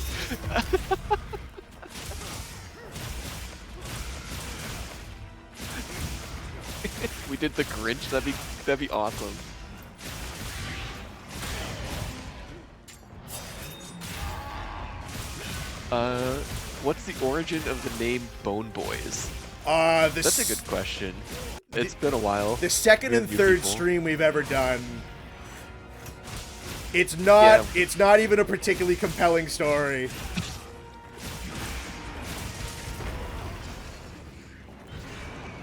If we did the Grinch, that'd be awesome. What's the origin of the name Bone Boys? That's a good question. It's been a while. The second and third stream we've ever done. It's not even a particularly compelling story.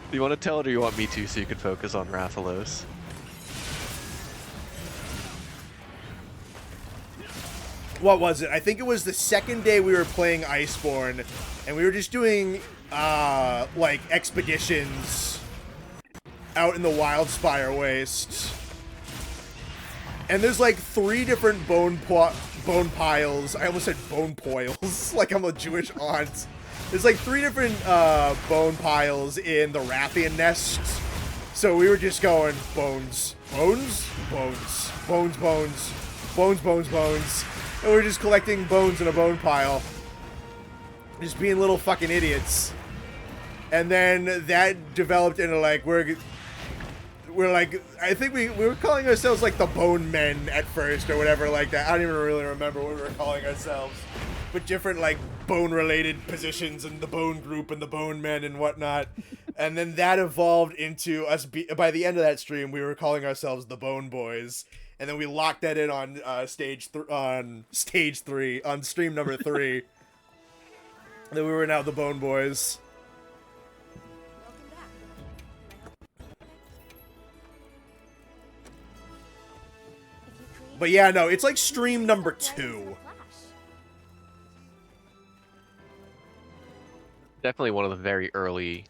Do you want to tell it or you want me to so you can focus on Rathalos? What was it? I think it was the second day we were playing Iceborne, and we were just doing, like, expeditions out in the Wildspire Waste. And there's, like, 3 different bone piles. I almost said bone poils, like I'm a Jewish aunt. There's, like, 3 different, bone piles in the Rathian nest. So we were just going, bones, bones, bones, bones, bones, bones, bones, bones. And we were just collecting bones in a bone pile. Just being little fucking idiots. And then that developed into like, we're like, I think we were calling ourselves like the Bone Men at first or whatever like that. I don't even really remember what we were calling ourselves. But different like bone related positions in the Bone Group and the Bone Men and whatnot. And then that evolved into us. By the end of that stream, we were calling ourselves the Bone Boys, and then we locked that in on stream number 3. That we were now the Bone Boys. Welcome back. If you create But yeah, no, it's like stream number 2. Definitely one of the very early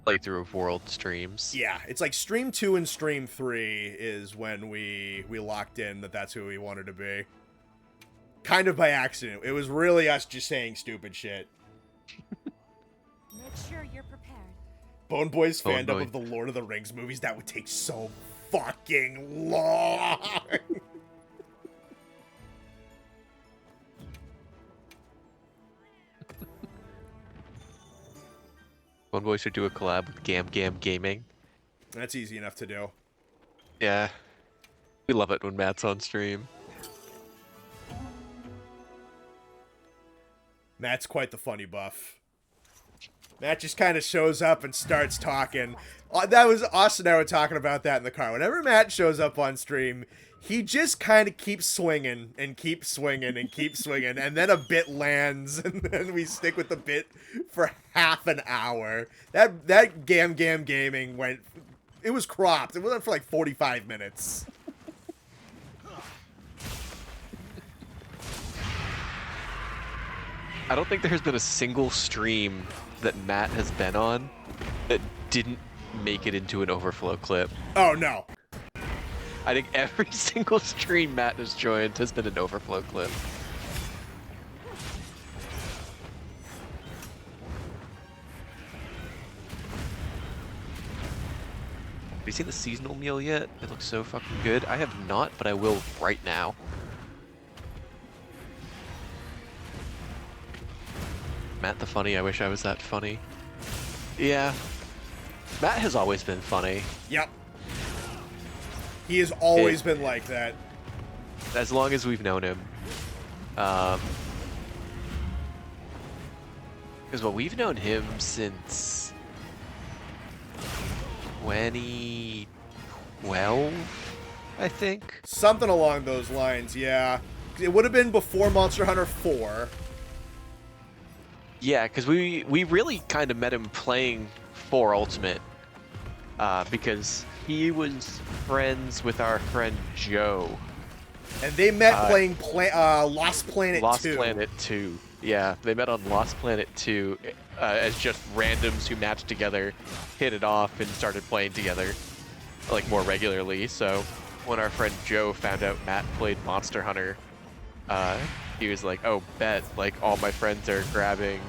playthrough of World streams. Yeah, it's like stream 2 and stream 3 is when we locked in that's who we wanted to be. Kind of by accident. It was really us just saying stupid shit. Make sure you're prepared. Bone Boys Bone fandom Boy. of the Lord of the Rings movies, that would take so fucking long. One Boy should do a collab with Gam Gam Gaming. That's easy enough to do. Yeah. We love it when Matt's on stream. Matt's quite the funny buff. Matt just kind of shows up and starts talking. That was Austin and I were talking about that in the car. Whenever Matt shows up on stream, he just kind of keeps swinging and keeps swinging and keeps swinging, and then a bit lands, and then we stick with the bit for half an hour. That Gam Gam Gaming went... It was cropped. It went for like 45 minutes. I don't think there's been a single stream that Matt has been on that didn't make it into an overflow clip. Oh, no. I think every single stream Matt has joined has been an overflow clip. Have you seen the seasonal meal yet? It looks so fucking good. I have not, but I will right now. Matt the funny, I wish I was that funny. Yeah. Matt has always been funny. Yep. He has always been like that. As long as we've known him. Because, well, we've known him since 2012, I think. Something along those lines, yeah. It would have been before Monster Hunter 4. Yeah, because we really kind of met him playing 4 Ultimate. Because he was friends with our friend Joe. And they met playing Lost Planet 2. Lost Planet 2. Yeah, they met on Lost Planet 2 as just randoms who matched together, hit it off, and started playing together, like, more regularly. So when our friend Joe found out Matt played Monster Hunter, he was like, oh, bet, like, all my friends are grabbing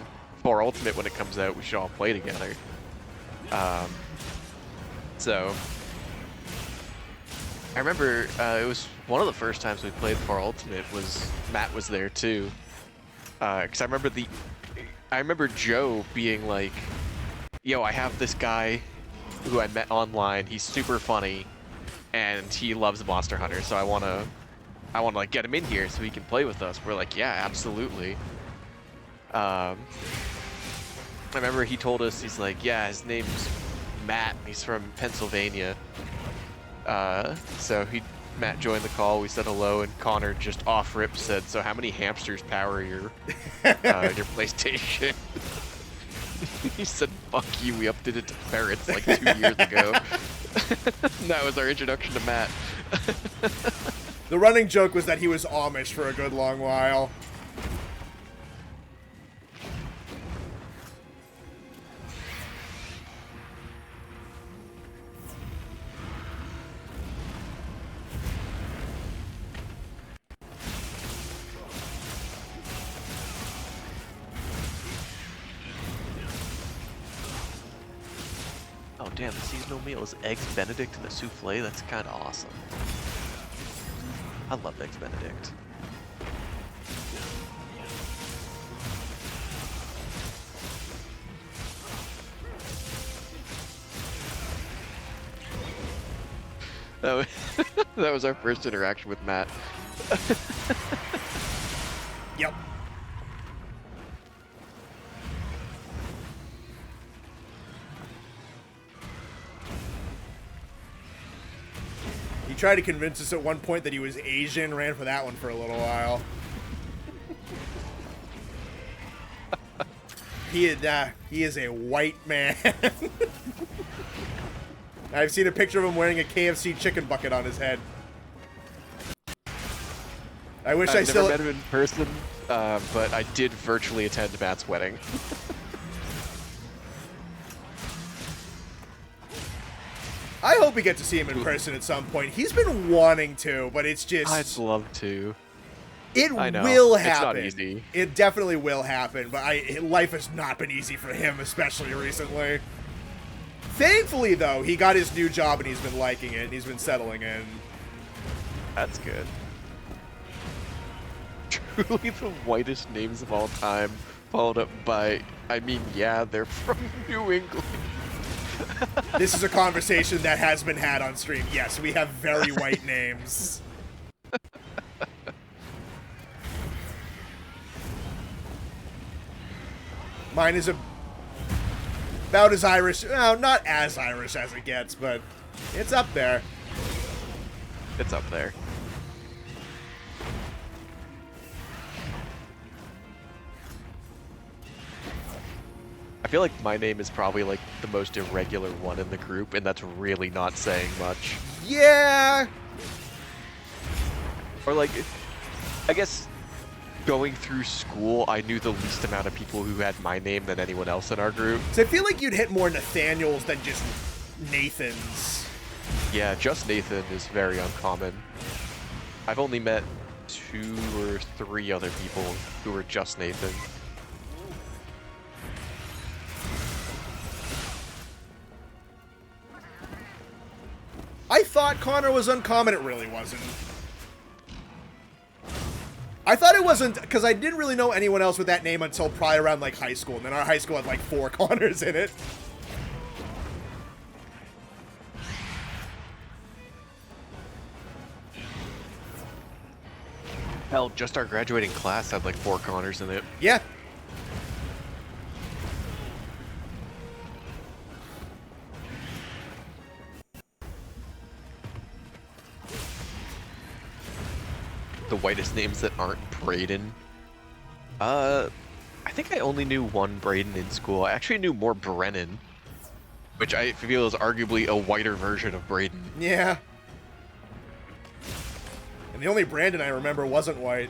4 Ultimate when it comes out, we should all play together. So I remember it was one of the first times we played 4 Ultimate was Matt was there too. Because I remember Joe being like, yo, I have this guy who I met online, he's super funny, and he loves Monster Hunter, so I wanna like get him in here so he can play with us. We're like, yeah, absolutely. I remember he told us, he's like, yeah, his name's Matt, he's from Pennsylvania. So Matt joined the call, we said hello, and Connor just off rip said, so how many hamsters power your PlayStation? He said, fuck you, we updated it to ferrets like 2 years ago. That was our introduction to Matt. The running joke was that he was Amish for a good long while. Oh damn, the seasonal meal is Eggs Benedict and a souffle? That's kinda awesome. I love Eggs Benedict. That was our first interaction with Matt. Yep. tried to convince us at one point that he was Asian, ran for that one for a little while. He is a white man. I've seen a picture of him wearing a KFC chicken bucket on his head. I wish I still never met him in person, but I did virtually attend Matt's wedding. I hope we get to see him in person at some point. He's been wanting to, but it's just... I'd love to. It I know. will happen. It's not easy. It definitely will happen, but life has not been easy for him, especially recently. Thankfully, though, he got his new job and he's been liking it, and he's been settling in. That's good. Truly the whitest names of all time, followed up by, I mean, yeah, they're from New England. This is a conversation that has been had on stream. Yes, we have very white names. Mine is about as Irish. No, not as Irish as it gets, but it's up there. It's up there. I feel like my name is probably like the most irregular one in the group, and that's really not saying much. Yeah. Or like, I guess going through school, I knew the least amount of people who had my name than anyone else in our group. So I feel like you'd hit more Nathaniels than just Nathans. Yeah, just Nathan is very uncommon. I've only met 2 or 3 other people who were just Nathan. I thought Connor was uncommon. It really wasn't. I thought it wasn't, because I didn't really know anyone else with that name until probably around, like, high school. And then our high school had, like, 4 Connors in it. Hell, just our graduating class had like 4 Connors in it. Yeah. The whitest names that aren't Braden. I think I only knew 1 Braden in school. I actually knew more Brennan, which I feel is arguably a whiter version of Braden. Yeah. And the only Brandon I remember wasn't white.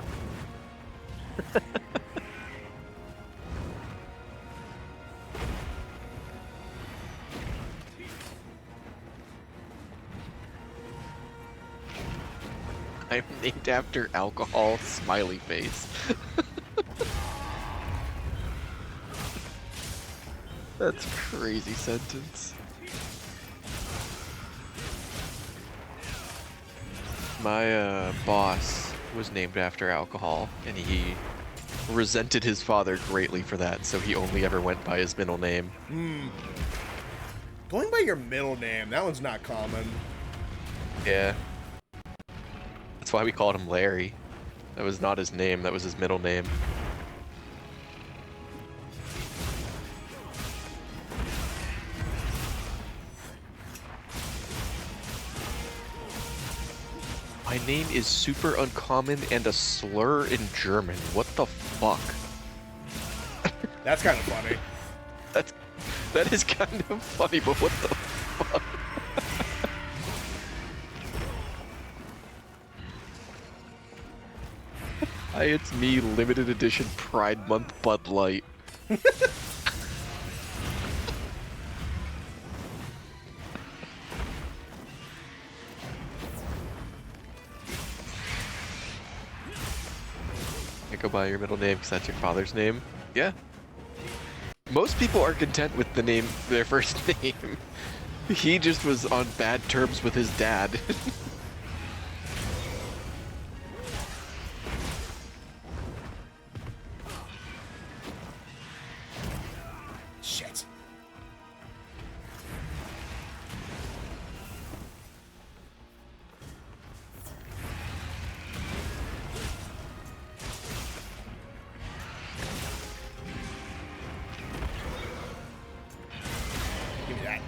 I'm named after alcohol, smiley face. That's a crazy sentence. My boss was named after alcohol, and he resented his father greatly for that, so he only ever went by his middle name. Going by your middle name, that one's not common. Yeah. That's why we called him Larry. That was not his name, that was his middle name. My name is super uncommon and a slur in German. What the fuck? That's kind of funny. That is kind of funny, but what the fuck? Hi, it's me, limited edition Pride Month Bud Light. I go by your middle name because that's your father's name. Yeah. Most people are content with the name, their first name. He just was on bad terms with his dad. Shit. Give me that.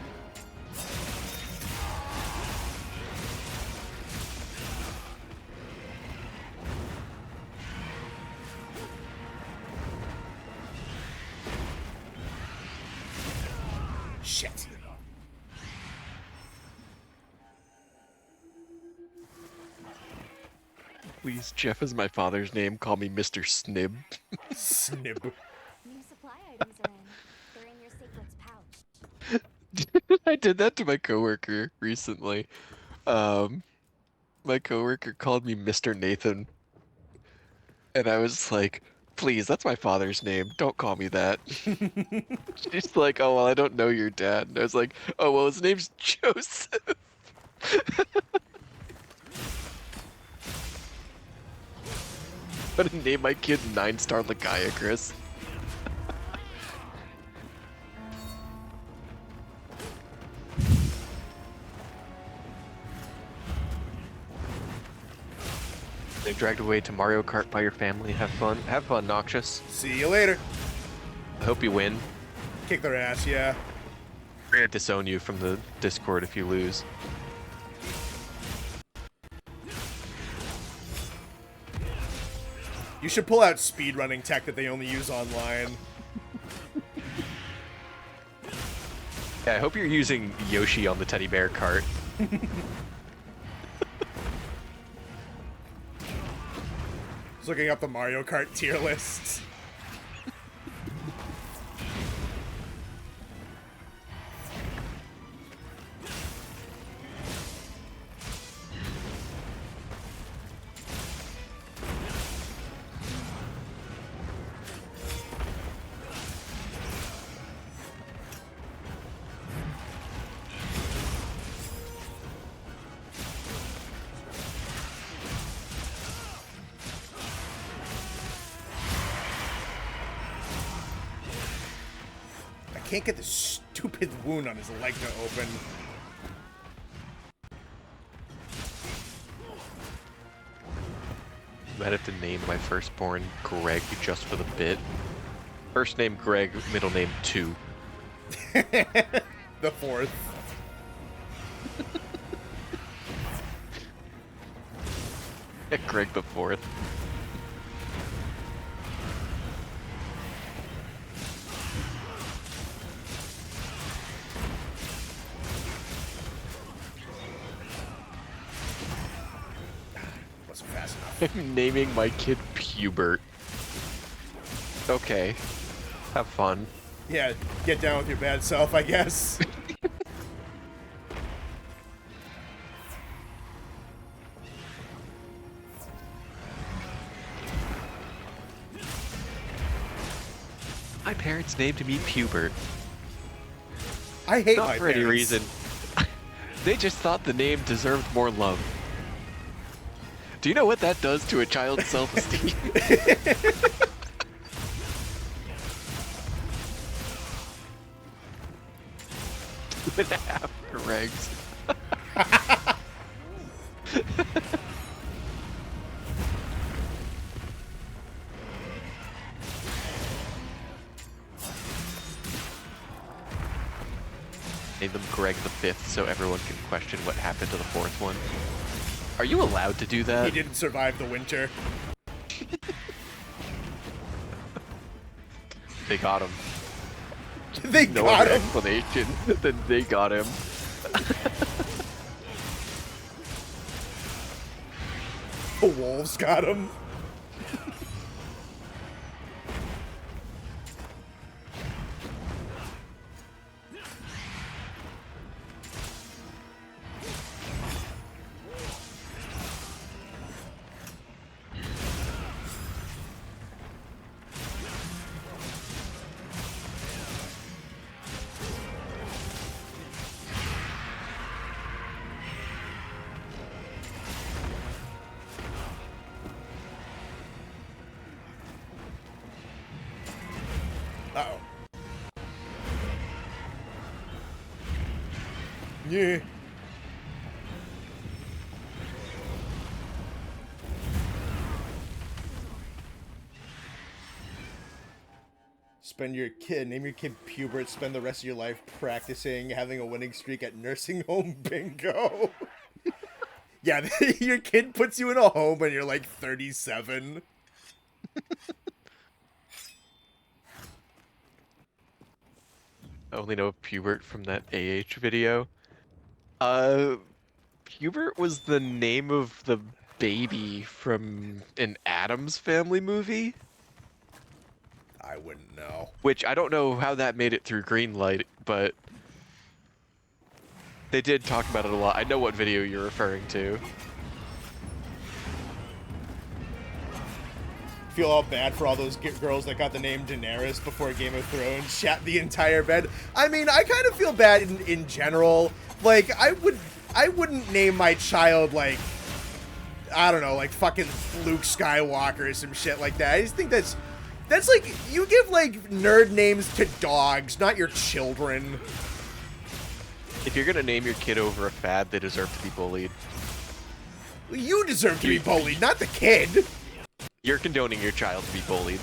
Shit. Please, Jeff is my father's name. Call me Mr. Snib. Snib. New supply items are in. They're in your secrets pouch. I did that to my coworker recently. My coworker called me Mr. Nathan, and I was like, "Please, that's my father's name. Don't call me that." She's like, "Oh well, I don't know your dad." And I was like, "Oh well, his name's Joseph." I'm gonna name my kid 9-star Lagiacrus. They're dragged away to Mario Kart by your family. Have fun. Have fun, Noxious. See you later. I hope you win. Kick their ass, yeah. We're gonna disown you from the Discord if you lose. You should pull out speedrunning tech that they only use online. Yeah, I hope you're using Yoshi on the teddy bear cart. Just looking up the Mario Kart tier list. I can't get this stupid wound on his leg to open. Might have to name my firstborn Greg just for the bit. First name Greg, middle name 2. The fourth. Greg the 4th. Wasn't fast enough. I'm naming my kid Pubert. Okay. Have fun. Yeah, get down with your bad self, I guess. My parents named me Pubert. I hate Not my for any parents. reason. They just thought the name deserved more love. Do you know what that does to a child's self-esteem? 2.5 Gregs. Name them Greg the 5th so everyone can question what happened to the 4th one. Are you allowed to do that? He didn't survive the winter. They got him. They No got other him. explanation than they got him. The wolves got him. Uh-oh. Yeah. Name your kid Pubert, spend the rest of your life practicing, having a winning streak at nursing home bingo. Yeah, your kid puts you in a home when you're like 37. only know Pubert from that AH video. Pubert was the name of the baby from an Addams Family movie, I wouldn't know. which I don't know how that made it through Greenlight, but they did talk about it a lot. I know what video you're referring to. Feel all bad for all those girls that got the name Daenerys before Game of Thrones, shat the entire bed. I mean, I kind of feel bad in general. Like, I wouldn't name my child, like, I don't know, like fucking Luke Skywalker or some shit like that. I just think that's like, you give, like, nerd names to dogs, not your children. If you're gonna name your kid over a fad, they deserve to be bullied. You deserve to be bullied, not the kid. You're condoning your child to be bullied.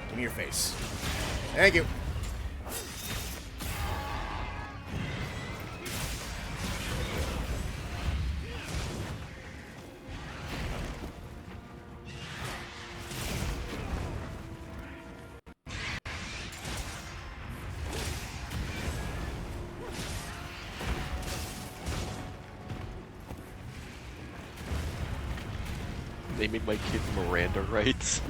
Give me your face. Thank you. Naming my kid Miranda rights.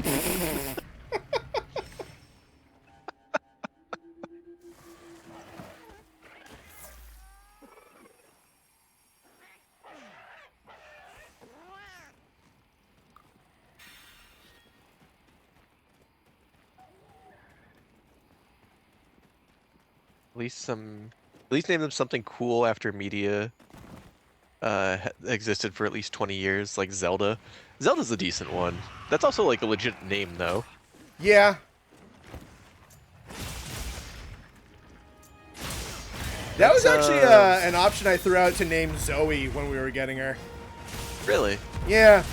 At least name them something cool after media existed for at least 20 years, like Zelda. Zelda's a decent one. That's also like a legit name, though. Yeah. That was actually an option I threw out to name Zoe when we were getting her. Really? Yeah.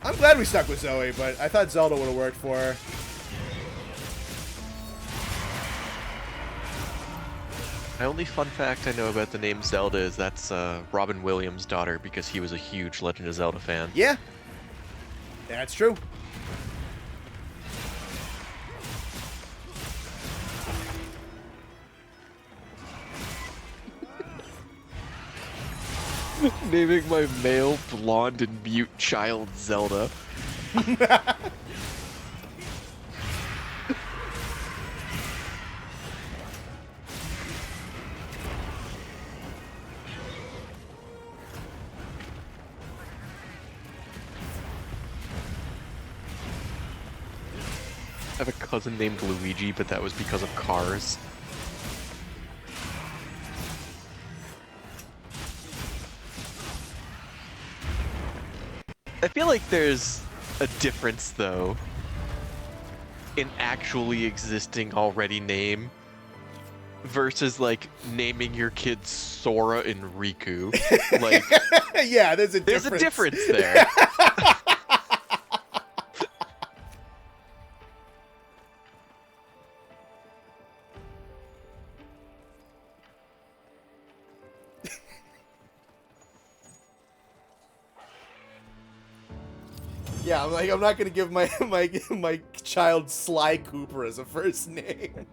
I'm glad we stuck with Zoe, but I thought Zelda would have worked for her. My only fun fact I know about the name Zelda is that's Robin Williams' daughter, because he was a huge Legend of Zelda fan. Yeah. That's true. Naming my male, blonde, and mute child Zelda. I have a cousin named Luigi, but that was because of cars. I feel like there's a difference, though, in actually existing already name versus, like, naming your kid Sora and Riku. Like, yeah, there's a difference there. Yeah, I'm like, I'm not gonna give my child Sly Cooper as a first name.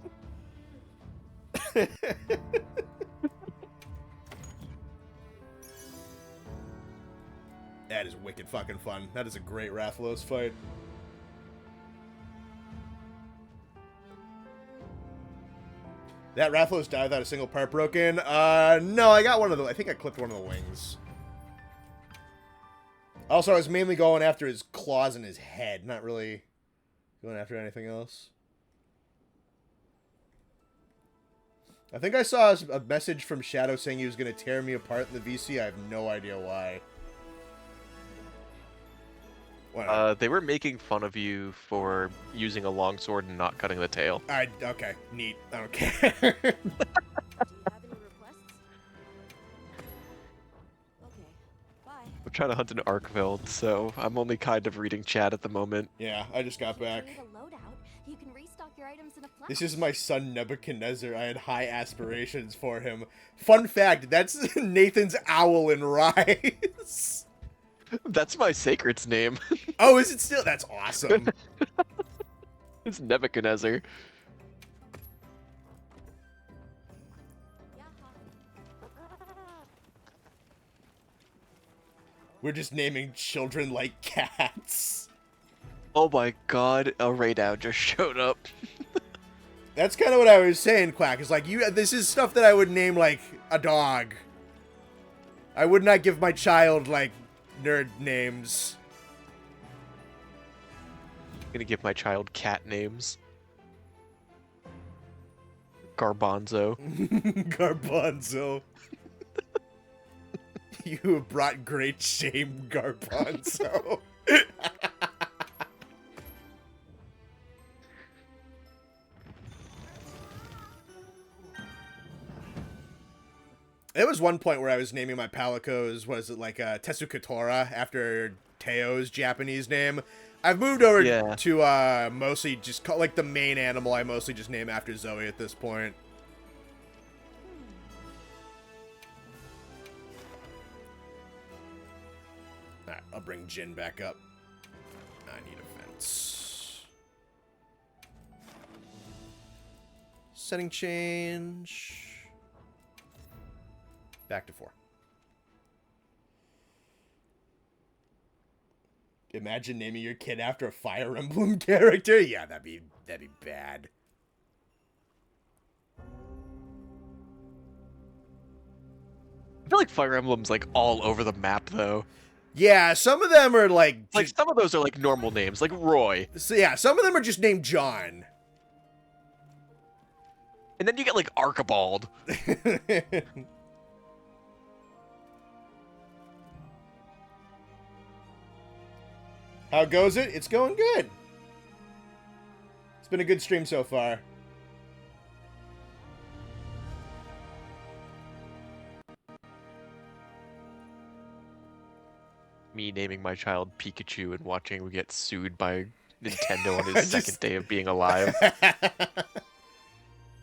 That is wicked fucking fun. That is a great Rathalos fight. That Rathalos died without a single part broken. No, I got one of the. I think I clipped one of the wings. Also, I was mainly going after his claws and his head, not really going after anything else. I think I saw a message from Shadow saying he was going to tear me apart in the VC. I have no idea why. They were making fun of you for using a longsword and not cutting the tail. Okay, neat. I don't care. Do you have any requests? Okay, bye. I'm trying to hunt an Arkveld, so I'm only kind of reading chat at the moment. Yeah, I just got back. If you need a loadout, you can restock your items in a flash. This is my son Nebuchadnezzar. I had high aspirations for him. Fun fact, that's Nathan's owl in Rise. That's my sacred's name. Oh, is it still? That's awesome. It's Nebuchadnezzar. We're just naming children like cats. Oh my god, a Radow just showed up. That's kind of what I was saying, Quack. It's like, this is stuff that I would name, like, a dog. I would not give my child, like, nerd names. I'm gonna give my child cat names. Garbanzo. Garbanzo. You have brought great shame, Garbanzo. There was one point where I was naming my Palicos, was it like Tetsukatora, after Teo's Japanese name. I've moved over to mostly just call, like, the main animal I mostly just name after Zoe at this point. Alright, I'll bring Jin back up. I need a fence. Setting change. Back to 4. Imagine naming your kid after a Fire Emblem character. Yeah, that'd be bad. I feel like Fire Emblem's like all over the map though. Yeah, some of them are like some of those are like normal names, like Roy. So yeah, some of them are just named John. And then you get like Archibald. How goes it? It's going good. It's been a good stream so far. Me naming my child Pikachu and watching him get sued by Nintendo on his second day of being alive.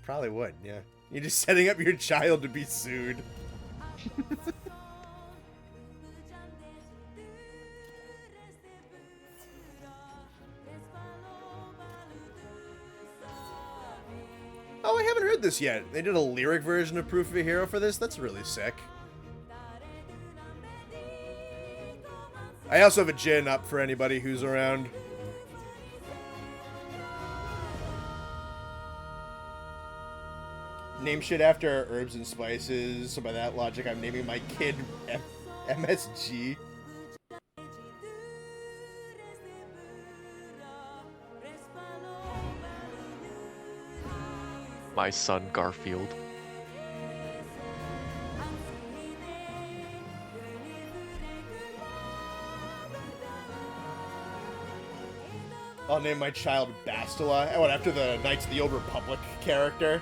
Probably would, yeah. You're just setting up your child to be sued. Oh, I haven't heard this yet. They did a lyric version of Proof of a Hero for this? That's really sick. I also have a Jin up for anybody who's around. Name shit after herbs and spices. So by that logic, I'm naming my kid MSG. My son Garfield. I'll name my child Bastila. I went after the Knights of the Old Republic character.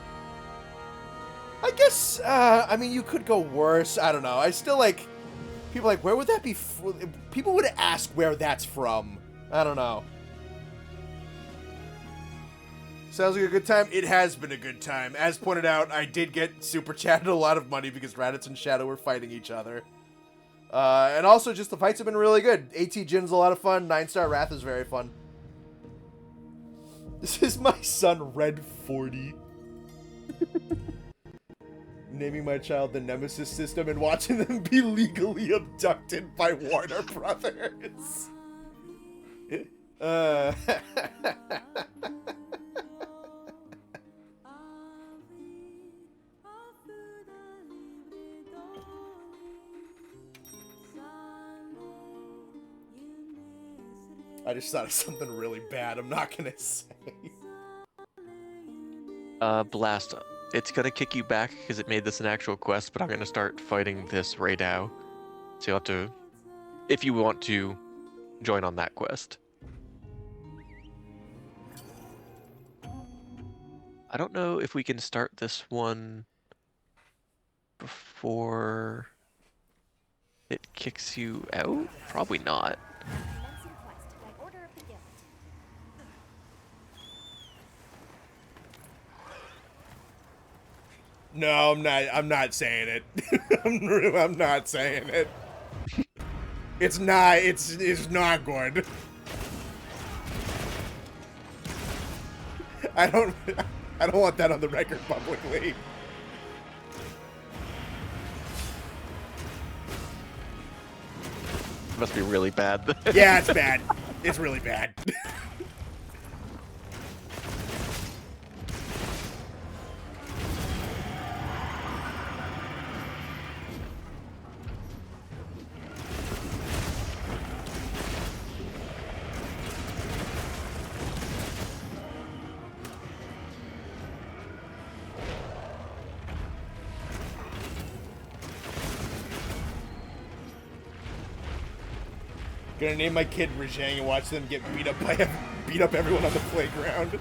I guess, I mean, you could go worse. I don't know. I still like... People are like, where would that be? People would ask where that's from. I don't know. Sounds like a good time. It has been a good time. As pointed out, I did get super chatted a lot of money because Raditz and Shadow were fighting each other. And also, just the fights have been really good. AT Jin's a lot of fun. 9-star Wrath is very fun. This is my son, Red 40. Naming my child the Nemesis System and watching them be legally abducted by Warner Brothers. I just thought of something really bad. I'm not gonna say. Blast. It's gonna kick you back because it made this an actual quest, but I'm gonna start fighting this right now. So you'll have to, if you want to, join on that quest. I don't know if we can start this one before it kicks you out. Probably not. Commencing quest by order of the guild. No, I'm not. I'm not saying it. I'm not saying it. It's not. It's not good. I don't want that on the record publicly. It must be really bad. Yeah, it's bad. It's really bad. Gonna name my kid Rajang and watch them get beat up everyone on the playground.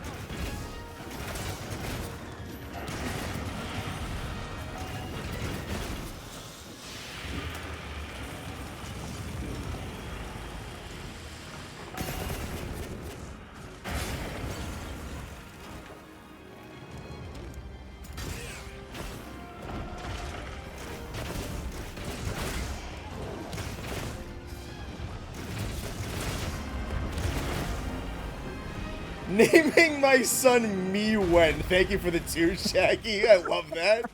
Naming my son Miwen. Thank you for the 2, Shaggy. I love that.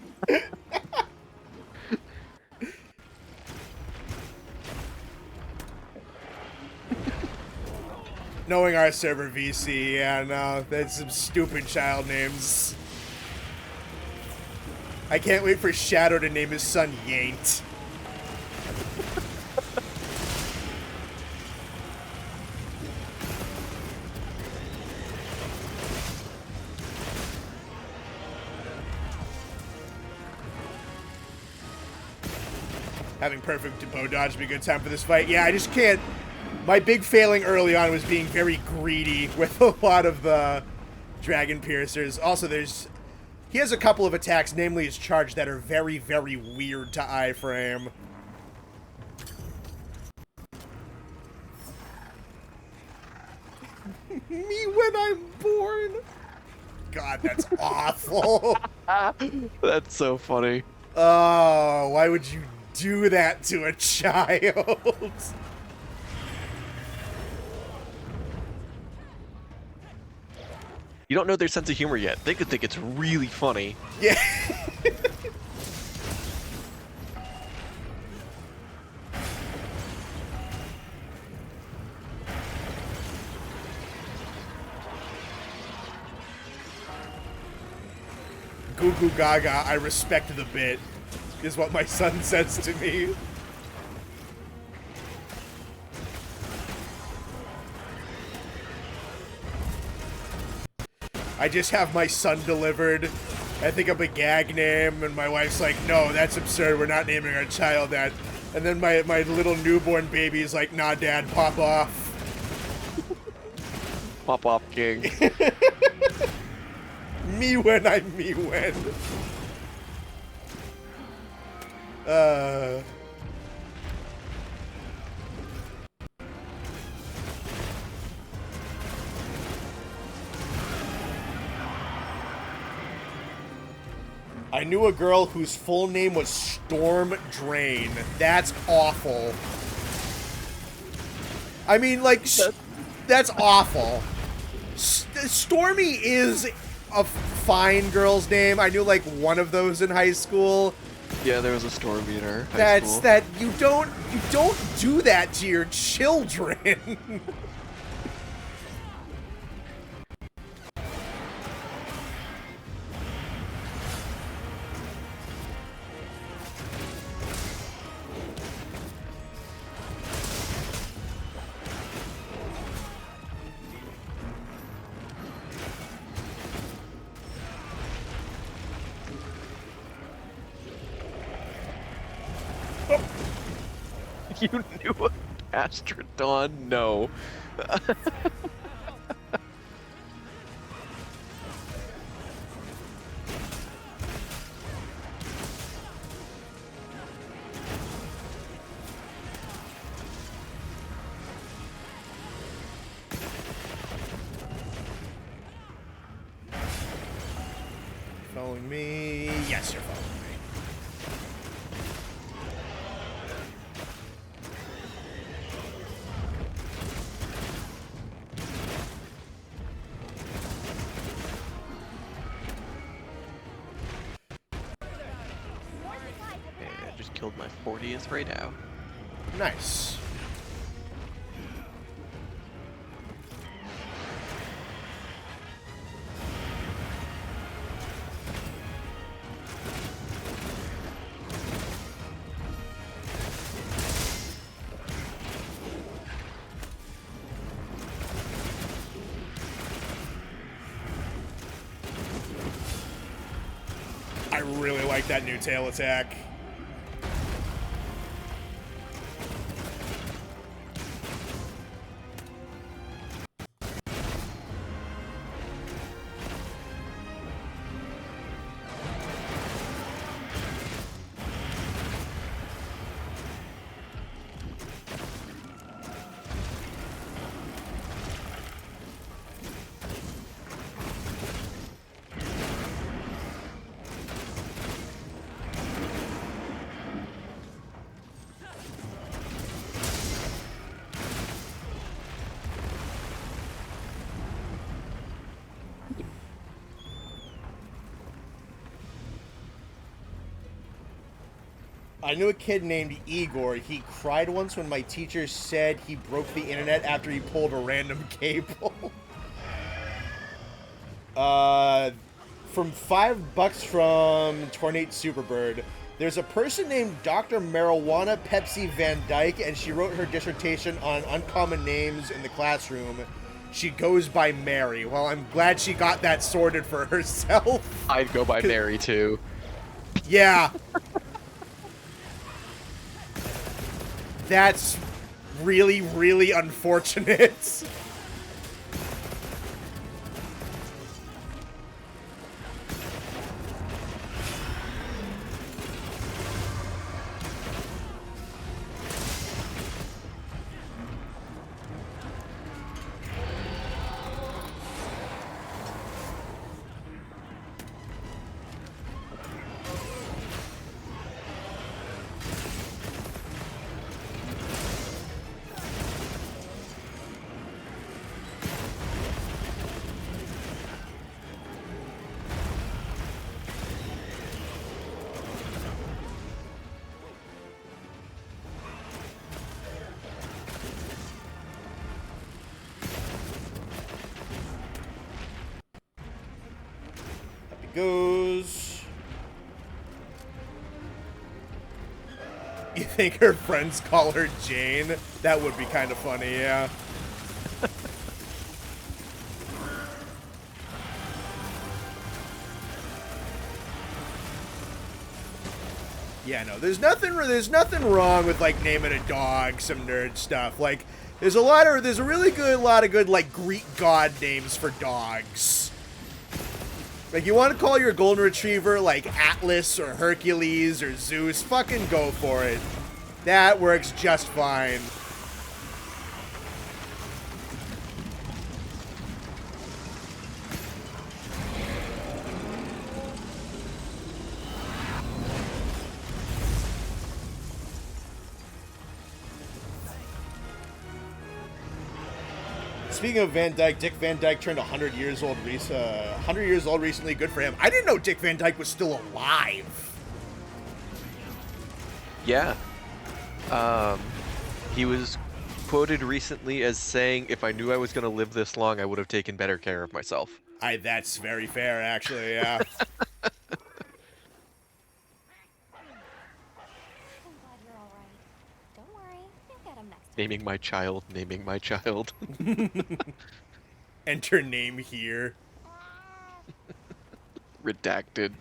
Knowing our server VC, yeah, no, that's some stupid child names. I can't wait for Shadow to name his son Yaint. Having perfect bow dodge would be a good time for this fight. Yeah, I just can't. My big failing early on was being very greedy with a lot of the dragon piercers. Also, he has a couple of attacks, namely his charge, that are very, very weird to iframe. Me when I'm born. God, that's awful. That's so funny. Oh, why would you do that to a child? You don't know their sense of humor yet. They could think it's really funny. Yeah. Goo goo gaga, I respect the bit, is what my son says to me. I just have my son delivered. I think I'm a gag name, and my wife's like, no, that's absurd. We're not naming our child that. And then my little newborn baby is like, nah, Dad, pop off. Pop off, King. Me when I'm me when. I knew a girl whose full name was Storm Drain. That's awful. I mean, like, that's awful. Stormy is a fine girl's name. I knew, like, one of those in high school. Yeah, there was a storm meter. You don't do that to your children. You knew a Astrodon? No. Following me? Yes, you're following me. Okay, I just killed my 40th right now. Nice. I really like that new tail attack. I knew a kid named Igor. He cried once when my teacher said he broke the internet after he pulled a random cable. From $5 from Tornate Superbird. There's a person named Dr. Marijuana Pepsi Van Dyke, and she wrote her dissertation on uncommon names in the classroom. She goes by Mary. Well, I'm glad she got that sorted for herself. I'd go by Mary too. Yeah. That's really, really unfortunate. Goes. You think her friends call her Jane? That would be kind of funny, yeah. Yeah, no, there's nothing wrong with like naming a dog some nerd stuff. Like, there's a lot of good like Greek god names for dogs. Like, you want to call your golden retriever, like, Atlas or Hercules or Zeus, fucking go for it. That works just fine. Speaking of Van Dyke, Dick Van Dyke turned 100 years old recently. Good for him. I didn't know Dick Van Dyke was still alive. Yeah. He was quoted recently as saying, "If I knew I was going to live this long, I would have taken better care of myself." That's very fair, actually, yeah. I'm glad you're all right. Don't worry, you'll get him next time. Naming my child, naming my child. Enter name here. Redacted.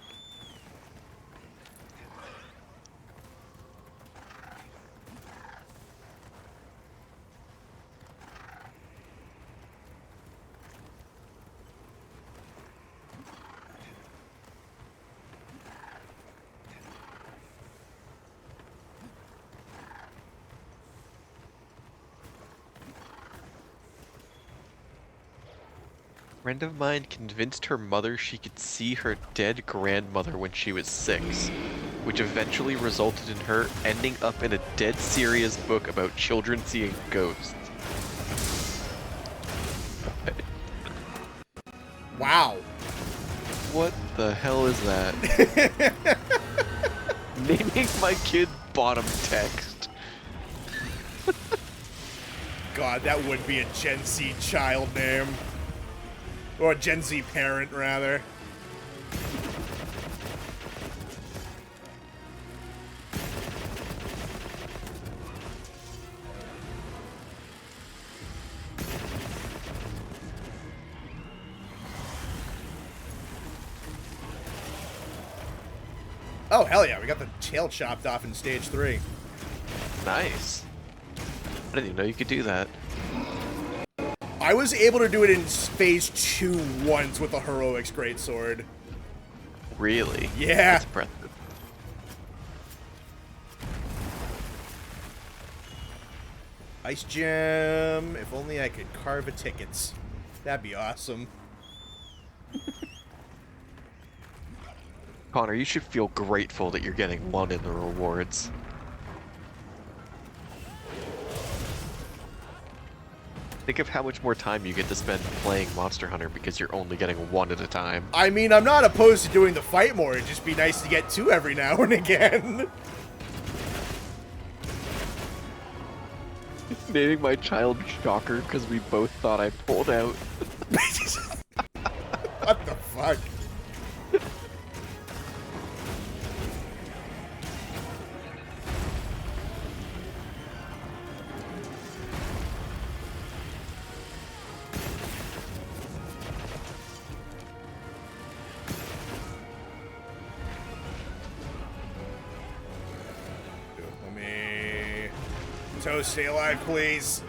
Friend of mine convinced her mother she could see her dead grandmother when she was 6, which eventually resulted in her ending up in a dead serious book about children seeing ghosts. Wow. What the hell is that? Naming my kid bottom text. God, that would be a Gen Z child name. Or a Gen Z parent, rather. Oh, hell yeah, we got the tail chopped off in stage 3. Nice. I didn't even know you could do that. I was able to do it in phase 2 once with a Heroics Greatsword. Really? Yeah. That's impressive. Ice Gem. If only I could carve a tickets. That'd be awesome. Connor, you should feel grateful that you're getting 1 in the rewards. Think of how much more time you get to spend playing Monster Hunter because you're only getting 1 at a time. I mean, I'm not opposed to doing the fight more. It'd just be nice to get 2 every now and again. Naming my child Shocker because we both thought I pulled out. What the fuck? Let me... Toe, stay alive, please.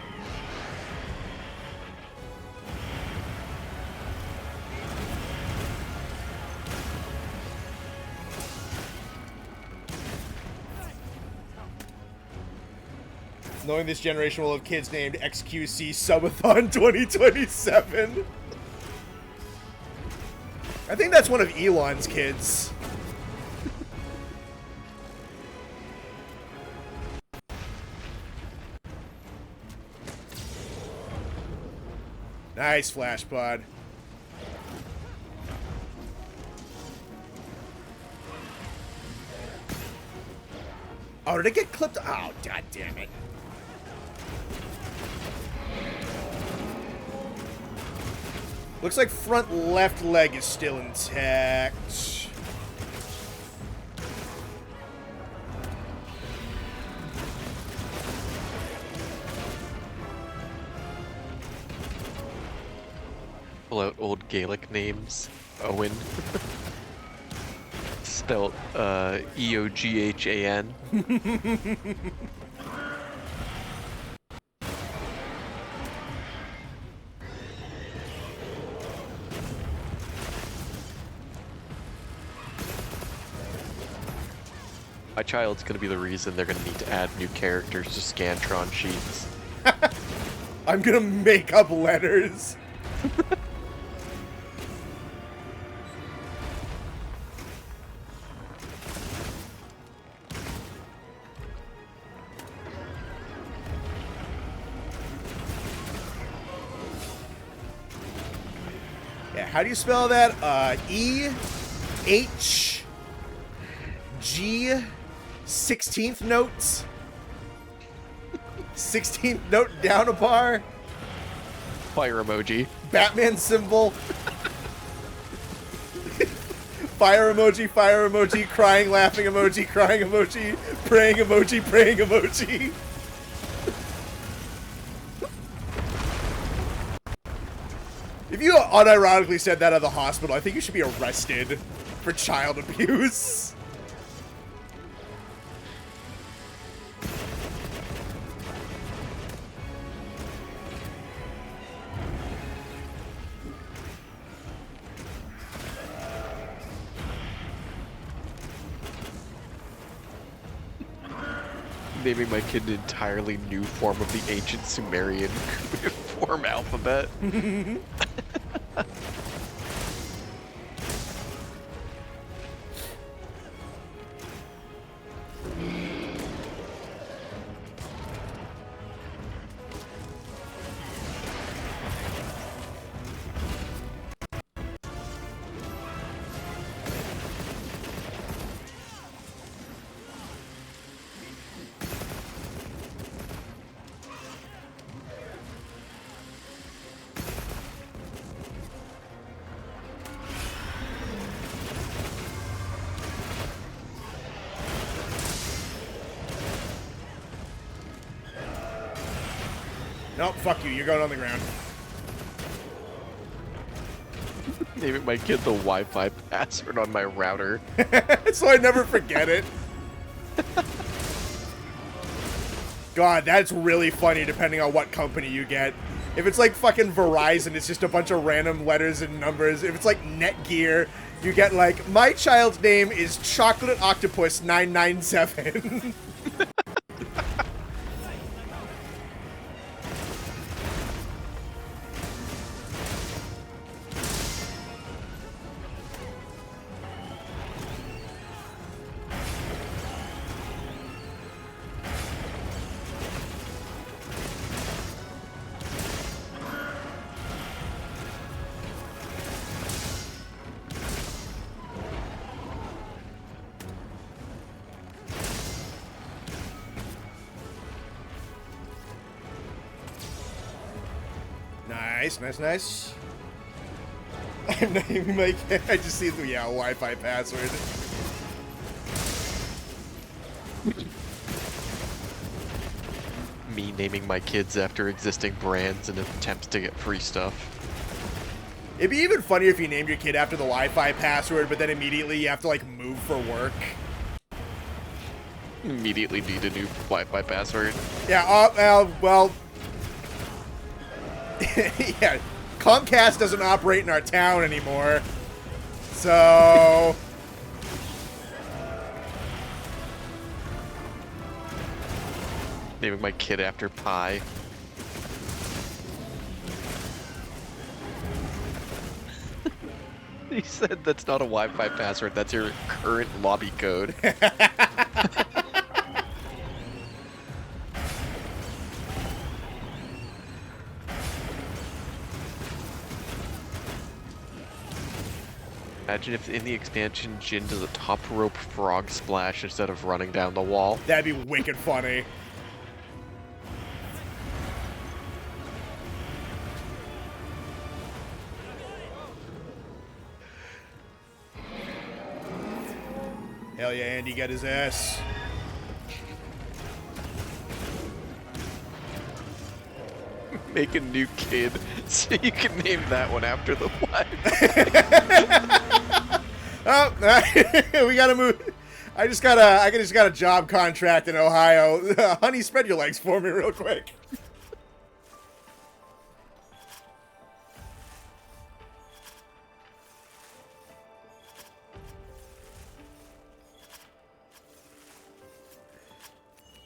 Knowing this generation will have kids named XQC Subathon 2027. I think that's one of Elon's kids. Nice flash pod. Oh, did it get clipped? Oh, god damn it. Looks like front left leg is still intact. Pull out old Gaelic names. Owen. Spelt E-O-G-H-A-N. My child's gonna be the reason they're gonna need to add new characters to Scantron sheets. I'm gonna make up letters. Yeah, how do you spell that? E-H-G 16th notes? 16th note down a bar? Fire emoji. Batman symbol? Fire emoji, crying, laughing emoji, crying emoji, praying emoji, praying emoji. If you unironically said that at the hospital, I think you should be arrested for child abuse. Naming my kid an entirely new form of the ancient Sumerian form alphabet. Nope, fuck you. You're going on the ground. Naming my kid the Wi-Fi password on my router. So I never forget it. God, that's really funny depending on what company you get. If it's like fucking Verizon, it's just a bunch of random letters and numbers. If it's like Netgear, you get like, my child's name is Chocolate Octopus 997. Nice, nice, nice. I'm naming my kid. I just see the Wi-Fi password. Me naming my kids after existing brands in attempts to get free stuff. It'd be even funnier if you named your kid after the Wi-Fi password, but then immediately you have to like move for work. Immediately need a new Wi-Fi password. Yeah, well, yeah, Comcast doesn't operate in our town anymore, so... Naming my kid after Pi. He said that's not a Wi-Fi password, that's your current lobby code. Imagine if in the expansion Jin does a top rope frog splash instead of running down the wall. That'd be wicked funny. Hell yeah, Andy got his ass. Make a new kid so you can name that one after the wife. Oh, we gotta move. I just got a job contract in Ohio. Honey, spread your legs for me real quick.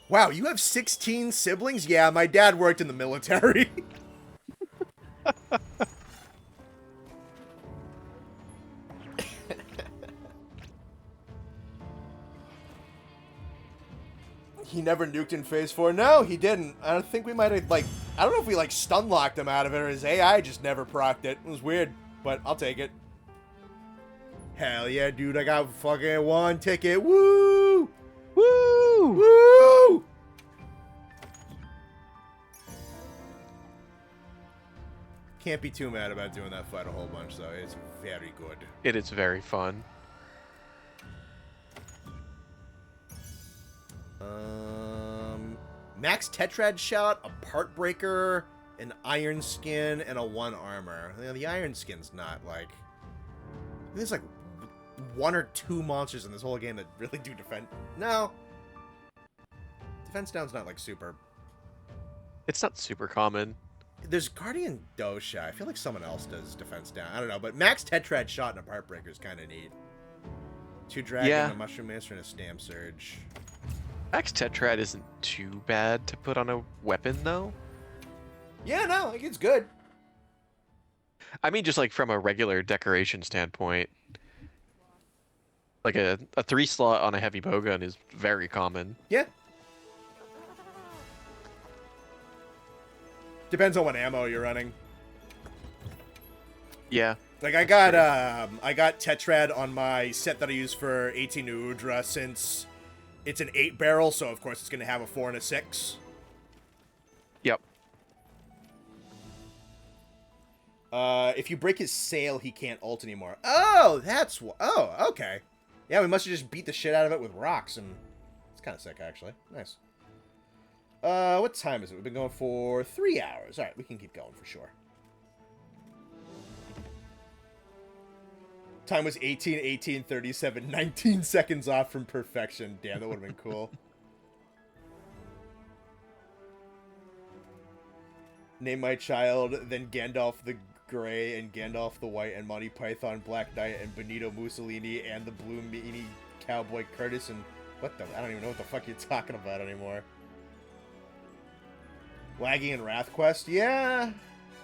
Wow, you have 16 siblings? Yeah, my dad worked in the military. He never nuked in Phase 4. No, he didn't. I don't think we might have, like... I don't know if we, like, stun-locked him out of it or his AI just never procced it. It was weird, but I'll take it. Hell yeah, dude. I got fucking one ticket. Woo! Woo! Woo! Can't be too mad about doing that fight a whole bunch, though. It's very good. It is very fun. Max Tetrad shot, a part breaker, an iron skin, and a 1 armor. You know, the iron skin's not like... I think there's like 1 or 2 monsters in this whole game that really do defend... No. Defense down's not like super... It's not super common. There's Guardian Dosha. I feel like someone else does defense down. I don't know, but Max Tetrad shot and a part breaker is kind of neat. 2 dragon, Yeah. a mushroom master, and a stamp surge. Max Tetrad isn't too bad to put on a weapon, though. Yeah, no, like, it's good. I mean, just like from a regular decoration standpoint, like a 3 slot on a heavy bowgun is very common. Yeah. Depends on what ammo you're running. Yeah. Like I got Tetrad on my set that I use for 18 Udra since it's an 8-barrel, so of course it's going to have a 4 and a 6. Yep. If you break his sail, he can't ult anymore. Oh, that's what. Oh, okay. Yeah, we must have just beat the shit out of it with rocks, and it's kind of sick, actually. Nice. What time is it? We've been going for 3 hours. All right, we can keep going for sure. Time was 18:37, 19 seconds off from perfection. Damn, that would have been cool. Name my child, then Gandalf the Grey and Gandalf the White and Monty Python Black Knight and Benito Mussolini and the Blue Meanie Cowboy Curtis and what the? I don't even know what the fuck you're talking about anymore. Laggy and Wrath Quest? Yeah,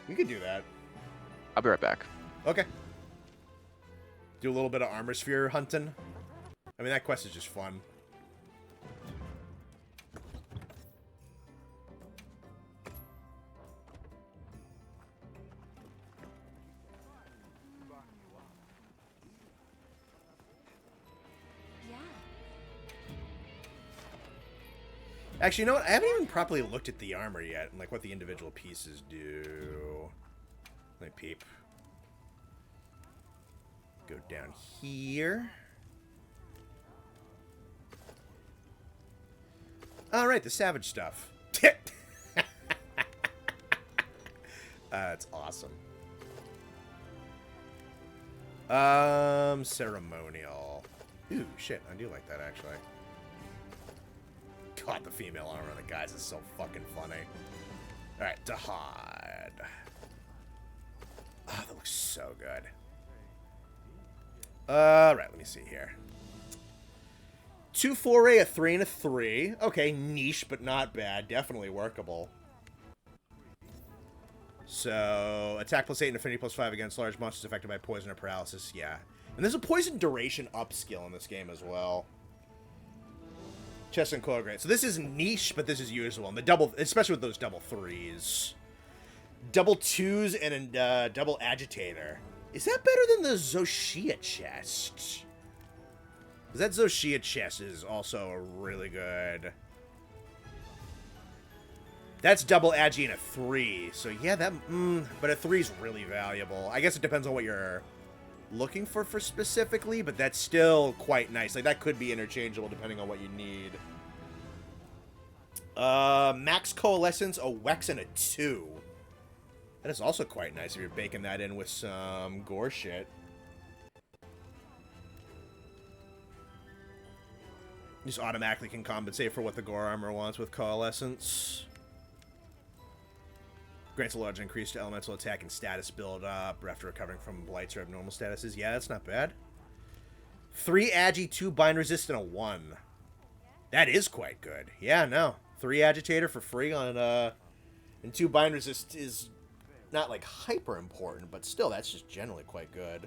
we could do that. I'll be right back. Okay. Do a little bit of armor sphere hunting. I mean, that quest is just fun. Yeah. Actually, you know what? I haven't even properly looked at the armor yet and like what the individual pieces do. Let me peep. Go down here. All right, the savage stuff. That's awesome. Ceremonial. Ooh, shit. I do like that, actually. God, the female armor on the guys is so fucking funny. All right, Dahad. Oh, that looks so good. All right, let me see here. 2 foray, a 3 and a 3. Okay, niche, but not bad. Definitely workable. So, attack +8 and affinity +5 against large monsters affected by poison or paralysis. Yeah. And there's a poison duration up skill in this game as well. Chest and coil grate. So this is niche, but this is usable. And the double, especially with those double 3s. Double 2s and a double agitator. Is that better than the Zoshia chest? Because that Zoshia chest is also a really good... That's double agi and a 3. So yeah, that... but a 3 is really valuable. I guess it depends on what you're looking for specifically, but that's still quite nice. Like, that could be interchangeable depending on what you need. Max Coalescence, a Wex, and a 2. That is also quite nice if you're baking that in with some gore shit. Just automatically can compensate for what the gore armor wants with Coalescence. Grants a large increase to elemental attack and status build up after recovering from blights or abnormal statuses. Yeah, that's not bad. 3 agi, 2 bind resist, and a 1. That is quite good. Yeah, no. 3 agitator for free on and 2 bind resist is not like hyper important, but still that's just generally quite good.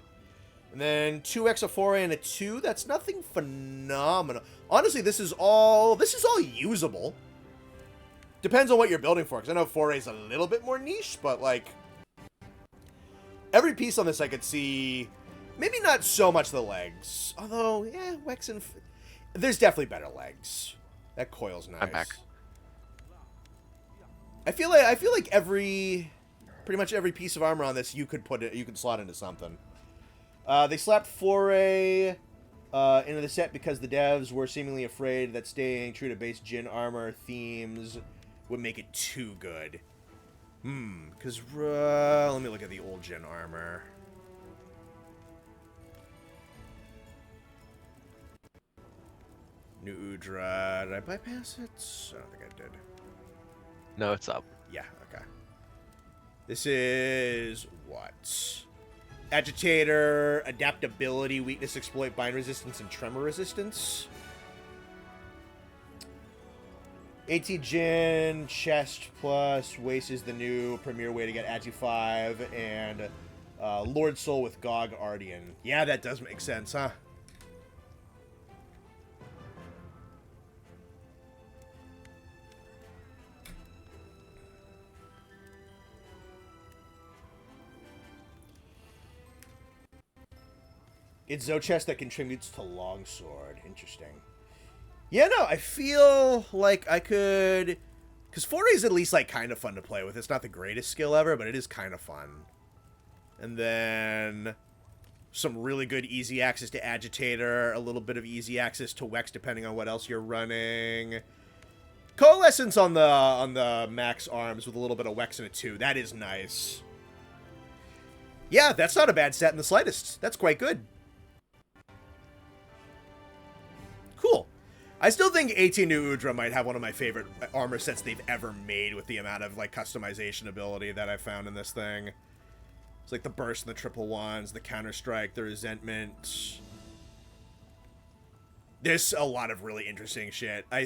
And then 2 X4 and a 2, that's nothing phenomenal. Honestly, this is all usable. Depends on what you're building for, because I know foray is a little bit more niche, but like every piece on this I could see, maybe not so much the legs. Although, yeah, Wex and there's definitely better legs. That coil's nice. I'm back. I feel like pretty much every piece of armor on this you could slot into something. They slapped foray into the set because the devs were seemingly afraid that staying true to base Jin armor themes would make it too good. Because, let me look at the old Jin armor. New Udra. Did I bypass it? I don't think I did. No, it's up. Yeah, okay. This is what? Agitator, adaptability, weakness, exploit, bind resistance, and tremor resistance. AT Jin, chest plus, waste is the new premier way to get Agi 5, and Lord Soul with Gog Ardian. Yeah, that does make sense, huh? It's Zochest that contributes to Longsword. Interesting. Yeah, no, I feel like I could... Because Foray is at least, like, kind of fun to play with. It's not the greatest skill ever, but it is kind of fun. And then some really good easy access to Agitator, a little bit of easy access to Wex depending on what else you're running. Coalescence on the max arms with a little bit of Wex and a 2. That is nice. Yeah, that's not a bad set in the slightest. That's quite good. Cool. I still think 18 New Udra might have one of my favorite armor sets they've ever made with the amount of, like, customization ability that I found in this thing. It's like the burst and the triple ones, the counter-strike, the resentment. There's a lot of really interesting shit. I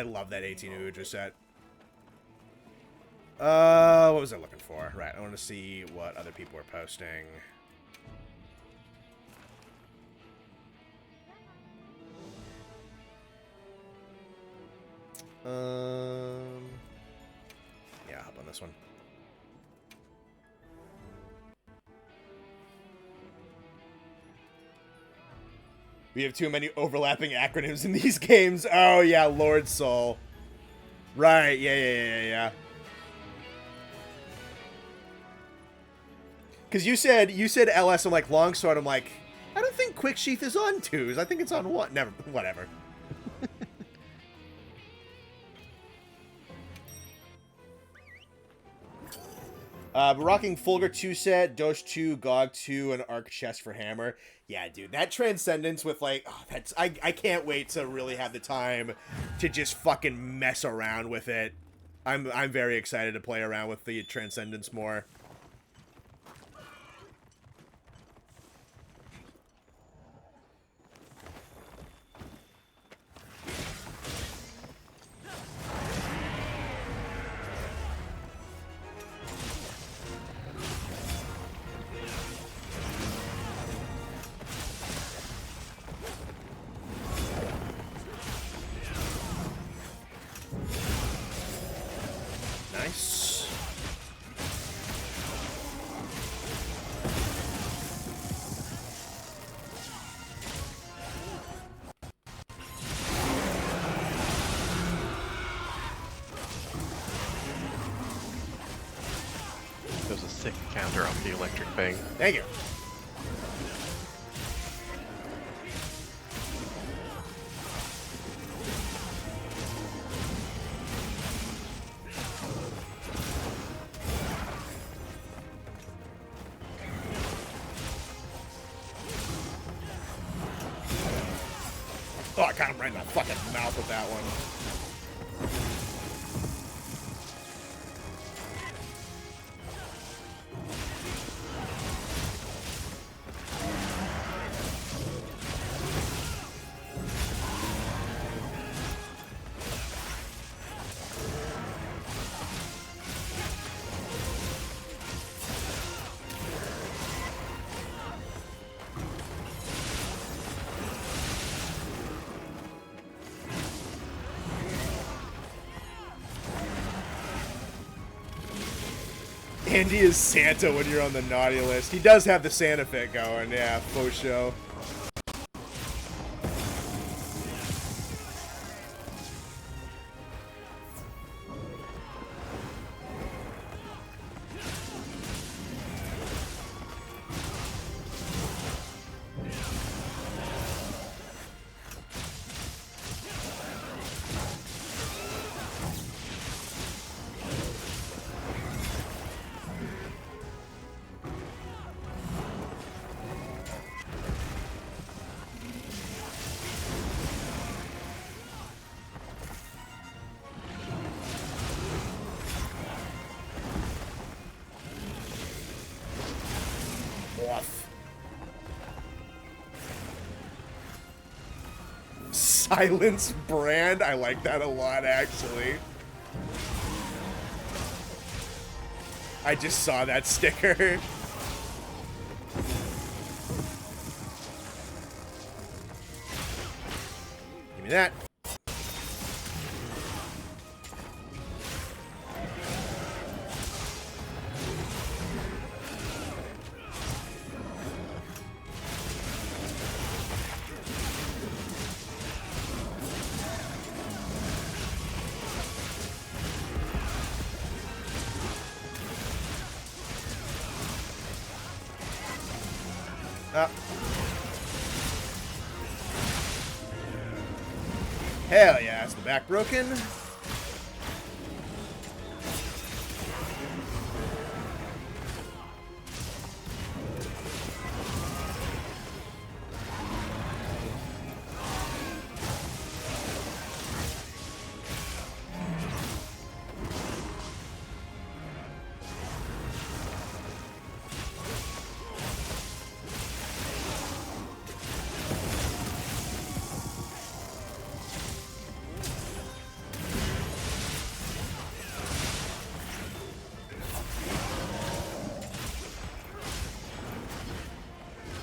love that 18 New Udra set. What was I looking for? Right, I want to see what other people are posting. Yeah, hop on this one. We have too many overlapping acronyms in these games. Oh yeah, Lord Soul. Right, yeah. Because you said LS, I'm like Longsword, I'm like, I don't think Quick Sheath is on 2s. I think it's on 1. Never, whatever. Rocking Fulgur 2 set, Dosh 2, Gog 2, and Arc Chest for Hammer. Yeah, dude, that Transcendence with, like, oh, that's, I can't wait to really have the time to just fucking mess around with it. I'm very excited to play around with the Transcendence more. Nice. There's a sick counter off the electric thing. Thank you. Oh, I got him right in the fucking mouth with that one. Andy is Santa when you're on the naughty list. He does have the Santa fit going, yeah, faux show. Off. Silence brand. I like that a lot, actually. I just saw that sticker. me that. Hell yeah, is the back broken?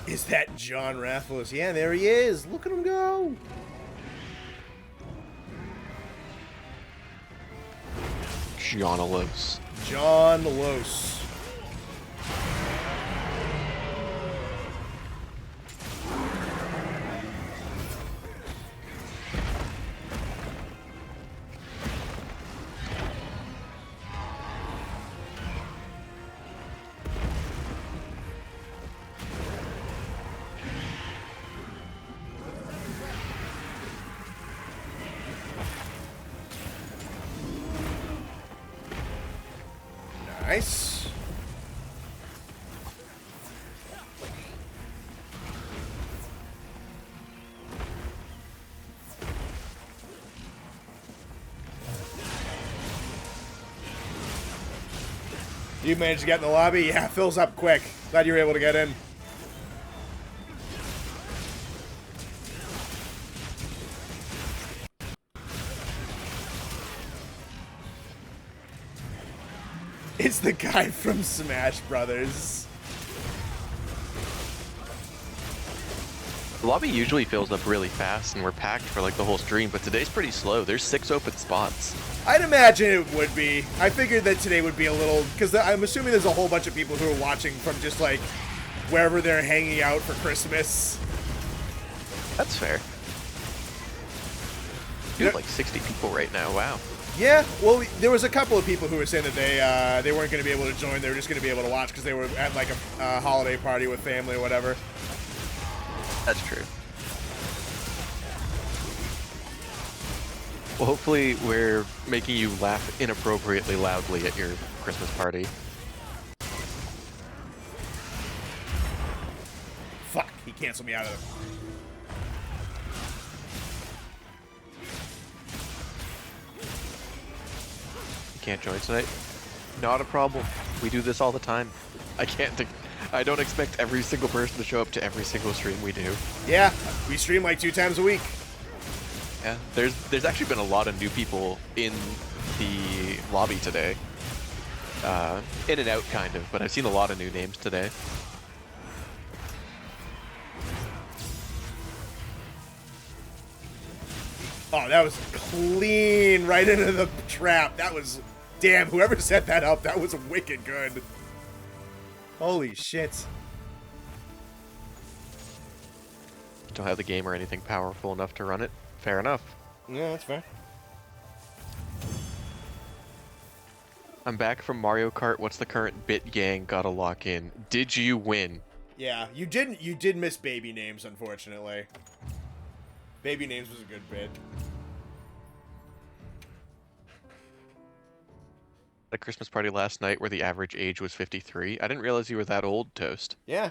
Is that John Raffles? Yeah, there he is. Look at him go. John Los. John Los. Nice. You managed to get in the lobby? Yeah, fills up quick. Glad you were able to get in. It's the guy from Smash Brothers. The lobby usually fills up really fast and we're packed for like the whole stream, but today's pretty slow. There's 6 open spots. I'd imagine it would be. I figured that today would be a little, because I'm assuming there's a whole bunch of people who are watching from just like wherever they're hanging out for Christmas. That's fair. We have like 60 people right now. Wow. Yeah, well, there was a couple of people who were saying that they weren't going to be able to join. They were just going to be able to watch because they were at like a holiday party with family or whatever. That's true. Well, hopefully we're making you laugh inappropriately loudly at your Christmas party. Fuck, he canceled me out of it. Can't join tonight? Not a problem. We do this all the time. I don't expect every single person to show up to every single stream we do. Yeah, we stream like 2 times a week. Yeah, there's actually been a lot of new people in the lobby today. In and out, kind of, but I've seen a lot of new names today. Oh, that was clean right into the trap. That was... Damn, whoever set that up, that was wicked good. Holy shit. Don't have the game or anything powerful enough to run it. Fair enough. Yeah, that's fair. I'm back from Mario Kart. What's the current bit gang? Gotta lock in. Did you win? Yeah, you did miss baby names, unfortunately. Baby names was a good bit. A Christmas party last night where the average age was 53. I didn't realize you were that old, Toast. Yeah.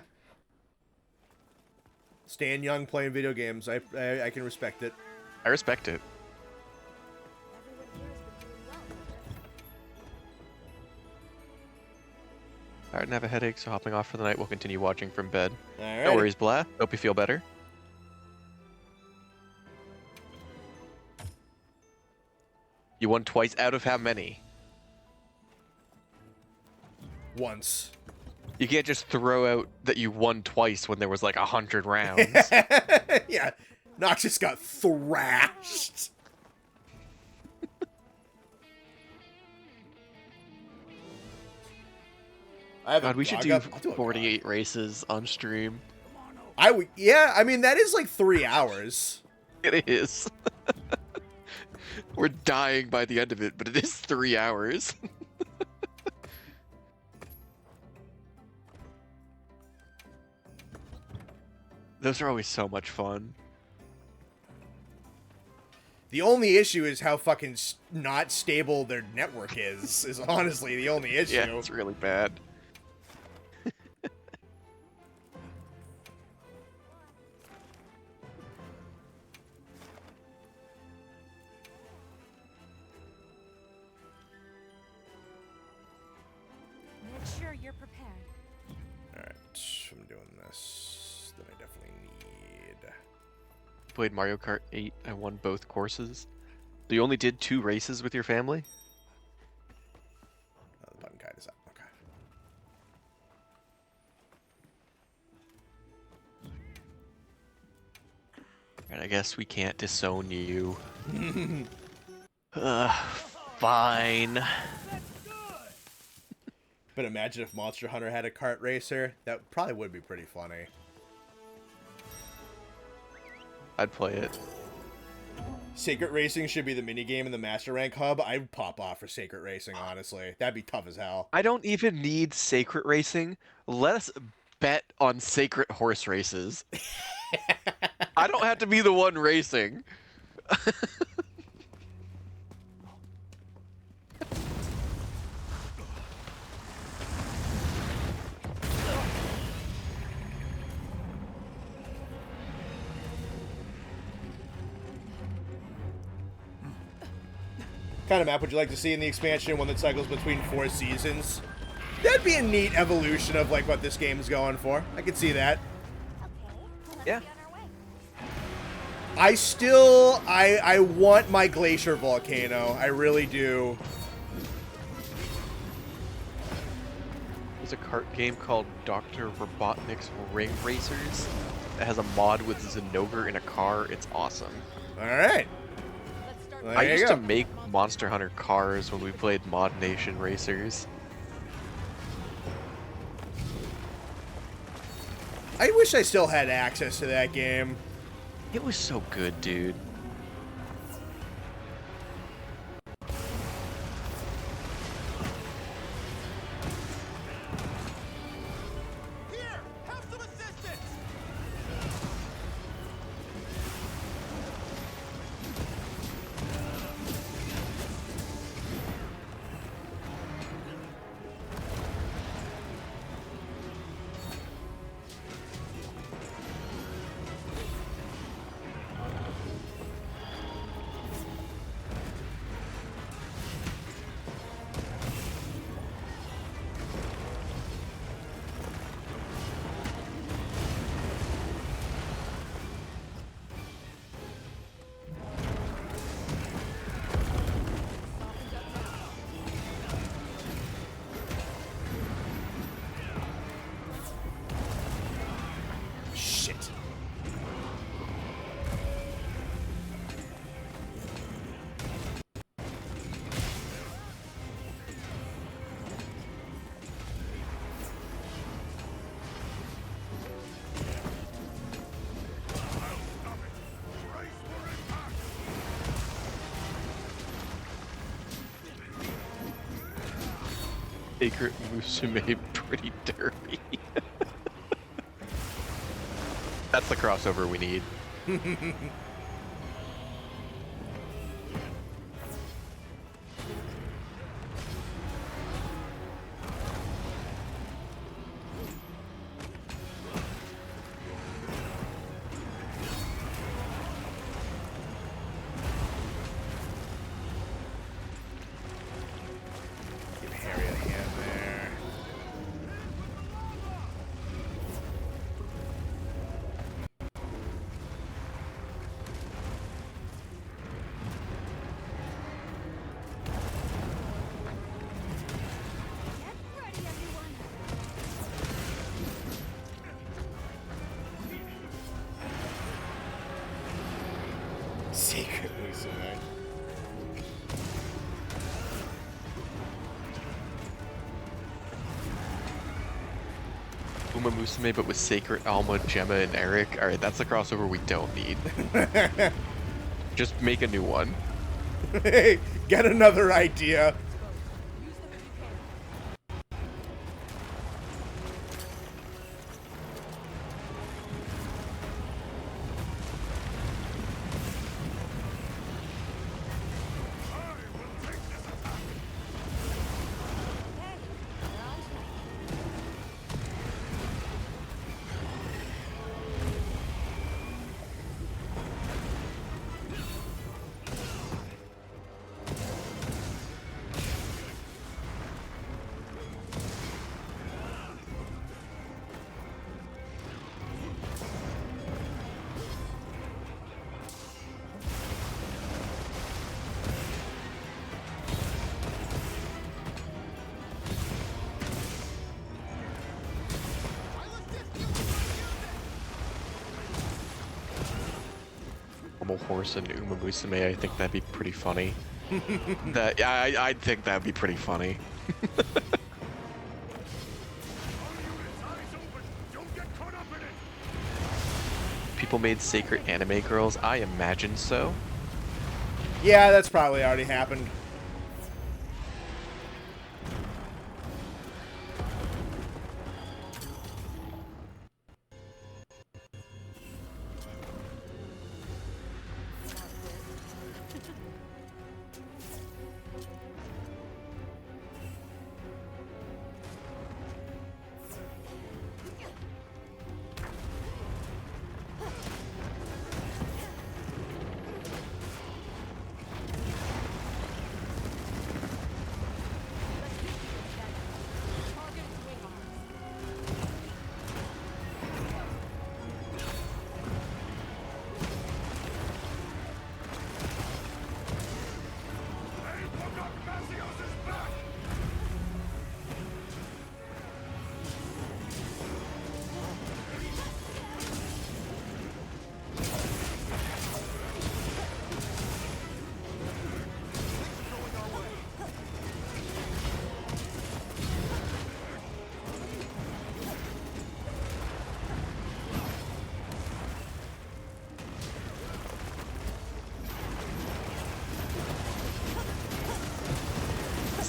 Staying young, playing video games. I can respect it. I respect it. Alright, and I have a headache, so hopping off for the night. We'll continue watching from bed. Alright. No worries, Blah. Hope you feel better. You won twice out of how many? Once. You can't just throw out that you won twice when there was like 100 rounds. Yeah. Nox just got thrashed. God, we should do 48 races on stream. Yeah, I mean, that is like 3 hours. It is. We're dying by the end of it, but it is 3 hours. Those are always so much fun. The only issue is how fucking not stable their network is honestly the only issue. Yeah, it's really bad. Make sure you're prepared. Alright, I'm doing this. Then I definitely need... Played Mario Kart 8. I won both courses. So you only did 2 races with your family? Oh, the button guide is up. Okay. And I guess we can't disown you. Fine. But imagine if Monster Hunter had a kart racer. That probably would be pretty funny. I'd play it. Sacred Racing should be the minigame in the Master Rank Hub. I'd pop off for Sacred Racing, honestly. That'd be tough as hell. I don't even need sacred racing. Let us bet on sacred horse races. I don't have to be the one racing. What kind of map would you like to see in the expansion, one that cycles between 4 seasons? That'd be a neat evolution of like what this game is going for. I could see that. Okay, let's Yeah. be on our way. I want my glacier volcano. I really do. There's a kart game called Dr. Robotnik's Ring Racers that has a mod with Zinogre in a car. It's awesome. All right. Let's start. I There you used go. to make Monster Hunter cars when we played Mod Nation Racers. I wish I still had access to that game. It was so good, dude. Here, have some assistance. Shit. Sacred Musume Pretty Derby. That's the crossover we need. Give Harry a hand there. Musume. Uma Musume, but with Sacred, Alma, Gemma, and Eric. Alright, that's a crossover we don't need. Just make a new one. Hey, get another idea. Normal Horse and Uma Musume, I think that'd be pretty funny. I'd think that'd be pretty funny. People made Sacred Anime Girls? I imagine so. Yeah, that's probably already happened.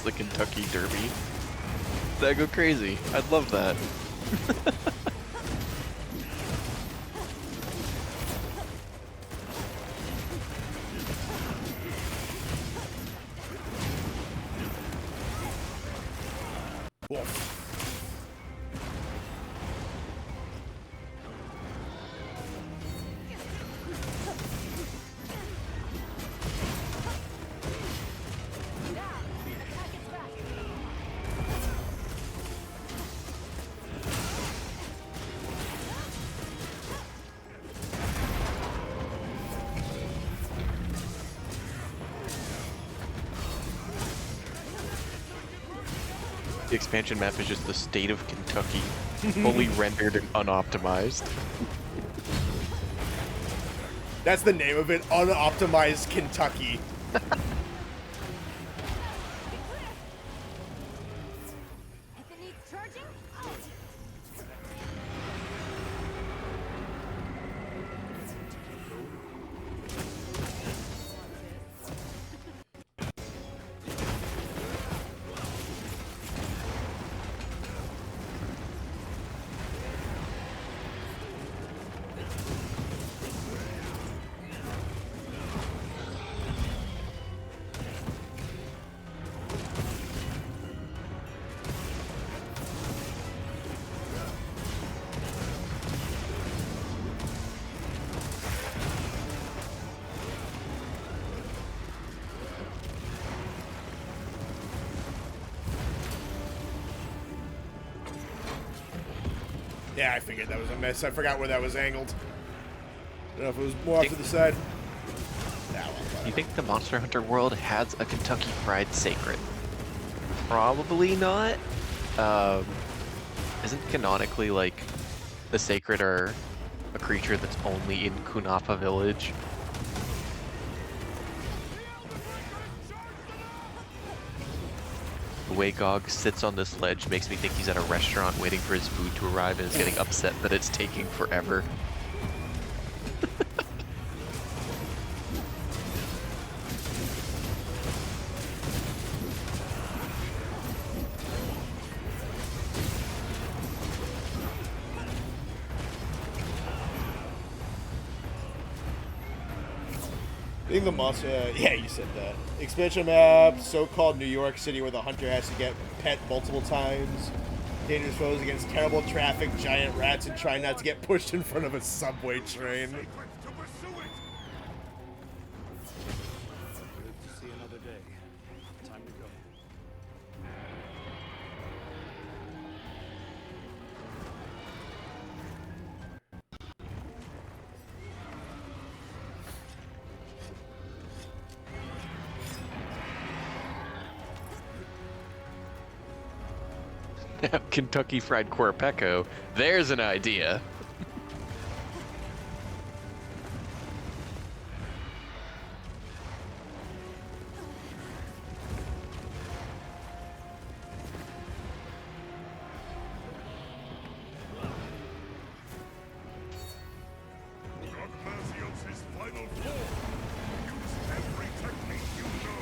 The Kentucky Derby. That'd go crazy. I'd love that. The expansion map is just the state of Kentucky, fully rendered and unoptimized. That's the name of it, unoptimized Kentucky. If it needs charging, Yeah, I figured that was a miss. I forgot where that was angled. I don't know if it was more off to the side. You think the Monster Hunter world has a Kentucky Fried Sacred? Probably not. Isn't canonically, like, the Sacred are a creature that's only in Kunafa Village? The way Gog sits on this ledge makes me think he's at a restaurant waiting for his food to arrive and is getting upset that it's taking forever. Being the monster, yeah, you said that. Expansion map, so-called New York City, where the hunter has to get pet multiple times. Dangerous foes against terrible traffic, giant rats, and try not to get pushed in front of a subway train. To pursue it. Good to see another day. Time to go. Kentucky Fried Querpeco. There's an idea. Ignacios' final form. Use every technique you know.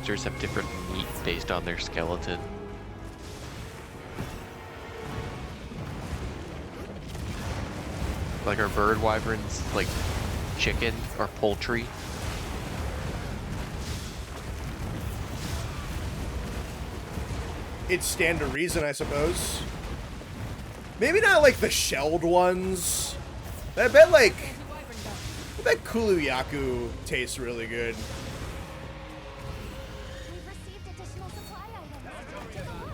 Monsters have different meat based on their skeleton. Like our bird wyverns, like chicken or poultry. It's stand to reason, I suppose. Maybe not like the shelled ones. I bet Kuluyaku tastes really good. We've received additional supply items. Take a look.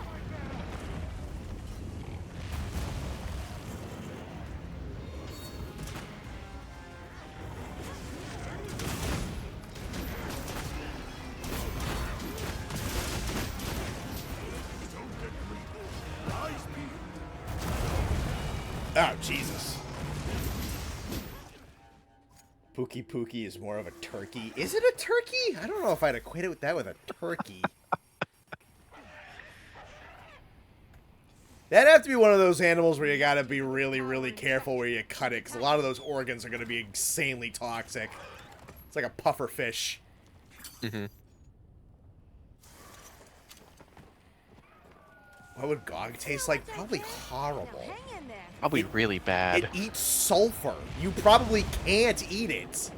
Oh, Jesus. Pookie Pookie is more of a turkey. Is it a turkey? I don't know if I'd equate it with that with a turkey. That'd have to be one of those animals where you gotta be really, really careful where you cut it, because a lot of those organs are gonna be insanely toxic. It's like a puffer fish. Mm-hmm. What would Gog taste like? Probably horrible. Hang in there. Probably really bad. It eats sulfur. You probably can't eat it.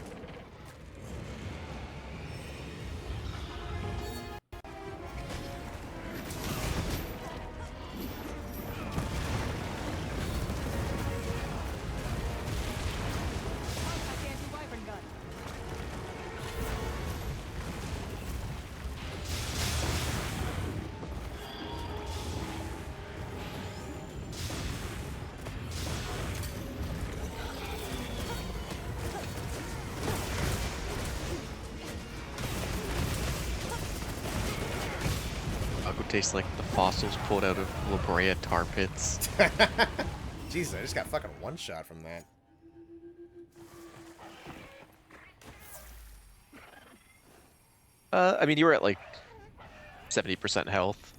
Would taste like the fossils pulled out of La Brea tar pits. Jesus, I just got fucking one shot from that. I mean, you were at like 70% health.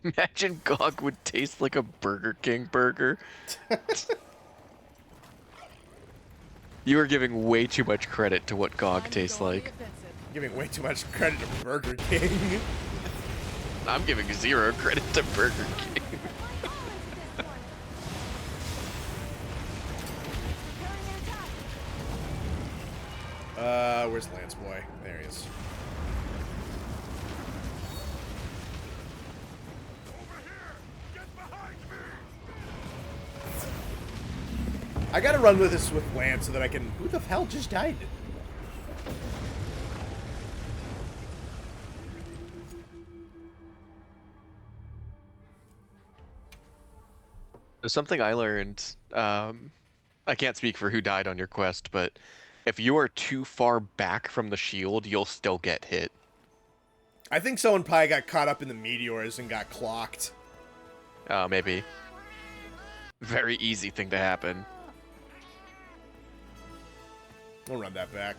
Imagine Gog would taste like a Burger King burger. You are giving way too much credit to what Gog tastes like. Giving way too much credit to Burger King. I'm giving 0 credit to Burger King. Where's Lance Boy? There he is. I gotta run with this with Lance so that I can... Who the hell just died? There's something I learned. I can't speak for who died on your quest, but if you are too far back from the shield, you'll still get hit. I think someone probably got caught up in the meteors and got clocked. Maybe. Very easy thing to happen. We'll run that back.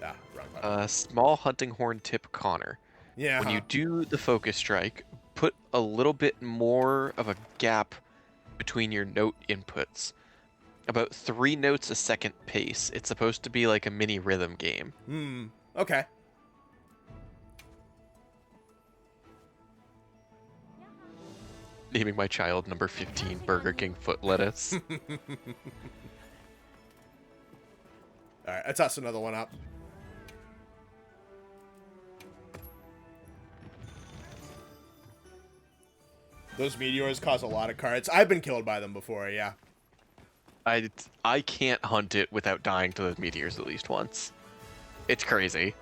Ah, wrong button. Small hunting horn tip Connor. Yeah. When you do the focus strike, put a little bit more of a gap between your note inputs. About 3 notes a second pace. It's supposed to be like a mini rhythm game. Okay. Naming my child number 15 Burger King foot lettuce. Alright, I tossed another one up. Those meteors cause a lot of cards. I've been killed by them before, yeah. I can't hunt it without dying to those meteors at least once. It's crazy.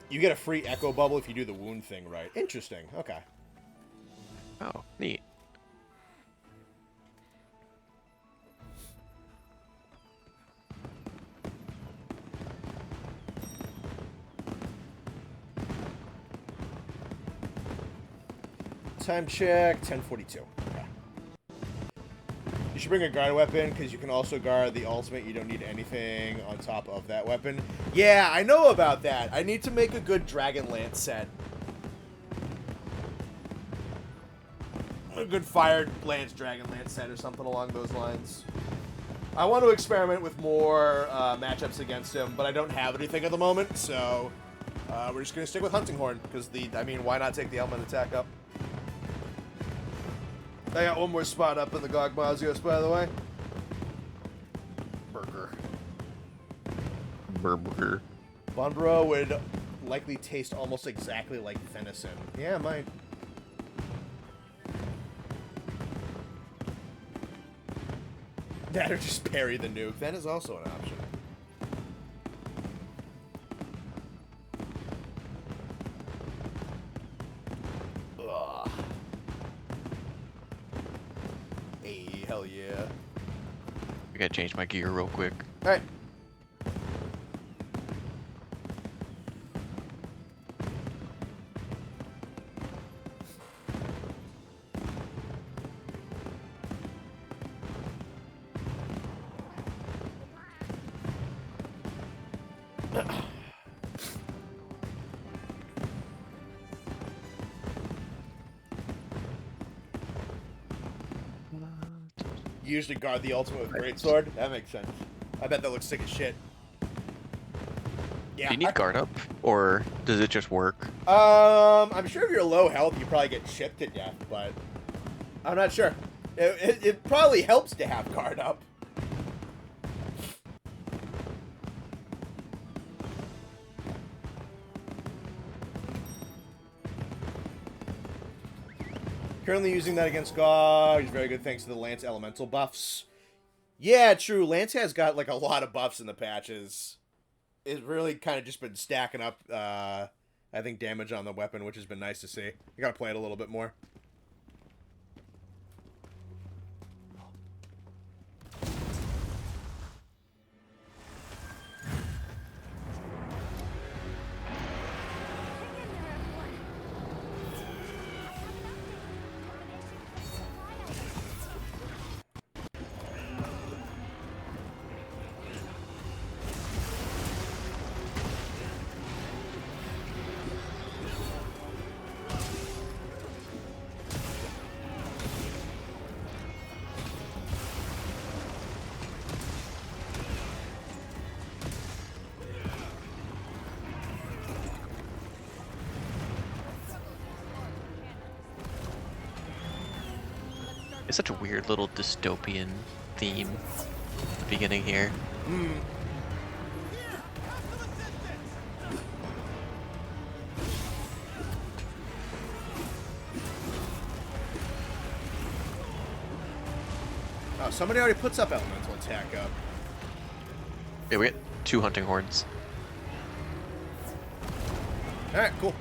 You get a free echo bubble if you do the wound thing right. Interesting. Okay. Oh, neat. Time check, 10:42. Okay. You should bring a guard weapon, because you can also guard the ultimate. You don't need anything on top of that weapon. Yeah, I know about that. I need to make a good Dragon Lance set. A good Fire Lance, Dragon Lance set, or something along those lines. I want to experiment with more matchups against him, but I don't have anything at the moment, so we're just going to stick with Hunting Horn, because why not take the element attack up? I got one more spot up in the Gogmazios, by the way. Burger. Burger. Bonbro would likely taste almost exactly like venison. Yeah, it might. That or just parry the nuke. That is also an option. Ugh. Hey, hell yeah. I gotta change my gear real quick. Alright. You usually guard the ultimate with greatsword? That makes sense. I bet that looks sick as shit. Yeah. Do you need guard up, or does it just work? I'm sure if you're low health, you probably get chipped to death, but I'm not sure. It probably helps to have guard up. Currently using that against Gog. He's very good thanks to the Lance elemental buffs. Yeah, true. Lance has got like a lot of buffs in the patches. It's really kind of just been stacking up, I think, damage on the weapon, which has been nice to see. You gotta play it a little bit more. It's such a weird little dystopian theme at the beginning here. Oh, somebody already puts up elemental attack up. Yeah, we get 2 hunting horns. Alright, cool.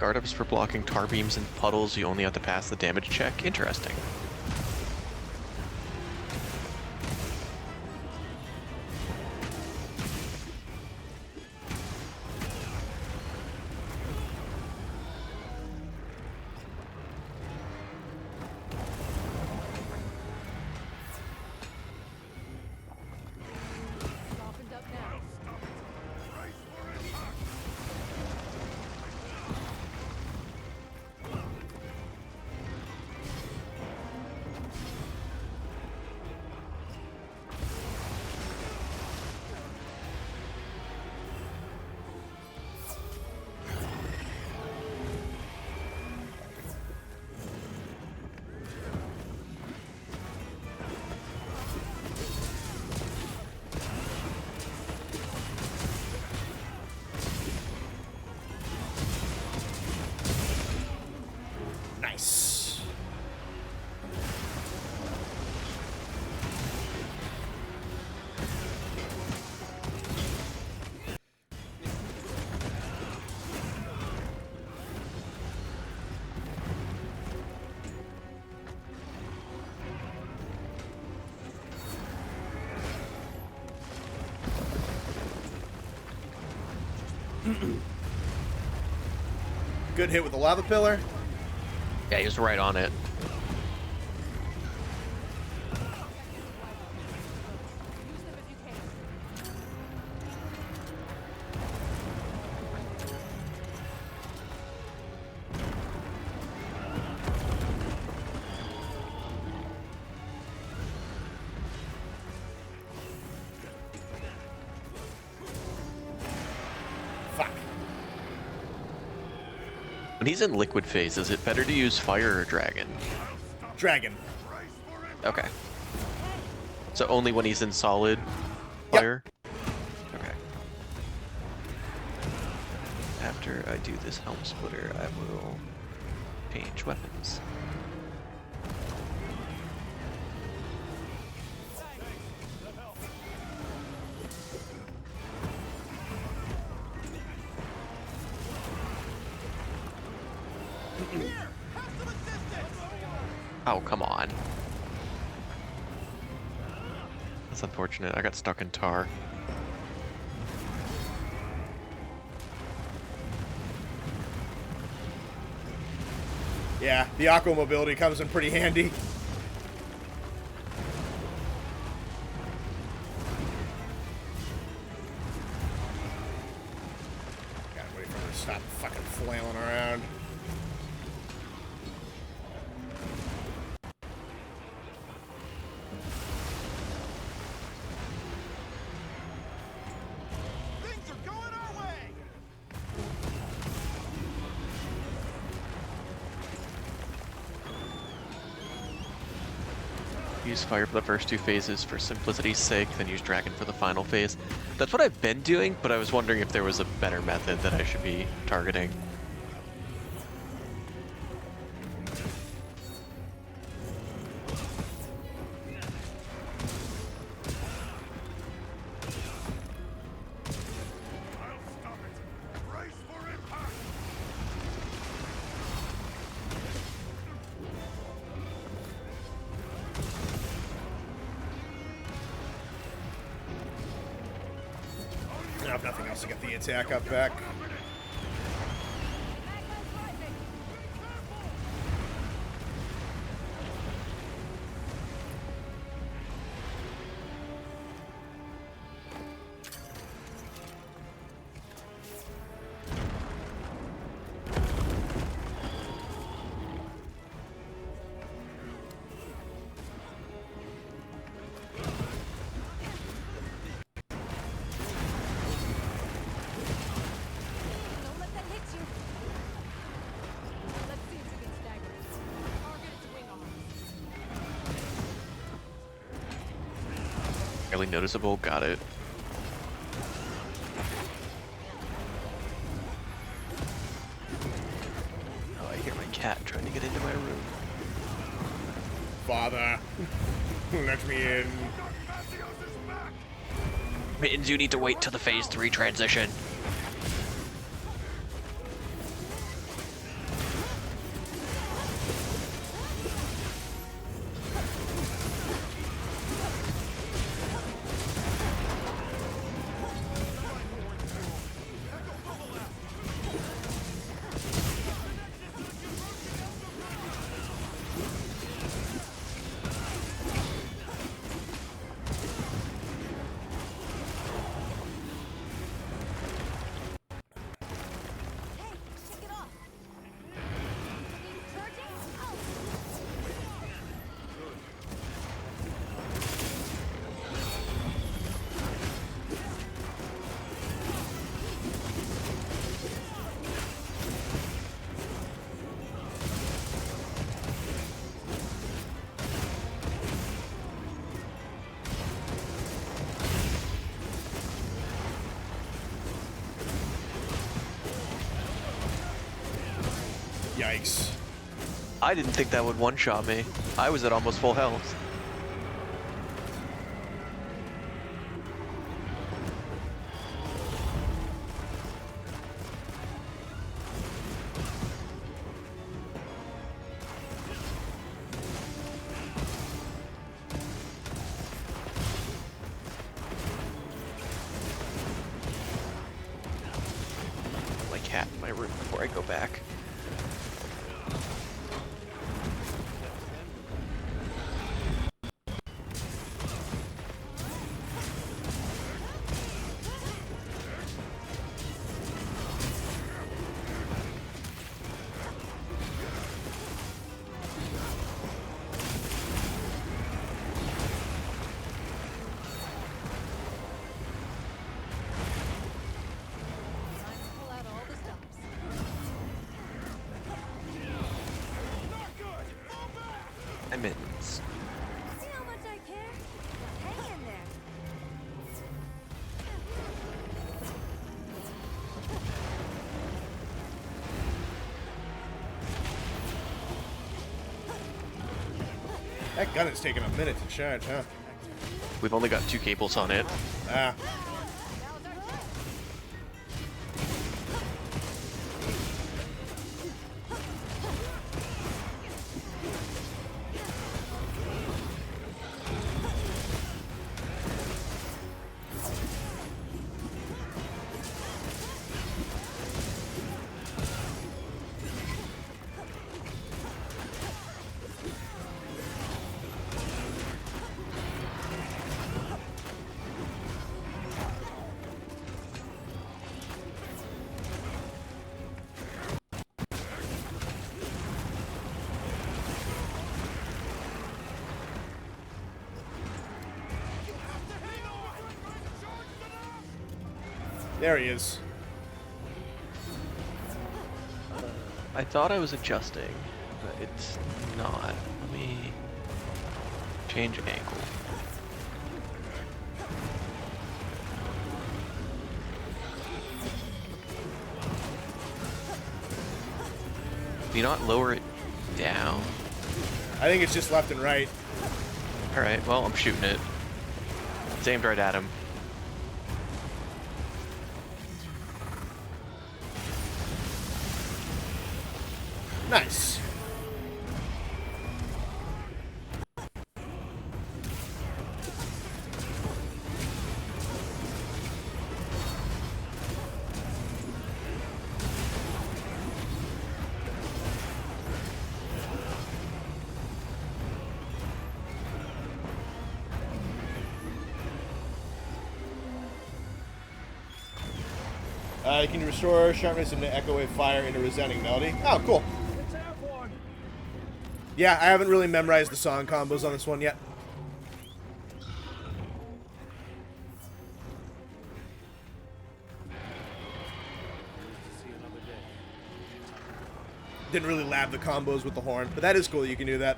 guard ups for blocking tar beams and puddles. You only have to pass the damage check. Interesting. Softened up now. Nice. Good hit with the lava pillar. Yeah, he was right on it. Use them if you can. Fuck. When he's in liquid phase, is it better to use fire or dragon? Dragon. Okay. So only when he's in solid Yep. fire? Okay. After I do this helm splitter, I will change weapons. Oh, come on. That's unfortunate. I got stuck in tar. Yeah, the aqua mobility comes in pretty handy. Gotta wait for her to stop fucking flailing around. Things are going our way! Use fire for the first two phases for simplicity's sake, then use dragon for the final phase. That's what I've been doing, but I was wondering if there was a better method that I should be targeting. I'll stop it! Brace for impact! I have nothing else to get the attack up back. Don't let that hit you. Let's see if we can stagger it. Target its wing arms. Fairly noticeable, got it. Oh, I hear my cat trying to get into my room. Father, let me in. Mittens, you need to wait till the phase 3 transition. Yikes. I didn't think that would one-shot me. I was at almost full health. My cat in my room before I go back. Time to pull out all the stops. My mittens. See how much I care? Hang in there. That gun is taking a minute to charge, huh? We've only got 2 cables on it. Ah. There he is. I thought I was adjusting, but it's not. Let me change angle. Do you not lower it down? I think it's just left and right. Alright, well, I'm shooting it. It's aimed right at him. Nice. You can restore sharpness and echo wave fire into resounding melody. Oh, cool. Let's have one. Yeah, I haven't really memorized the song combos on this one yet. Didn't really lab the combos with the horn, but that is cool. You can do that.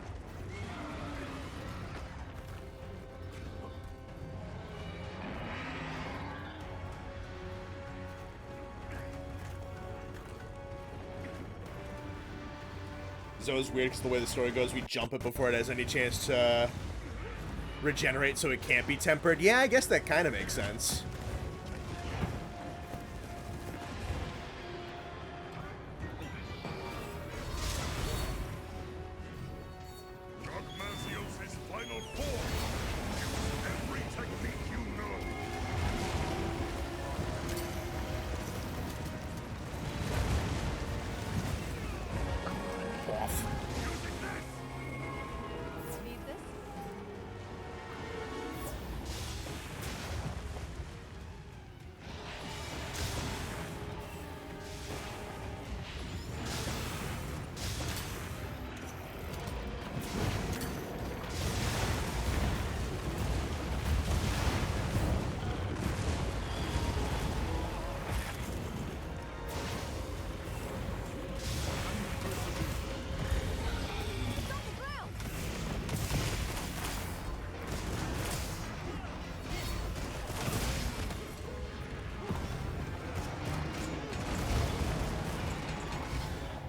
It's always weird because the way the story goes, we jump it before it has any chance to regenerate, so it can't be tempered. Yeah, I guess that kind of makes sense. Dogmasios' final form. Use every technique you know. Off. Need this?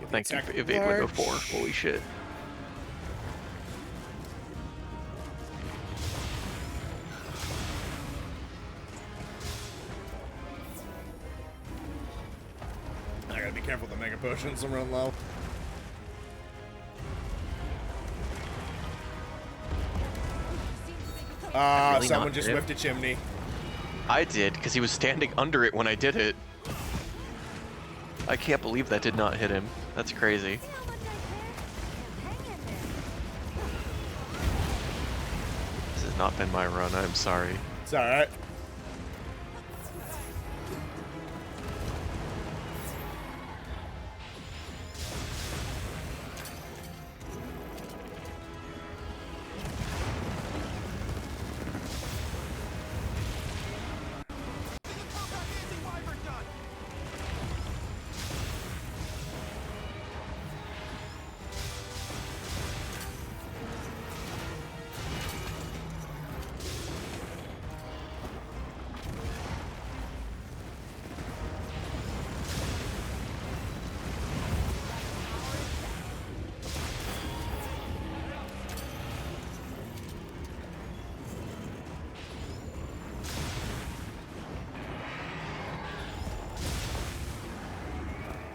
Thank you Attack for evade window large. 4. Holy shit. I gotta be careful with the mega potions. I'm running low. Really Someone not just hit him? whiffed a chimney. I did, because he was standing under it when I did it. I can't believe that did not hit him. That's crazy. See how much I care? Now hang in there. This has not been my run, I'm sorry. It's alright.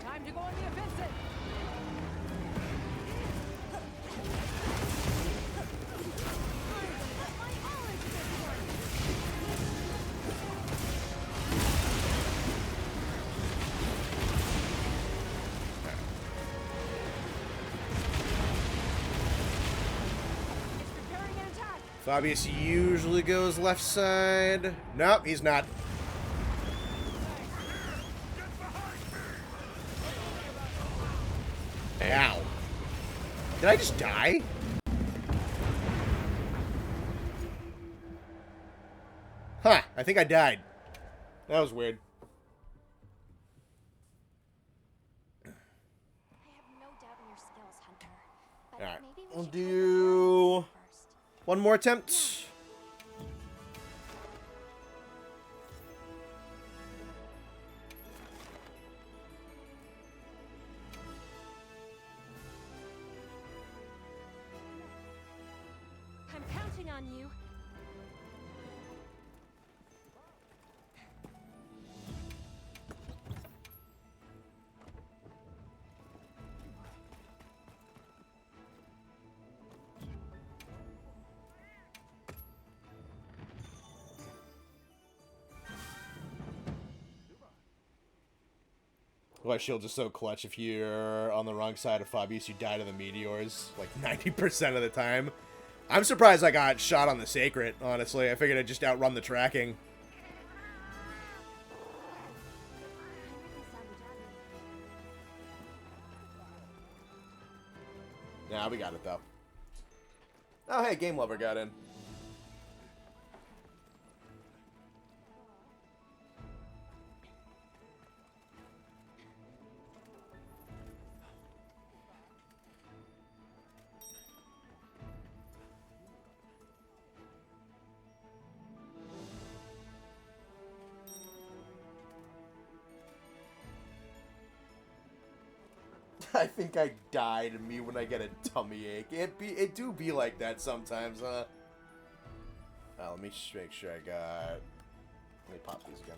Time to go on the offensive. Preparing an attack. Fabius usually goes left side. Nope, he's not. Ow. Did I just die? Huh, I think I died. That was weird. I have no doubt in your skills, Hunter. But Alright, maybe we we'll should try do first. one more attempt. I'm counting on you. Why shields are so clutch if you're on the wrong side of Fabius, you die to the meteors like 90% of the time. I'm surprised I got shot on the Sacred, honestly. I figured I'd just outrun the tracking. Nah, we got it though. Oh, hey, Game Lover got in. I think I die to me when I get a tummy ache. It do be like that sometimes, huh? Let me just make sure I got... Let me pop these again.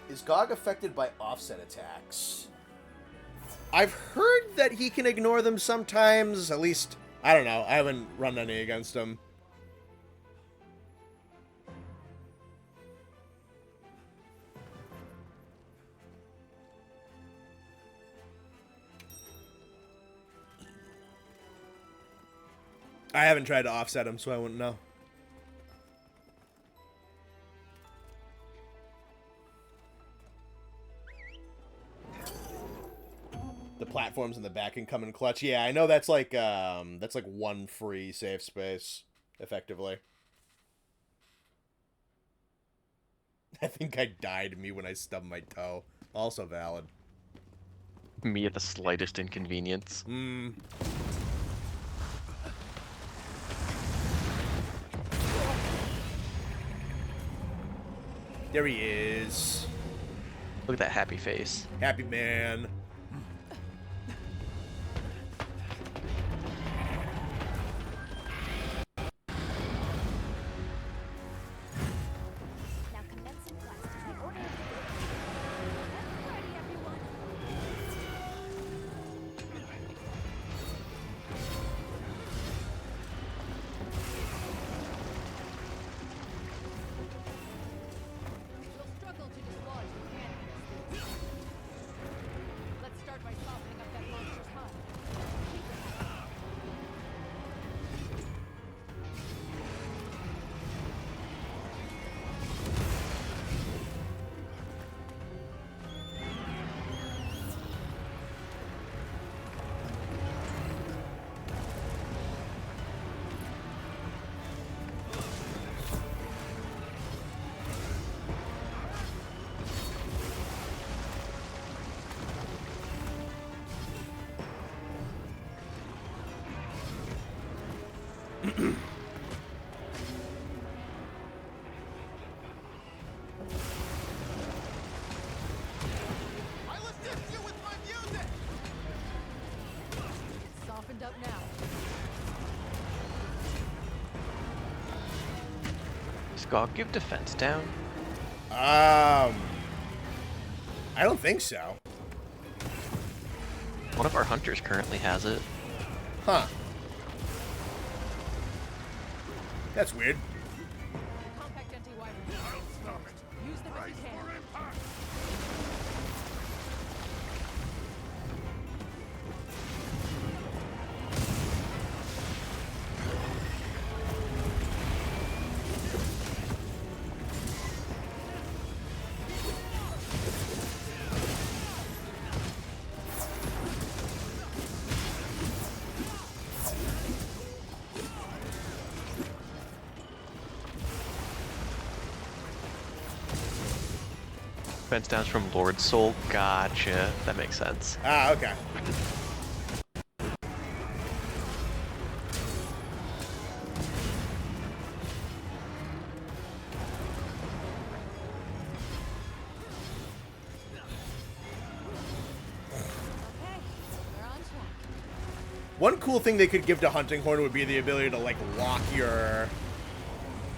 Is GOG affected by offset attacks? I've heard that he can ignore them sometimes. At least, I don't know. I haven't run any against him. I haven't tried to offset him, so I wouldn't know. The platforms in the back can come in clutch. Yeah, I know that's like one free safe space, effectively. I think I died me when I stubbed my toe. Also valid. Me at the slightest inconvenience. There he is. Look at that happy face. Happy man. Now commencing quest by order of the Ready, everyone. We'll struggle to dislodge the cannon. Let's start by softening up that monster's hide. It's softened up now. Does GOG give defense down? I don't think so. One of our hunters currently has it. Huh. That's weird. Compact anti-wire. I'll stop it. Use them if you can. For impact. Defense down's from Lord Soul. Gotcha. That makes sense. Ah, okay. Okay, we're on track. One cool thing they could give to Hunting Horn would be the ability to, like, lock your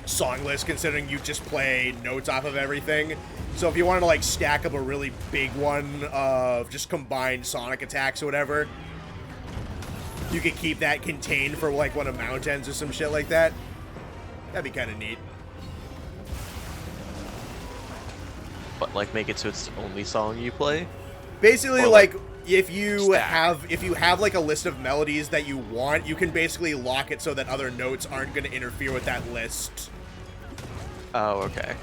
song list, considering you just play notes off of everything. So if you wanted to, like, stack up a really big one of just combined sonic attacks or whatever, you could keep that contained for, like, one of Mount Ends or some shit like that. That'd be kind of neat. But like make it so it's the only song you play? Basically, Or, like, if you stack. have like a list of melodies that you want, you can basically lock it so that other notes aren't going to interfere with that list. Oh, okay.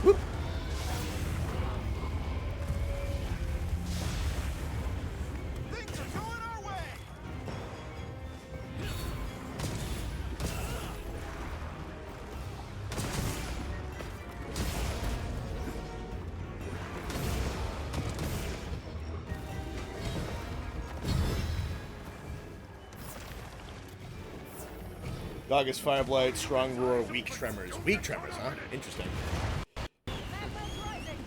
Whoop. Things are going our way. Dog is Fireblight, Strong Roar, Weak Tremors. Weak Tremors, huh? Interesting. Magma's rising.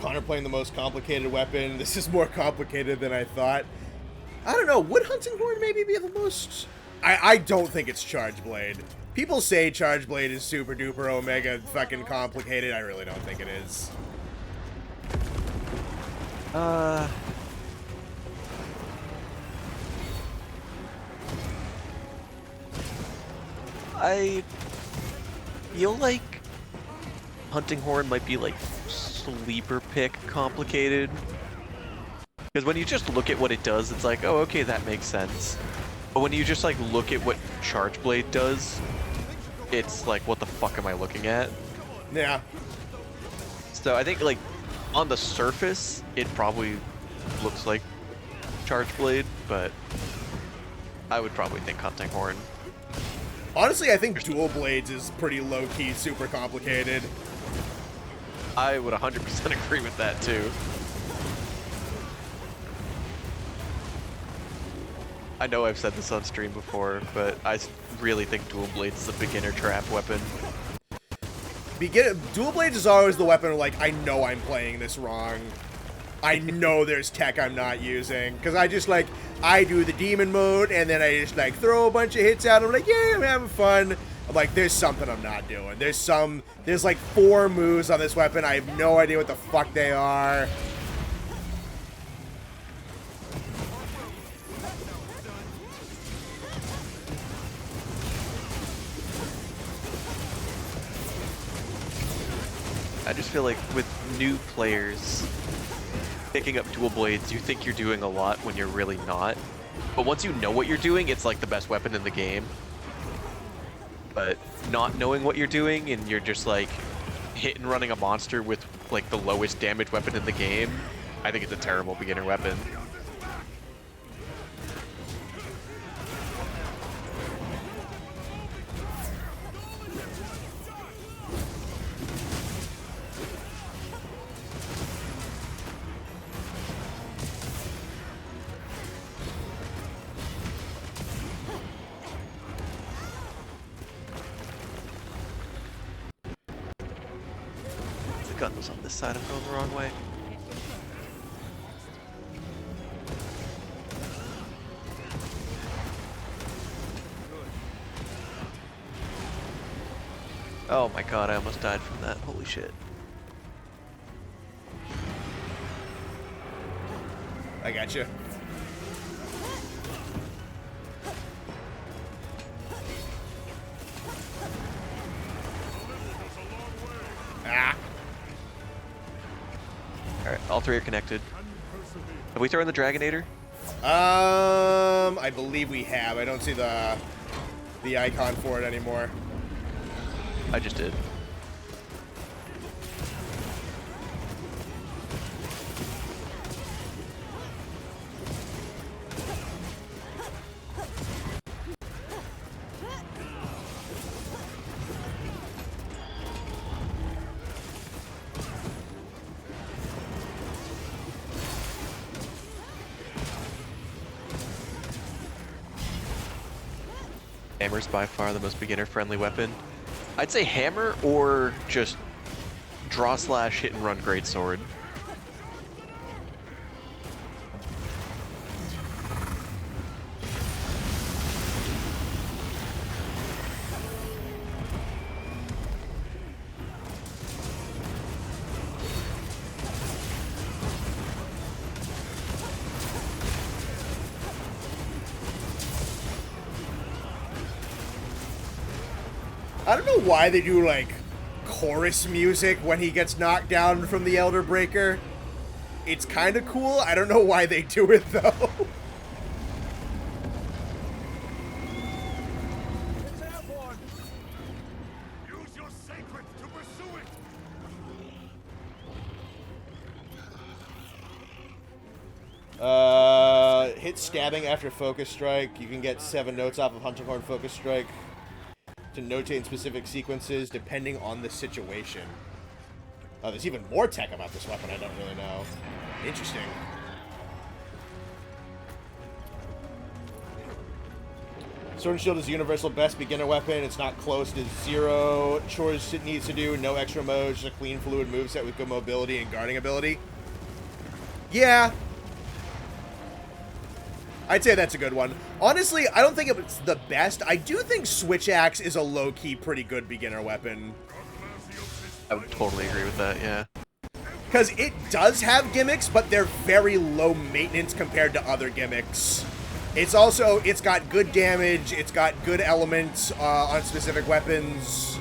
Connor playing the most complicated weapon. This is more complicated than I thought. I don't know. Would Hunting Horn maybe be the most... I don't think it's Charge Blade. People say Charge Blade is super duper omega fucking complicated. I really don't think it is. I feel like Hunting Horn might be like sleeper pick complicated. Because when you just look at what it does, it's like, oh, okay, that makes sense. But when you just like look at what Charge Blade does, it's like, what the fuck am I looking at? Yeah. So I think like on the surface, it probably looks like Charge Blade, but I would probably think Hunting Horn. Honestly, I think Dual Blades is pretty low-key, super complicated. I would 100% agree with that too. I know I've said this on stream before, but I really think Dual Blades is a beginner trap weapon. Dual Blades is always the weapon where, like, I know I'm playing this wrong. I know there's tech I'm not using. Because I just, like, I do the demon mode, and then I just, like, throw a bunch of hits out. I'm like, yeah, I'm having fun. I'm like, there's something I'm not doing. There's, like, 4 moves on this weapon. I have no idea what the fuck they are. I just feel like with new players picking up Dual Blades, you think you're doing a lot when you're really not. But once you know what you're doing, it's like the best weapon in the game. But not knowing what you're doing and you're just like hit and running a monster with like the lowest damage weapon in the game, I think it's a terrible beginner weapon. Gun was on this side, I'm going the wrong way. Oh my god, I almost died from that. Holy shit. I gotcha. Ah. Alright, all 3 are connected. Have we thrown the Dragonator? I believe we have. I don't see the icon for it anymore. I just did. Hammer's by far the most beginner-friendly weapon. I'd say hammer or just draw slash hit and run greatsword. I don't know why they do, like, chorus music when he gets knocked down from the Elder Breaker. It's kind of cool. I don't know why they do it, though. It's airborne! Use your sacreds to pursue it! Hit stabbing after Focus Strike. You can get 7 notes off of Hunting Horn Focus Strike to notate specific sequences depending on the situation. Oh, there's even more tech about this weapon I don't really know. Interesting. Sword and Shield is a universal best beginner weapon. It's not close to 0 chores it needs to do, no extra modes, just a clean fluid moveset with good mobility and guarding ability. Yeah. I'd say that's a good one. Honestly, I don't think it's the best. I do think Switch Axe is a low-key pretty good beginner weapon. I would totally agree with that, yeah. Because it does have gimmicks, but they're very low maintenance compared to other gimmicks. It's got good damage, it's got good elements on specific weapons.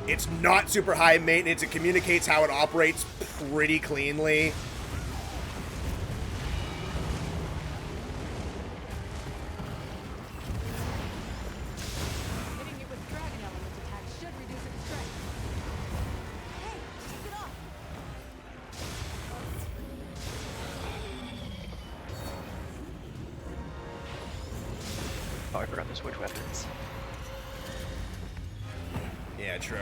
It's not super high maintenance. It communicates how it operates pretty cleanly. Hitting it with dragon element attacks should reduce its strength. Hey, keep it off. Oh, I forgot to switch weapons. Yeah, true.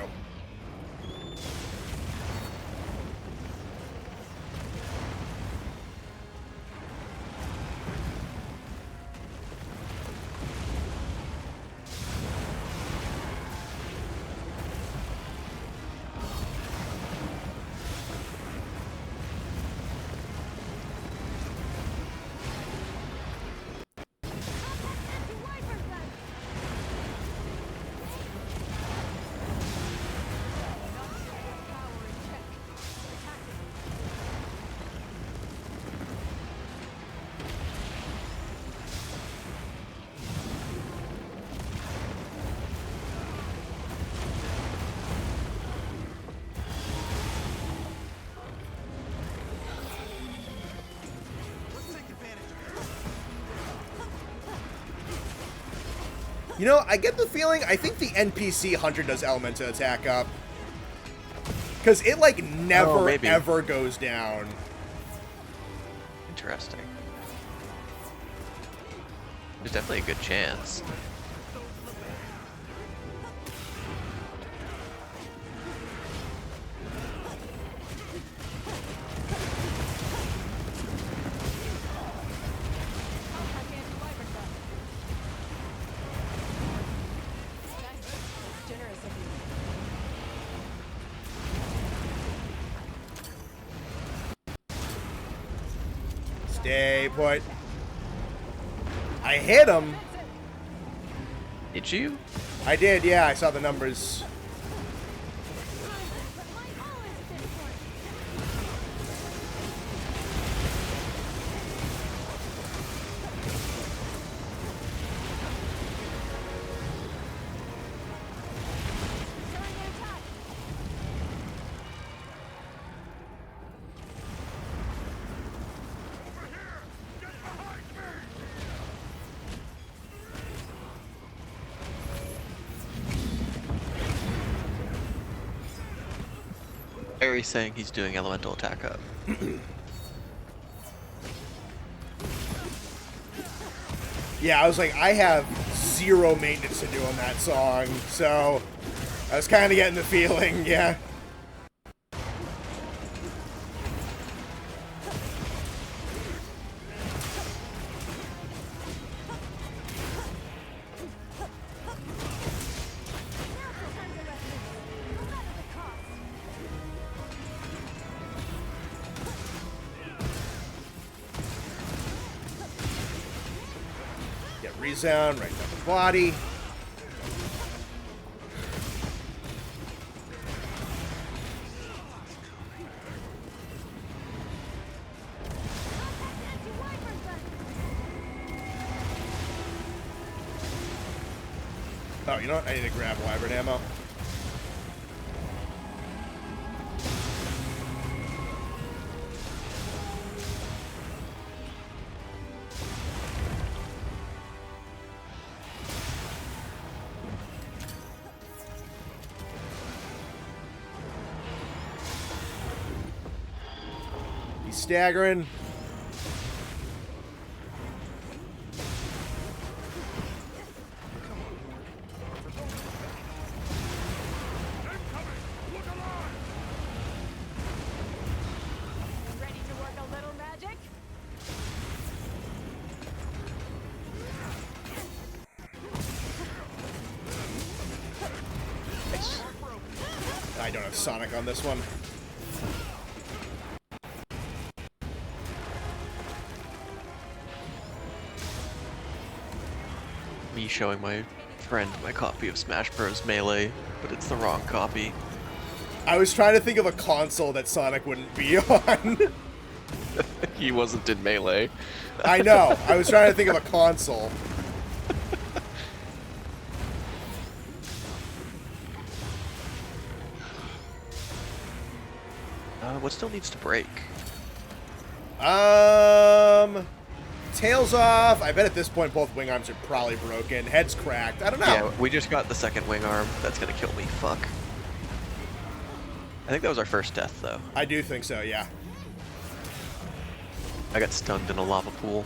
You know, I get the feeling, I think the NPC Hunter does elemental attack up. Because it, like, never, ever goes down. Interesting. There's definitely a good chance. Stay put. I hit him. Did you? I did, yeah. I saw the numbers. Harry's saying he's doing elemental attack up. Yeah, I was like, I have zero maintenance to do on that song, so I was kind of getting the feeling, yeah. Resound right down the body. Oh, you know what? I need to grab wyvern ammo. Staggering. Ready to work a little magic? I don't have Sonic on this one. Me showing my friend my copy of Smash Bros. Melee, but it's the wrong copy. I was trying to think of a console that Sonic wouldn't be on. He wasn't in Melee. I know. I was trying to think of a console. What still needs to break? Tails off. I bet at this point both wing arms are probably broken. Head's cracked. I don't know. Yeah, we just got the second wing arm. That's gonna kill me. Fuck. I think that was our first death, though. I do think so, yeah. I got stunned in a lava pool.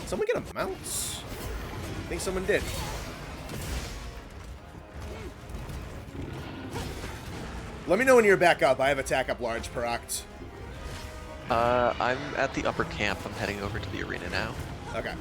Someone get a mouse? I think someone did. Let me know when you're back up. I have attack up large per oct. I'm at the upper camp. I'm heading over to the arena now. Okay.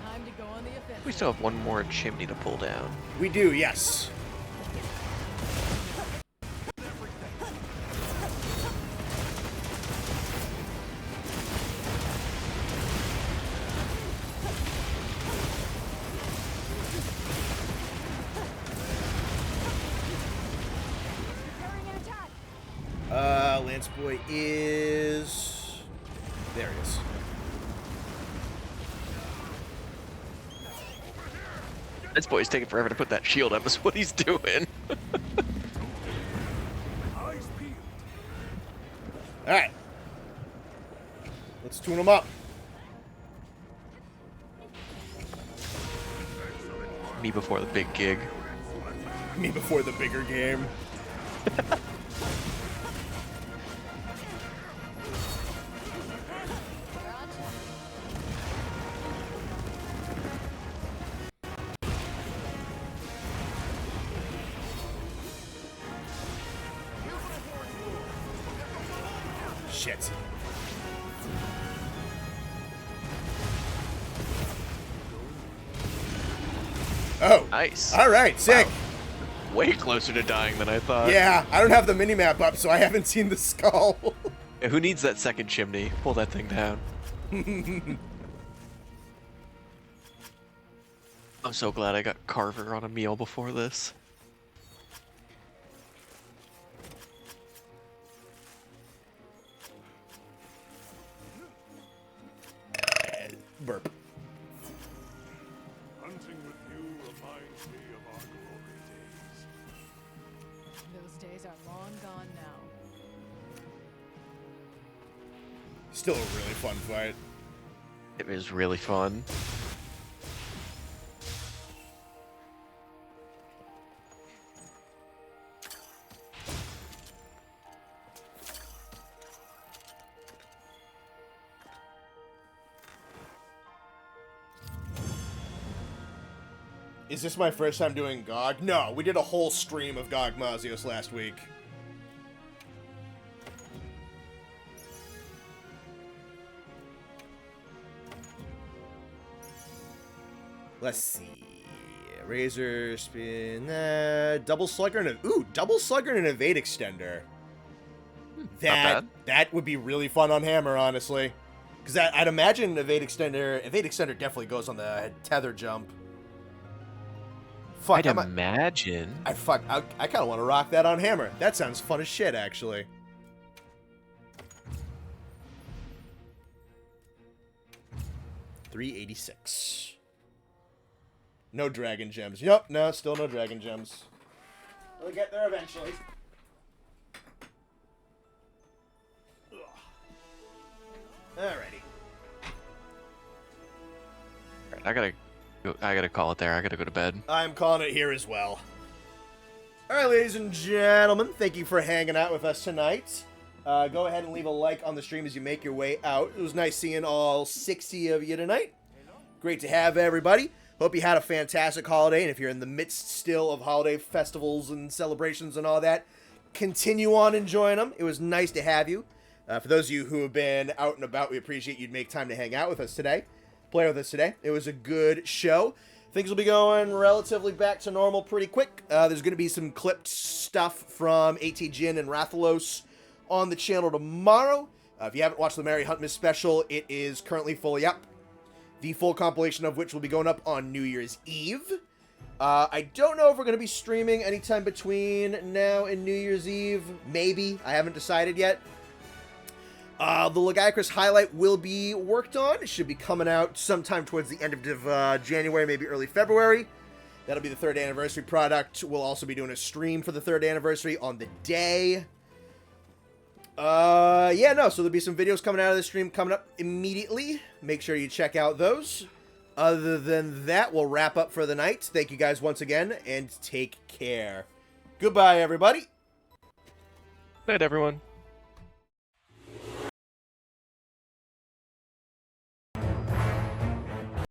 Time to go on the offensive. We still have one more chimney to pull down. We do, yes. Preparing an attack. Lance Boy is... There he is. This boy's taking forever to put that shield up. Is what he's doing. Eyes peeled. Alright. Let's tune him up. Me before the big gig. Me before the bigger game. Shit. Oh. Nice. All right, sick. Wow. Way closer to dying than I thought. Yeah, I don't have the minimap up, so I haven't seen the skull. Yeah, who needs that second chimney? Pull that thing down. I'm so glad I got Carver on a meal before this. Burp. Hunting with you reminds me of our glory days. Those days are long gone now. Still a really fun fight. It was really fun. Is this my first time doing GOG? No, we did a whole stream of GOG Mazios last week. Let's see. Razor, spin, double slugger and double slugger and an evade extender. That would be really fun on hammer, honestly. Because I'd imagine evade extender definitely goes on the tether jump. Fuck, I'd imagine. I kind of want to rock that on hammer. That sounds fun as shit, actually. $386. No dragon gems. Yep, no, still no dragon gems. We'll get there eventually. Alrighty. I gotta call it there. I gotta go to bed. I'm calling it here as well. Alright, ladies and gentlemen, thank you for hanging out with us tonight. Go ahead and leave a like on the stream as you make your way out. It was nice seeing all 60 of you tonight. Great to have everybody. Hope you had a fantastic holiday, and if you're in the midst still of holiday festivals and celebrations and all that, continue on enjoying them. It was nice to have you. For those of you who have been out and about, we appreciate you'd make time to hang out with us today. play with us today. It was a good show. Things will be going relatively back to normal pretty quick. There's going to be some clipped stuff from AT Jin and Rathalos on the channel tomorrow. If you haven't watched the Merry Huntmas special, it is currently fully up. The full compilation of which will be going up on New Year's Eve. I don't know if we're going to be streaming anytime between now and New Year's Eve. Maybe. I haven't decided yet. The Lagiacrus highlight will be worked on. It should be coming out sometime towards the end of January, maybe early February. That'll be the 3rd anniversary product. We'll also be doing a stream for the 3rd anniversary on the day. So there'll be some videos coming out of the stream coming up immediately. Make sure you check out those. Other than that, we'll wrap up for the night. Thank you guys once again, and take care. Goodbye, everybody. Night, everyone.